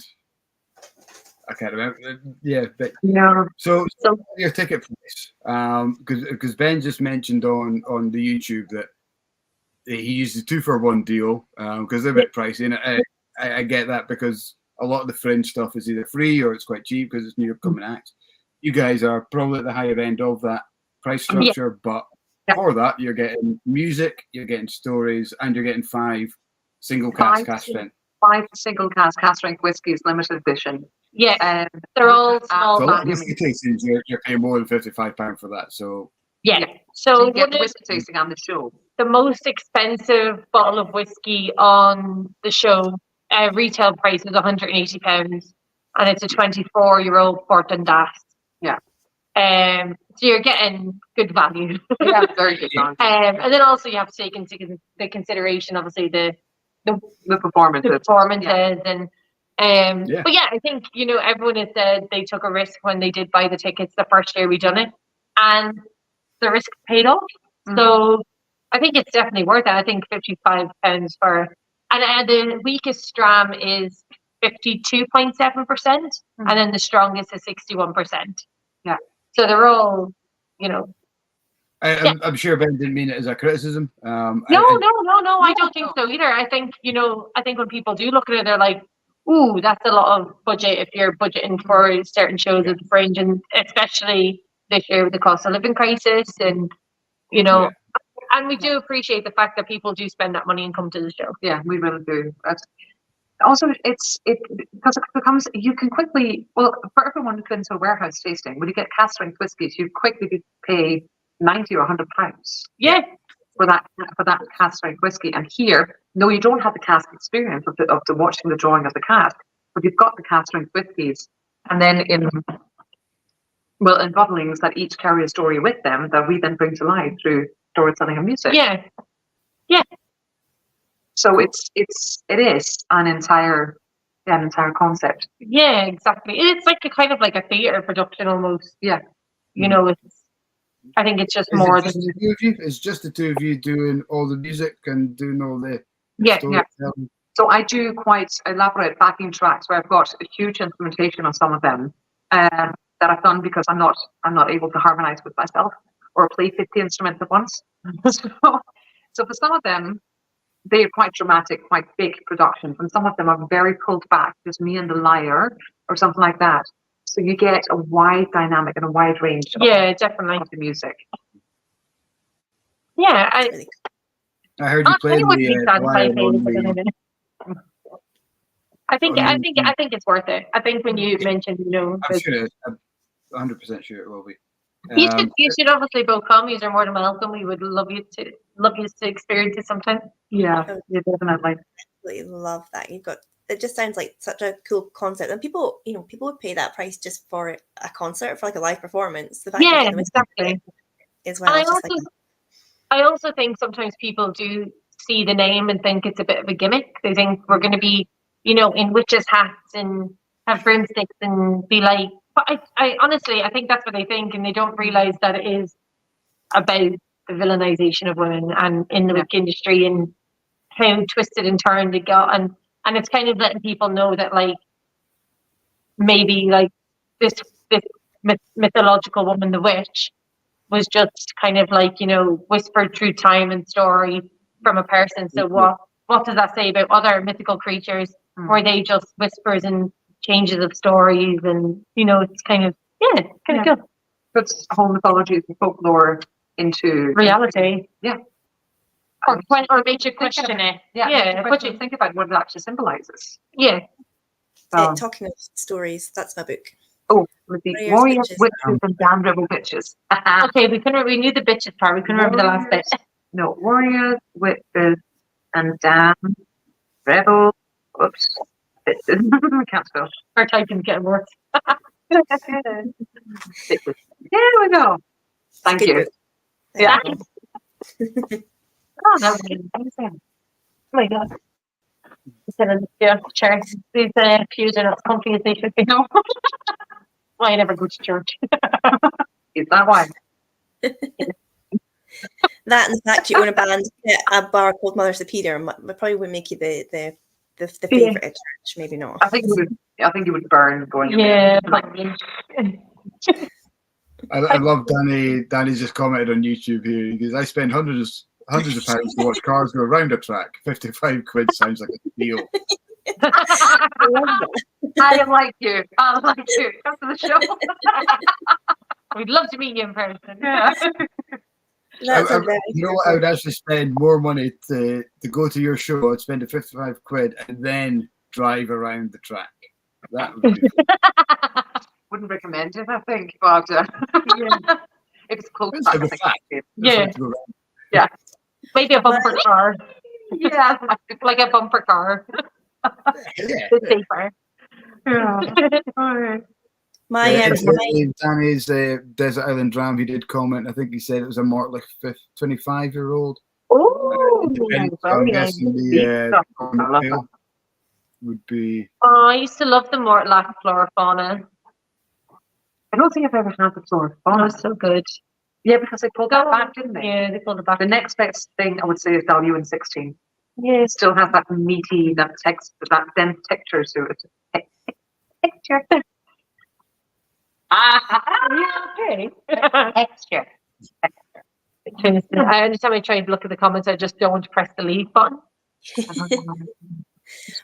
S2: I can't remember. Yeah, but
S4: Yeah.
S2: so
S3: So-
S2: your ticket price, because Ben just mentioned on the YouTube that he uses 2-for-1 deal because they're a bit pricey, and I get that because a lot of the Fringe stuff is either free or it's quite cheap because it's New York coming acts. You guys are probably at the higher end of that price structure, but for that you're getting music, you're getting stories, and you're getting 5 single cast cask strength.
S4: 5 single cask strength whiskies, limited edition.
S3: Yeah, they're all small
S2: So a lot of
S3: batches.
S2: whiskey tastings, you're paying more than £55 for that. So
S3: Yeah.
S4: So
S3: So
S4: you get
S3: one
S4: the
S3: of
S4: whiskey tasting on the show.
S3: the most expensive bottle of whiskey on the show, retail price is £180, and it's a 24-year-old Port and Das.
S4: Yeah.
S3: So you're getting good value.
S4: Yeah, very good song.
S3: And then also you have to take into the consideration, obviously, the
S4: The performances.
S3: performances and
S2: Yeah.
S3: but yeah, I think, you know, everyone has said they took a risk when they did buy the tickets the first year we done it, and the risk paid off. So I think it's definitely worth it. I think £55 for, and the weakest dram is 52.7%, and then the strongest is 61%.
S4: Yeah.
S3: So they're all, you know,
S2: I'm sure Ben didn't mean it as a criticism.
S3: No, I don't think so either. I think, you know, I think when people do look at it, they're like, ooh, that's a lot of budget if you're budgeting for certain shows at the Fringe, and especially this year with the cost of living crisis, and, you know, and we do appreciate the fact that people do spend that money and come to the show.
S4: Yeah, we really do. Also, it because it becomes, you can quickly, well, for everyone who's been to a warehouse tasting, when you get cask strength whiskies, you quickly pay 90 or £100
S3: Yeah.
S4: for that cask strength whiskey. And here, no, you don't have the cask experience of the watching the drawing of the cask, but you've got the cask strength whiskies, and then in bottlings that each carry a story with them that we then bring to life through storytelling and music.
S3: Yeah. Yeah.
S4: So it is an entire concept.
S3: Yeah, exactly. It's like a kind of like a theatre production almost.
S4: Yeah.
S3: You know, I think it's just more than
S2: the two of you? It's just the two of you doing all the music and doing all the
S4: yeah.
S2: storytelling.
S4: So I do quite elaborate backing tracks where I've got a huge instrumentation on some of them that I've done because I'm not able to harmonize with myself or play 50 instruments at once. So for some of them, they are quite dramatic, quite big productions, and some of them are very pulled back, just me and the lyre or something like that. So you get a wide dynamic and a wide range
S3: definitely
S4: of the music.
S3: Yeah,
S2: I heard you playing the lyre on the...
S3: I think it's worth it. I think when you mentioned,
S2: I'm sure it is. I'm 100% sure it will be.
S3: You should obviously both come. You're more than welcome. We would love you to experience it sometime.
S4: Yeah, definitely.
S1: Absolutely love that. It just sounds like such a cool concept, and people would pay that price just for a concert, for like a live performance. The fact
S3: exactly.
S1: As well.
S3: I also think sometimes people do see the name and think it's a bit of a gimmick. They think we're going to be, in witches' hats and have broomsticks and be like. But I honestly, I think that's what they think, and they don't realize that it is about the villainization of women and in the witch industry and how twisted and turned it got, and it's kind of letting people know that like maybe like this mythological woman, the witch, was just kind of like whispered through time and story from a person. So what does that say about other mythical creatures? Or are they just whispers and changes of stories? And it's kind of good.
S4: Puts whole mythology and folklore into
S3: reality.
S4: Yeah.
S3: Or makes you question it.
S4: But you think about what it actually symbolizes.
S3: Yeah.
S1: Talking of stories, that's my book.
S4: Oh, with the warriors, witches, and damn rebel bitches.
S3: Okay, we knew the bitches part. We couldn't remember the last bit.
S4: No, warriors, witches, and damn rebel. Oops. Bitches. I can't spell.
S3: Our typing's getting worse.
S4: There we go. Thank you.
S3: Yeah. Oh, that was amazing. Oh my god. Church. These pews are not comfy as they should be. No. Why I never go to church.
S4: Is that why?
S1: That and the fact you own a bar called Mother Superior probably would make you the favourite at church. Maybe not.
S4: I think you would burn going.
S3: Yeah.
S2: I love Danny. Danny just commented on YouTube here because I spend hundreds of pounds to watch cars go around a track. 55 quid sounds like a deal.
S4: I like you. Come to the show.
S3: We'd love to meet you in person.
S4: Yeah.
S2: You know what? I would actually spend more money to go to your show. I'd spend the 55 quid and then drive around the track. That would be
S4: Wouldn't recommend it, I think, but if it's close,
S3: yeah, maybe a bumper car. Yeah, like a bumper car. It's safer.
S4: Yeah.
S2: Danny's Desert Island Dram, he did comment. I think he said it was a Mortlach 25-year-old.
S4: Oh,
S2: I'm guessing the would be.
S3: Oh, I used to love the Mortlach flora fauna.
S4: I don't think I've ever had the flora fauna.
S3: Oh, it's so good.
S4: Yeah, because they pulled that back, didn't they?
S3: Yeah, they pulled it back.
S4: The next best thing I would say is Dalun 16.
S3: Yeah,
S4: it still has that meaty, that dense texture to it. Texture.
S3: Okay. Texture. Anytime I try to look at the comments, I just don't press the leave button.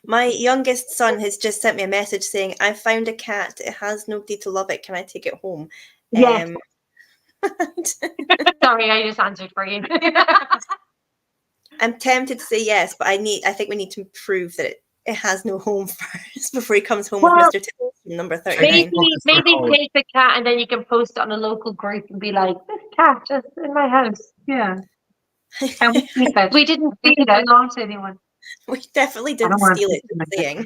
S1: My youngest son has just sent me a message saying, "I found a cat. It has nobody to love it. Can I take it home?"
S3: Yes. Sorry, I just answered for you.
S1: I'm tempted to say yes, but I think we need to prove that it has no home first before he comes home
S3: Well,
S1: with Mr. Tibbs from number 39.
S3: Maybe take the cat and then you can post it on a local group and be like, this cat just in my house.
S4: Yeah. And we didn't
S3: see
S4: feed
S3: it.
S4: it on to anyone.
S1: We definitely
S4: I don't
S1: didn't
S4: wanna
S1: steal it,
S4: see my
S1: just saying.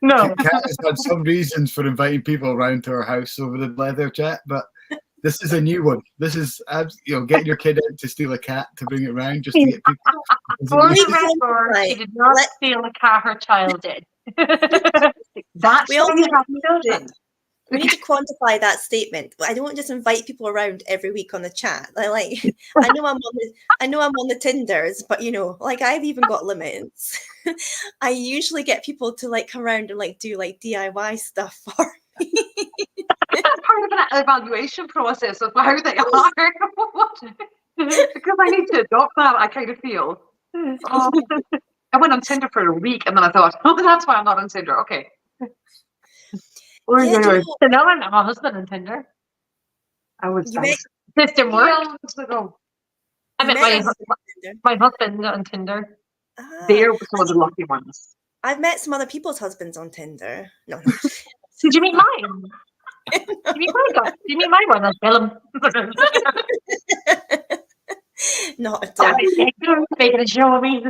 S3: No.
S2: Kat has had some reasons for inviting people around to her house over the Blether chat, but this is a new one. This is, getting your kid out to steal a cat to bring it around just to get people.
S3: For the record, she did not steal a cat, her child did.
S4: That's
S1: We
S4: why
S1: also
S4: you have
S1: need
S4: children.
S1: We need to quantify that statement. I don't just invite people around every week on the chat. I know I'm on the Tinders, but I've even got limits. I usually get people to come around and do DIY stuff for me.
S4: That's part of an evaluation process of how they are. Because I need to adopt that, I kind of feel. Oh, I went on Tinder for a week and then I thought, oh, that's why I'm not on Tinder. Okay.
S1: Yeah,
S3: So now I'm a husband on Tinder.
S4: I was
S3: system work. I met
S1: Tinder.
S3: my husband on Tinder.
S4: They're some of the lucky ones.
S1: I've met some other people's husbands on Tinder. No.
S3: Did you meet mine? Did you meet my one? I'll tell him.
S1: Not at all.
S3: Making a show of me.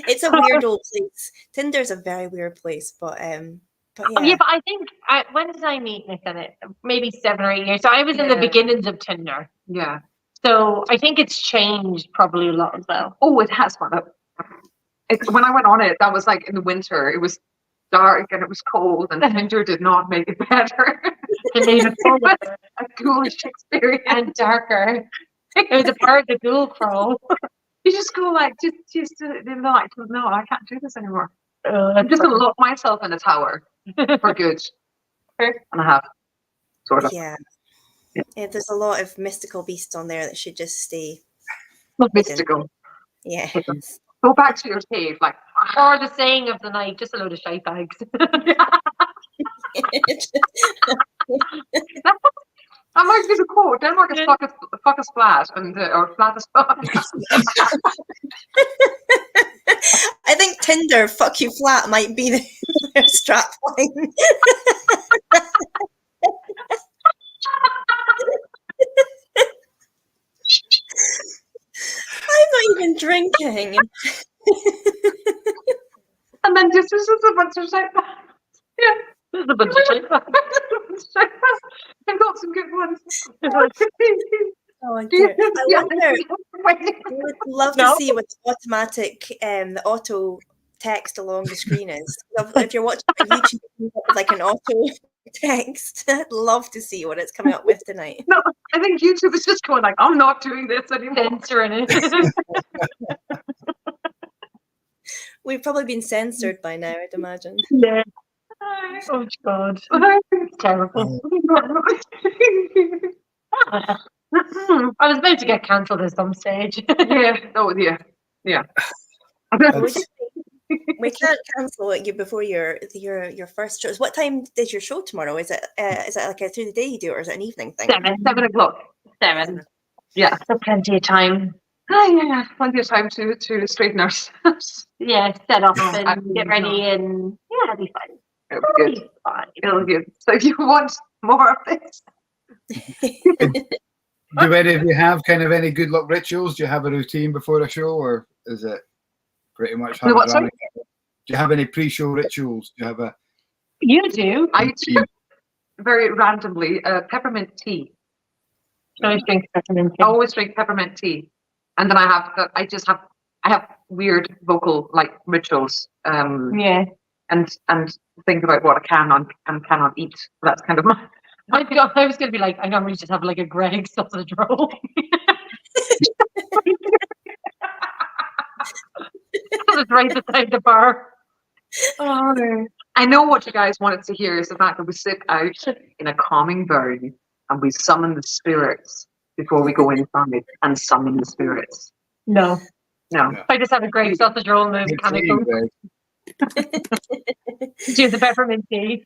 S1: It's a weird old place. Tinder's a very weird place, but yeah.
S3: Yeah, but I think when did I meet Nick on it? Maybe 7 or 8 years. So I was in the beginnings of Tinder.
S4: Yeah.
S3: So I think it's changed probably a lot as well.
S4: Oh, it has. When I went on it, that was in the winter. It was dark and it was cold, and Tinder did not make it better.
S3: It made it colder.
S4: A ghoulish experience
S3: and darker. It was a part of the ghoul crawl.
S4: You just go no, I can't do this anymore. I'm just gonna lock myself in a tower for good. And I have, sort of.
S1: Yeah, there's a lot of mystical beasts on there that should just stay.
S4: Not mystical.
S1: Yeah.
S4: Go back to your cave,
S3: or the saying of the night, just a load of shite bags.
S4: That might be the quote. Denmark is fuck us flat, or flat as fuck.
S1: I think Tinder, fuck you flat, might be their strap line. I'm not even drinking.
S4: And then just a bunch of shit. Yeah.
S3: There's a bunch of shite bags.
S4: I've got some good ones.
S1: Oh dear. I would love to see what the automatic, the auto text along the screen is. If you're watching on YouTube, like an auto text, I'd love to see what it's coming up with tonight.
S4: No, I think YouTube is just going I'm not doing this anymore.
S3: Censoring it.
S1: We've probably been censored by now, I'd imagine.
S3: Yeah. Oh God. It's terrible. I was about to get cancelled at some stage.
S4: Yeah. Oh yeah. Yeah.
S1: We can't cancel you before your first shows. What time is your show tomorrow? Is it through the day you do it, or is it an evening thing?
S3: 7 o'clock. 7.
S4: Yeah.
S3: So plenty of time.
S4: Yeah, plenty of time to straighten ourselves.
S3: Yeah, set up and get ready, and it'll be fine.
S4: It'll be good. It'll be good. So if you want more of this.
S2: Do any of you have kind of any good luck rituals? Do you have a routine before a show, or is it pretty much how it's running? Do you have any pre-show rituals? Do you have a?
S3: You do.
S4: I do. Very randomly, peppermint tea.
S3: I always drink peppermint tea.
S4: I always drink peppermint tea, and then I have weird vocal rituals.
S3: Yeah.
S4: And think about what I can and cannot eat. That's kind of my.
S3: I was going to be like, I normally just have a Greg sausage roll. It's right beside the bar.
S4: Oh, no. I know what you guys wanted to hear is the fact that we sit out in a calming burn and we summon the spirits before we go inside and summon the spirits.
S3: No.
S4: No.
S3: I just have a Greg sausage roll and mechanical. Do the peppermint tea.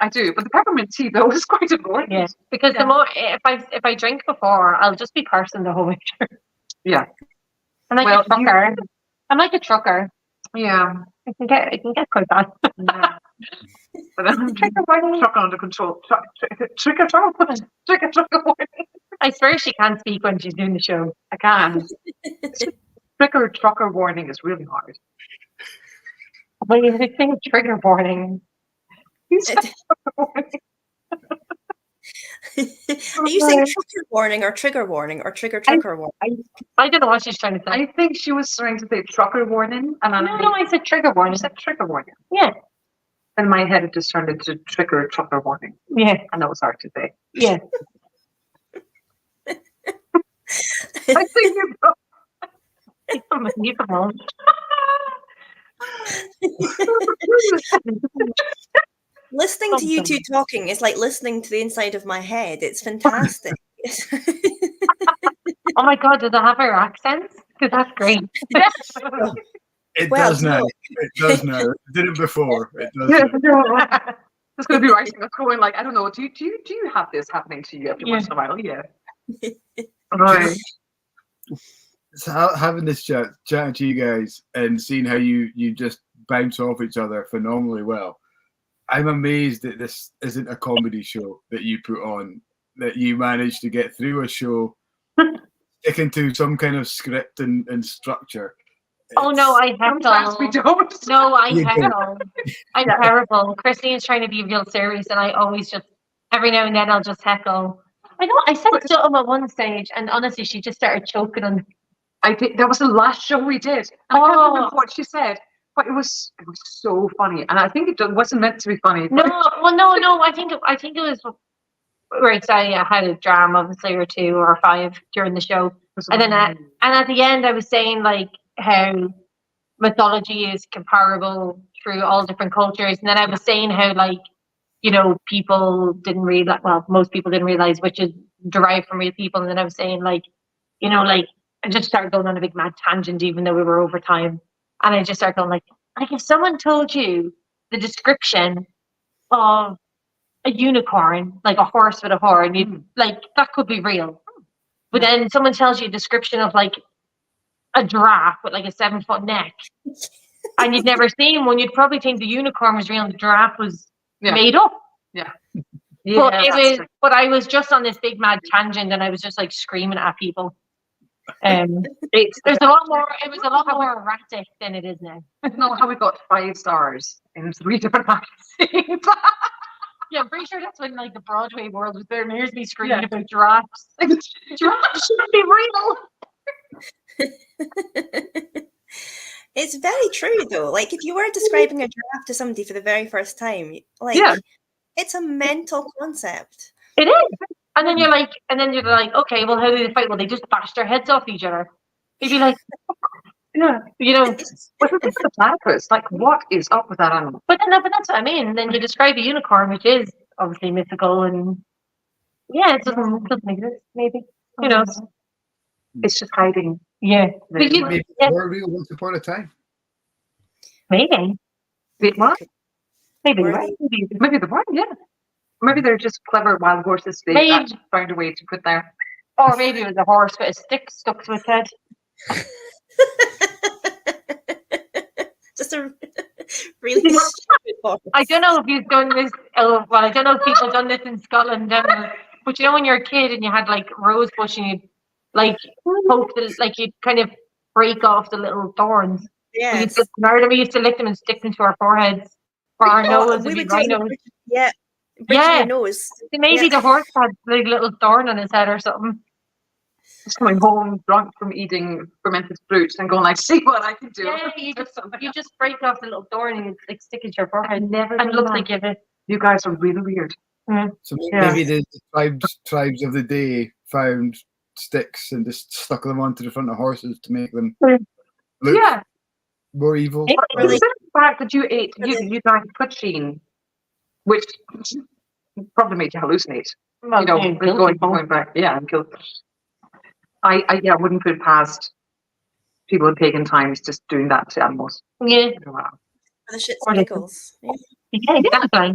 S4: I do, but the peppermint tea though is quite important.
S3: Yeah, because the more if I drink before, I'll just be cursing the whole way through.
S4: Yeah,
S3: and I get fucker. I'm like a trucker.
S4: Yeah.
S3: It can get quite bad.
S4: Yeah. But I'm trigger under control. Trigger warning.
S3: I swear she can't speak when she's doing the show.
S4: I can. Trigger trucker warning is really hard.
S3: But you think trigger warning.
S1: Are you saying trigger warning or trigger warning or trigger trucker warning?
S3: I don't know what she's trying to say.
S4: I think she was trying to say trucker warning, and
S3: No, I said trigger warning.
S4: I said trigger warning.
S3: Yeah.
S4: In my head, it just turned into trigger trucker warning.
S3: Yeah.
S4: And that was hard to say.
S3: Yeah.
S4: I think you
S3: You come on.
S1: Listening to you two talking is like listening to the inside of my head. It's fantastic.
S3: Oh my God, does it have our accents? Because that's great.
S2: It
S1: Well,
S2: does now.
S1: no.
S2: It does now. It did it before. It does
S4: Yeah,
S2: now.
S4: it's going to be writing a going like, I don't know, do you have this happening to you every once in a while? Yeah. Right.
S2: So having this chatting to you guys and seeing how you just bounce off each other phenomenally well. I'm amazed that this isn't a comedy show that you put on, that you managed to get through a show sticking to some kind of script and structure.
S3: Oh no, I
S4: Sometimes we
S3: heckle.
S4: don't.
S3: No, I
S2: You don't.
S3: heckle. I'm terrible. Christine's trying to be real serious, and I always just every now and then I'll just heckle. I said something at one stage, and honestly, she just started choking on.
S4: I think that was the last show we did. I can't remember what she said, but it was so funny, and I think it wasn't meant to be funny.
S3: No, well, no. I think it was. Right, so I had a dram, obviously, or 2 or 5 during the show, and then and at the end, I was saying like how mythology is comparable through all different cultures, and then I was saying how like people didn't realize, well, most people didn't realize witches derived from real people, and then I was saying like like I just started going on a big mad tangent, even though we were over time, and I just started going like if someone told you the description of a unicorn, like a horse with a horn, you like that could be real. But then someone tells you a description of like a giraffe with like a 7-foot neck, and you'd never seen one, you'd probably think the unicorn was real and the giraffe was made up.
S4: Yeah.
S3: But I was just on this big mad tangent, and I was just like screaming at people. It was a lot more erratic than it is now.
S4: I don't know how we got 5 stars in 3 different magazines.
S3: Yeah, I'm pretty sure that's when like the Broadway world was there, and here's me screaming about giraffes. Like, giraffes shouldn't be real.
S1: It's very true though. Like if you were describing a giraffe to somebody for the very first time, like it's a mental concept.
S3: It is. And then you're like, okay, well, how do they fight? Well, they just bash their heads off each other. You'd be like,
S4: what is the platypus? Like, what is up with that animal?
S3: But that's what I mean. Then you describe a unicorn, which is obviously mythical, and it doesn't exist. Maybe who knows?
S4: It's just hiding.
S3: Yeah,
S2: maybe were real once upon a time.
S3: Maybe.
S4: What?
S3: Maybe
S4: the one. Yeah. Maybe they're just clever wild horses. They found a way to put there.
S3: Or maybe it was a horse with a stick stuck to its head.
S1: Just a really stupid horse.
S3: I don't know if you've done this. Oh, well, I don't know if people have done this in Scotland ever. But when you're a kid and you had like rose bush and you'd like poke you'd kind of break off the little thorns.
S1: Yeah.
S3: We used to lick them and stick them to our foreheads or our nose.
S1: We would
S3: rhinos.
S1: Yeah. Your nose.
S3: Maybe the horse had like a little thorn on his head or something.
S4: Just coming home drunk from eating fermented fruit and going like, see what I can do.
S3: Yeah, you just break off the little thorn and like stick it to your forehead. And it looks like
S4: you guys are really weird.
S3: Mm.
S2: So maybe the tribes of the day found sticks and just stuck them onto the front of horses to make them look more evil.
S4: Consider the fact that you drank poutine, which probably made you hallucinate.
S3: Well,
S4: going back, and kill. I wouldn't put it past people in pagan times just doing that to animals.
S3: Yeah.
S1: For the shits and giggles.
S3: Yeah, exactly.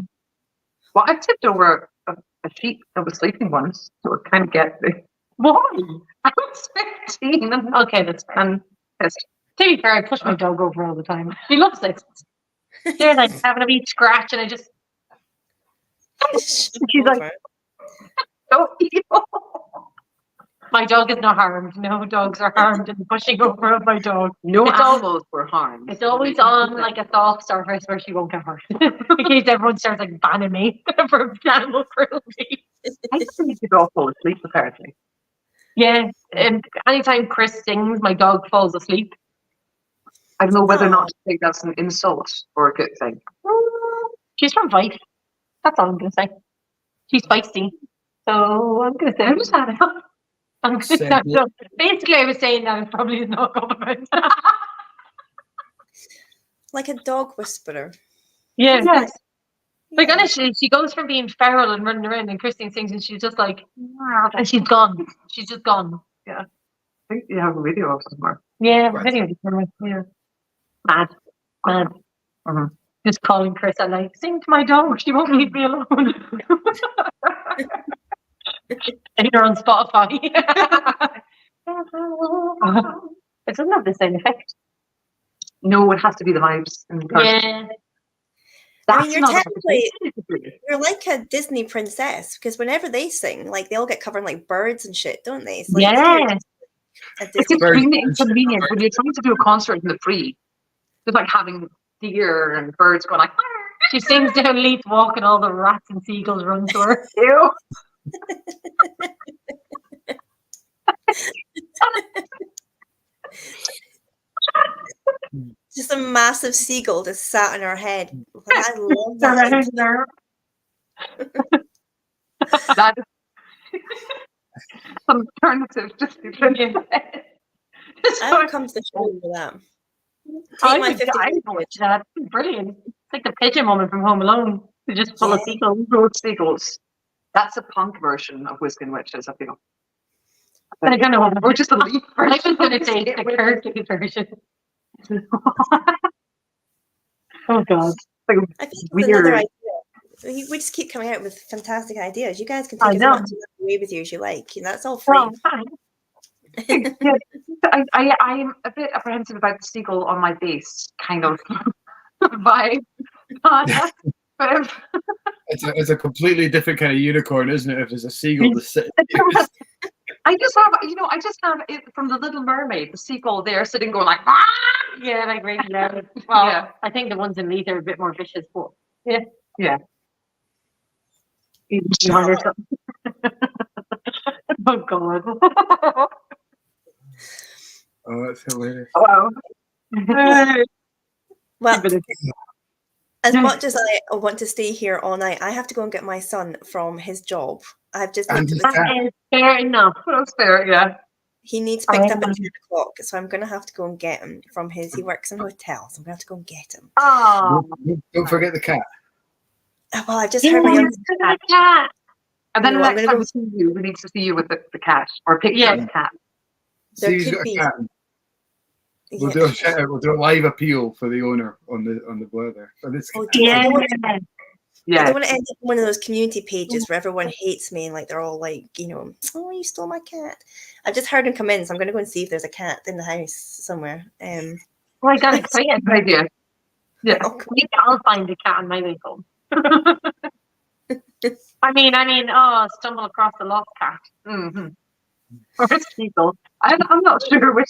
S4: Well, I tipped over a sheep that was sleeping once, so it kind of get the.
S3: Why?
S4: I was 15.
S3: Okay, that's fine.
S4: Pissed.
S3: To be fair, I push my dog over all the time. She loves it. They're like having a wee scratch, and I just. She's like, "Oh, my dog is not harmed. No dogs are harmed in pushing over of my dog.
S4: No
S3: It's all-
S4: animals were harmed.
S3: It's always on like a soft surface where she won't get hurt. In case everyone starts like banning me for animal cruelty.
S4: I just need to go fall asleep, apparently.
S3: Yeah, and anytime Chris sings, my dog falls asleep.
S4: I don't know whether or not to take that's an insult or a good thing.
S3: She's from Fife. That's all I'm gonna say. She's feisty. So I'm gonna say I'm just had enough. I'm gonna say so basically I was saying that it probably is not a compliment.
S1: Like a dog whisperer.
S3: Yeah.
S4: Yes.
S3: Like honestly, she goes from being feral and running around and Christine sings and she's just like and she's gone. She's just gone.
S4: I think you have a video of somewhere.
S3: Yeah,
S2: Right.
S3: video. Yeah. Mad.
S4: Mhm.
S3: Just calling Chris at night, sing to my dog, she won't leave me alone. And you're on Spotify. It doesn't have the same effect.
S4: No, it has to be the vibes. In person.
S3: Yeah.
S1: I mean, you're
S4: not a
S1: technically-
S4: conversation.
S1: You're like a Disney princess because whenever they sing, like they all get covered in like birds and shit, don't they? It's like,
S3: Yeah.
S1: you're a
S4: It's
S1: Disney
S4: extremely inconvenient when you're trying to do a concert in the free. Just like having deer and birds going like,
S3: She sings down Leith Walk and all the rats and seagulls run to her.
S4: ew.
S1: just a massive seagull just sat on her head. I love that.
S4: That is some alternative. Just
S1: I would come to the show for that.
S3: I
S1: Take my
S3: would
S1: 50
S3: die for that. Brilliant. It's like the pigeon woman from Home Alone. They're just full of
S1: Yeah.
S3: seagulls.
S4: road seagulls. That's a punk version of Whisky Witches, I feel.
S3: I don't know.
S4: Or just a leaf
S3: I
S4: version.
S3: was going to say the Kirky version. Oh God.
S1: I think it's
S4: Weird.
S1: another idea. We just keep coming out with fantastic ideas. You guys can
S3: I
S1: take as
S3: know.
S1: much away with you as you like. And that's all free.
S3: Well, fine.
S4: Yeah, I'm a bit apprehensive about the seagull on my base kind of vibe. But
S2: It's a completely different kind of unicorn, isn't it? If there's a seagull that's sitting.
S4: I just have it from the Little Mermaid, the seagull there sitting going like,
S3: Yeah, like really loud. Well,
S4: Yeah.
S3: I think the ones in Leith are a bit more vicious, but
S4: yeah.
S3: you wonder something. Oh God.
S2: Oh, that's hilarious.
S4: Wow.
S1: Well,
S3: But
S1: as much as I want to stay here all night, I have to go and get my son from his job. I've just
S2: And
S1: looked at the
S2: his
S1: time.
S3: that is fair enough.
S4: That's fair, yeah.
S1: He needs picked up at 10 o'clock, so I'm going to have to go and get him from his. He works in hotels. I'm going to have to go and get him.
S3: Oh,
S2: Don't forget the cat.
S1: Well, I've just heard my young.
S3: cat.
S4: And then
S1: No,
S4: the
S1: I'm
S4: next
S1: gonna
S4: time we see you, we need to see you with the cat or a picture
S3: Yeah.
S4: of the cat.
S1: There
S2: See, he's
S1: could
S2: got a
S1: be.
S2: cat. We'll
S1: Yeah.
S2: do a shout out. We'll do a live appeal for the owner on the Blether. So this
S1: Oh,
S3: Yeah.
S1: I don't want I
S4: Yeah.
S1: don't want to end up on one of those community pages where everyone hates me and like they're all like, oh, you stole my cat. I've just heard him come in, so I'm going to go and see if there's a cat in the house somewhere.
S3: Oh, I got excited.
S4: Good idea. Yeah.
S1: Oh,
S3: Maybe I'll find a cat on my way home. I mean, stumble across a lost cat.
S4: Mm-hmm.
S3: Or a seagull.
S4: I'm not sure which.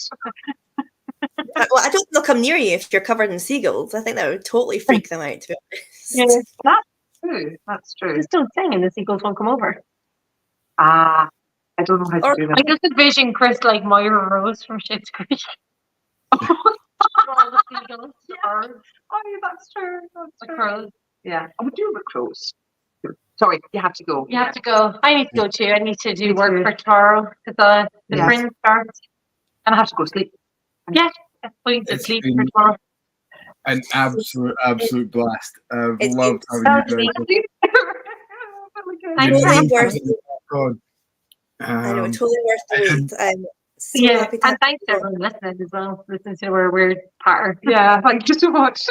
S1: well, I don't think they'll come near you if you're covered in seagulls. I think that would totally freak them out, to be honest.
S3: Yeah.
S4: That's true. That's true.
S3: Just don't sing and the seagulls won't come over.
S4: I don't know how to
S1: Or-
S4: do
S3: I
S4: that.
S3: just envision Chris like Moira Rose from Schitt's Creek. All the seagulls.
S4: Oh, yeah, that's true. That's
S3: The
S4: true.
S3: crows.
S4: Yeah. I would do with crows. Sorry, you have to go.
S3: You have to go. I need to go too. I need to do
S4: Me
S3: work
S4: too.
S3: for tomorrow because the
S4: Yes.
S3: fringe starts.
S4: And I have to go sleep.
S3: Yeah, we need to
S2: It's
S3: sleep
S2: been-
S3: for tomorrow.
S2: An absolute blast. I've
S1: It's
S2: loved
S1: been
S2: having you guys.
S3: Thanks,
S2: You're
S3: Rob.
S2: really
S1: Worth-
S2: God.
S1: I know, totally worth the wait. I'm so
S3: Yeah,
S1: happy to
S3: and thanks to everyone listening as well. Listen to our weird patter.
S4: Yeah, thank you so much.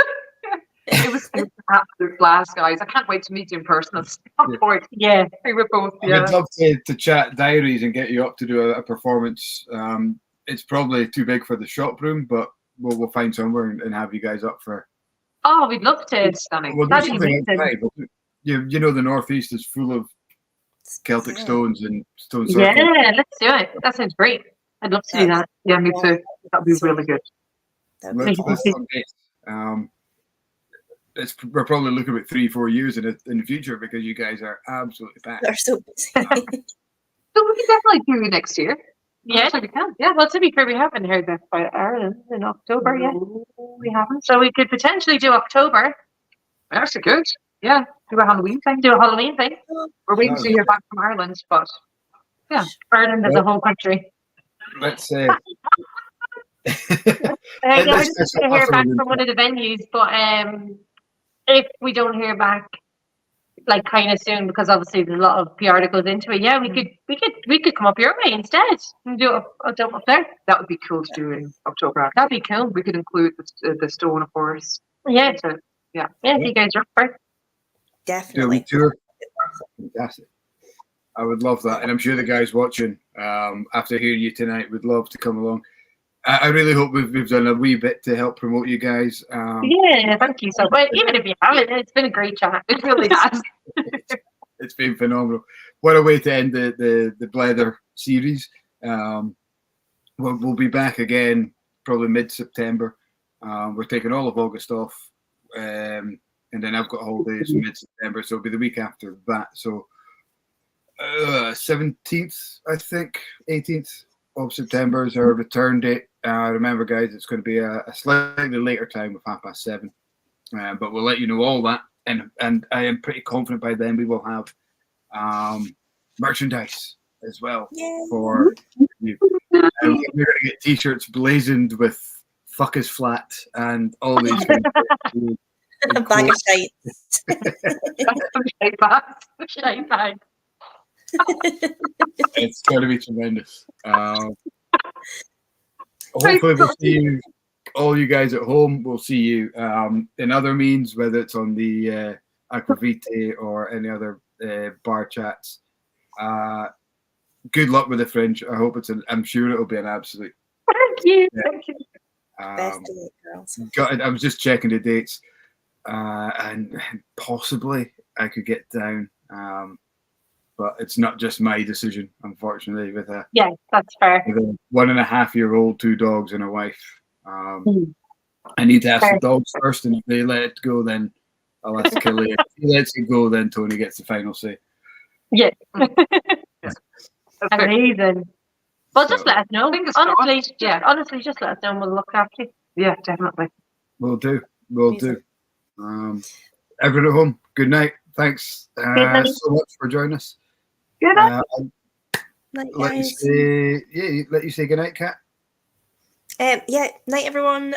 S4: It was an absolute blast, guys. I can't wait to meet you in person at some point.
S3: Yeah,
S4: We were both,
S2: I
S4: yeah.
S2: would love to chat diaries and get you up to do a performance. It's probably too big for the shop room, but we'll find somewhere and have you guys up for.
S3: Oh, we'd love to.
S4: It's stunning.
S2: We'll do
S3: That'd be
S2: something
S3: amazing.
S2: outside. You know, the Northeast is full of Celtic
S1: Yeah.
S2: stones and stone
S3: Yeah,
S2: circles.
S3: let's do it. That sounds great. I'd love to do that.
S4: Yeah, me too. That'd be really good.
S1: That would
S2: Let's
S1: be
S2: let's
S1: awesome.
S2: talk dates. We're probably looking at 3-4 years in the future because you guys are absolutely packed.
S1: They're so busy.
S4: So we can definitely do next year.
S3: Yeah,
S4: Actually, we can.
S3: yeah. Well, to be fair, we haven't heard that by Ireland in October yet.
S4: No, we haven't.
S3: So we could potentially do October.
S4: Actually, good. Yeah, do a Halloween thing.
S3: Do a Halloween thing.
S4: We're waiting to hear back from Ireland, but
S3: Ireland as a whole country.
S2: Let's
S3: Yeah, we're
S2: Let's
S3: just
S2: get
S3: to hear
S2: some
S3: back
S2: offers
S3: from one of the venues, but if we don't hear back like kind of soon, because obviously there's a lot of PR that goes into it, yeah, we could come up your way instead and do it up there.
S4: that would be cool to do in October.
S3: That'd be cool.
S4: We could include the stone, of course.
S3: Yeah,
S4: So,
S3: yeah. If you guys are up for it.
S2: do a
S1: Definitely.
S2: wee tour. Fantastic. I would love that, and I'm sure the guys watching after hearing you tonight would love to come along. I really hope we've done a wee bit to help promote you guys.
S3: Yeah, thank you so much. Even if you haven't, it's been a great chat. It really has.
S2: It's been phenomenal. What a way to end the Blether series. We'll be back again probably mid-September. We're taking all of August off, and then I've got holidays mid-September, so it'll be the week after that. So 17th, I think, 18th of September is our return date. Remember, guys, it's going to be a slightly later time of 7:30, but we'll let you know all that. And I am pretty confident by then we will have merchandise as well for you. We're going to get T-shirts blazoned with "fuck is flat" and all these things.
S1: A bag of shite.
S3: Shite bag.
S2: It's going to be tremendous. Hopefully we'll see you, all you guys at home. We'll see you in other means, whether it's on the Aquavite or any other bar chats. Good luck with the Fringe. I hope I'm sure it'll be an absolute.
S3: Thank you.
S2: Yeah.
S3: Thank you.
S1: Best of luck, girls.
S2: I was just checking the dates, and possibly I could get down. But it's not just my decision, unfortunately, with a
S3: Yeah, that's fair.
S2: 1.5-year-old, 2 dogs, and a wife. I need to ask the dogs first, and if they let it go, then I'll ask Kelly. If he lets it go, then Tony gets the final say.
S3: Yeah.
S4: That's
S3: Amazing. Well, just let us know.
S4: Fingers
S3: Honestly,
S4: crossed.
S3: yeah, honestly, just let us know and we'll look after you.
S4: Yeah, definitely.
S2: We'll do. Everyone at home, good night. Thanks
S3: night.
S2: so much for joining us.
S4: Good night.
S1: Night,
S2: Let you
S1: guys.
S2: let you say good night, Kat.
S1: Night everyone.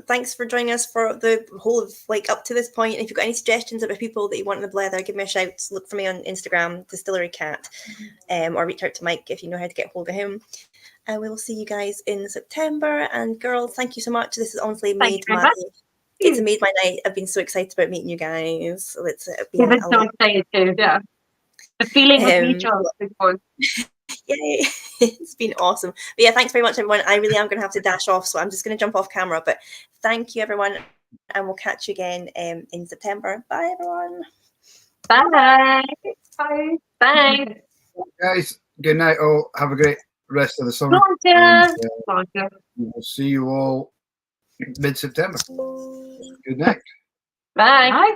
S1: Thanks for joining us for the whole of up to this point. If you've got any suggestions about people that you want in the Blether, give me a shout. Look for me on Instagram, Distillery Cat, or reach out to Mike if you know how to get hold of him. And we will see you guys in September. And girls, thank you so much. This has honestly made it's made my night. I've been so excited about meeting you guys. So it's been
S3: I've been so excited too.
S4: Yeah.
S3: The feeling was mutual.
S1: Yay. It's been awesome. But yeah, thanks very much, everyone. I really am going to have to dash off, so I'm just going to jump off camera. But thank you, everyone, and we'll catch you again in September. Bye, everyone.
S3: Bye.
S4: Bye.
S3: Bye.
S2: Guys, good night. All have a great rest of the summer.
S3: Gotcha.
S2: And, we will see you all mid-September. Good night.
S3: Bye.
S4: Bye.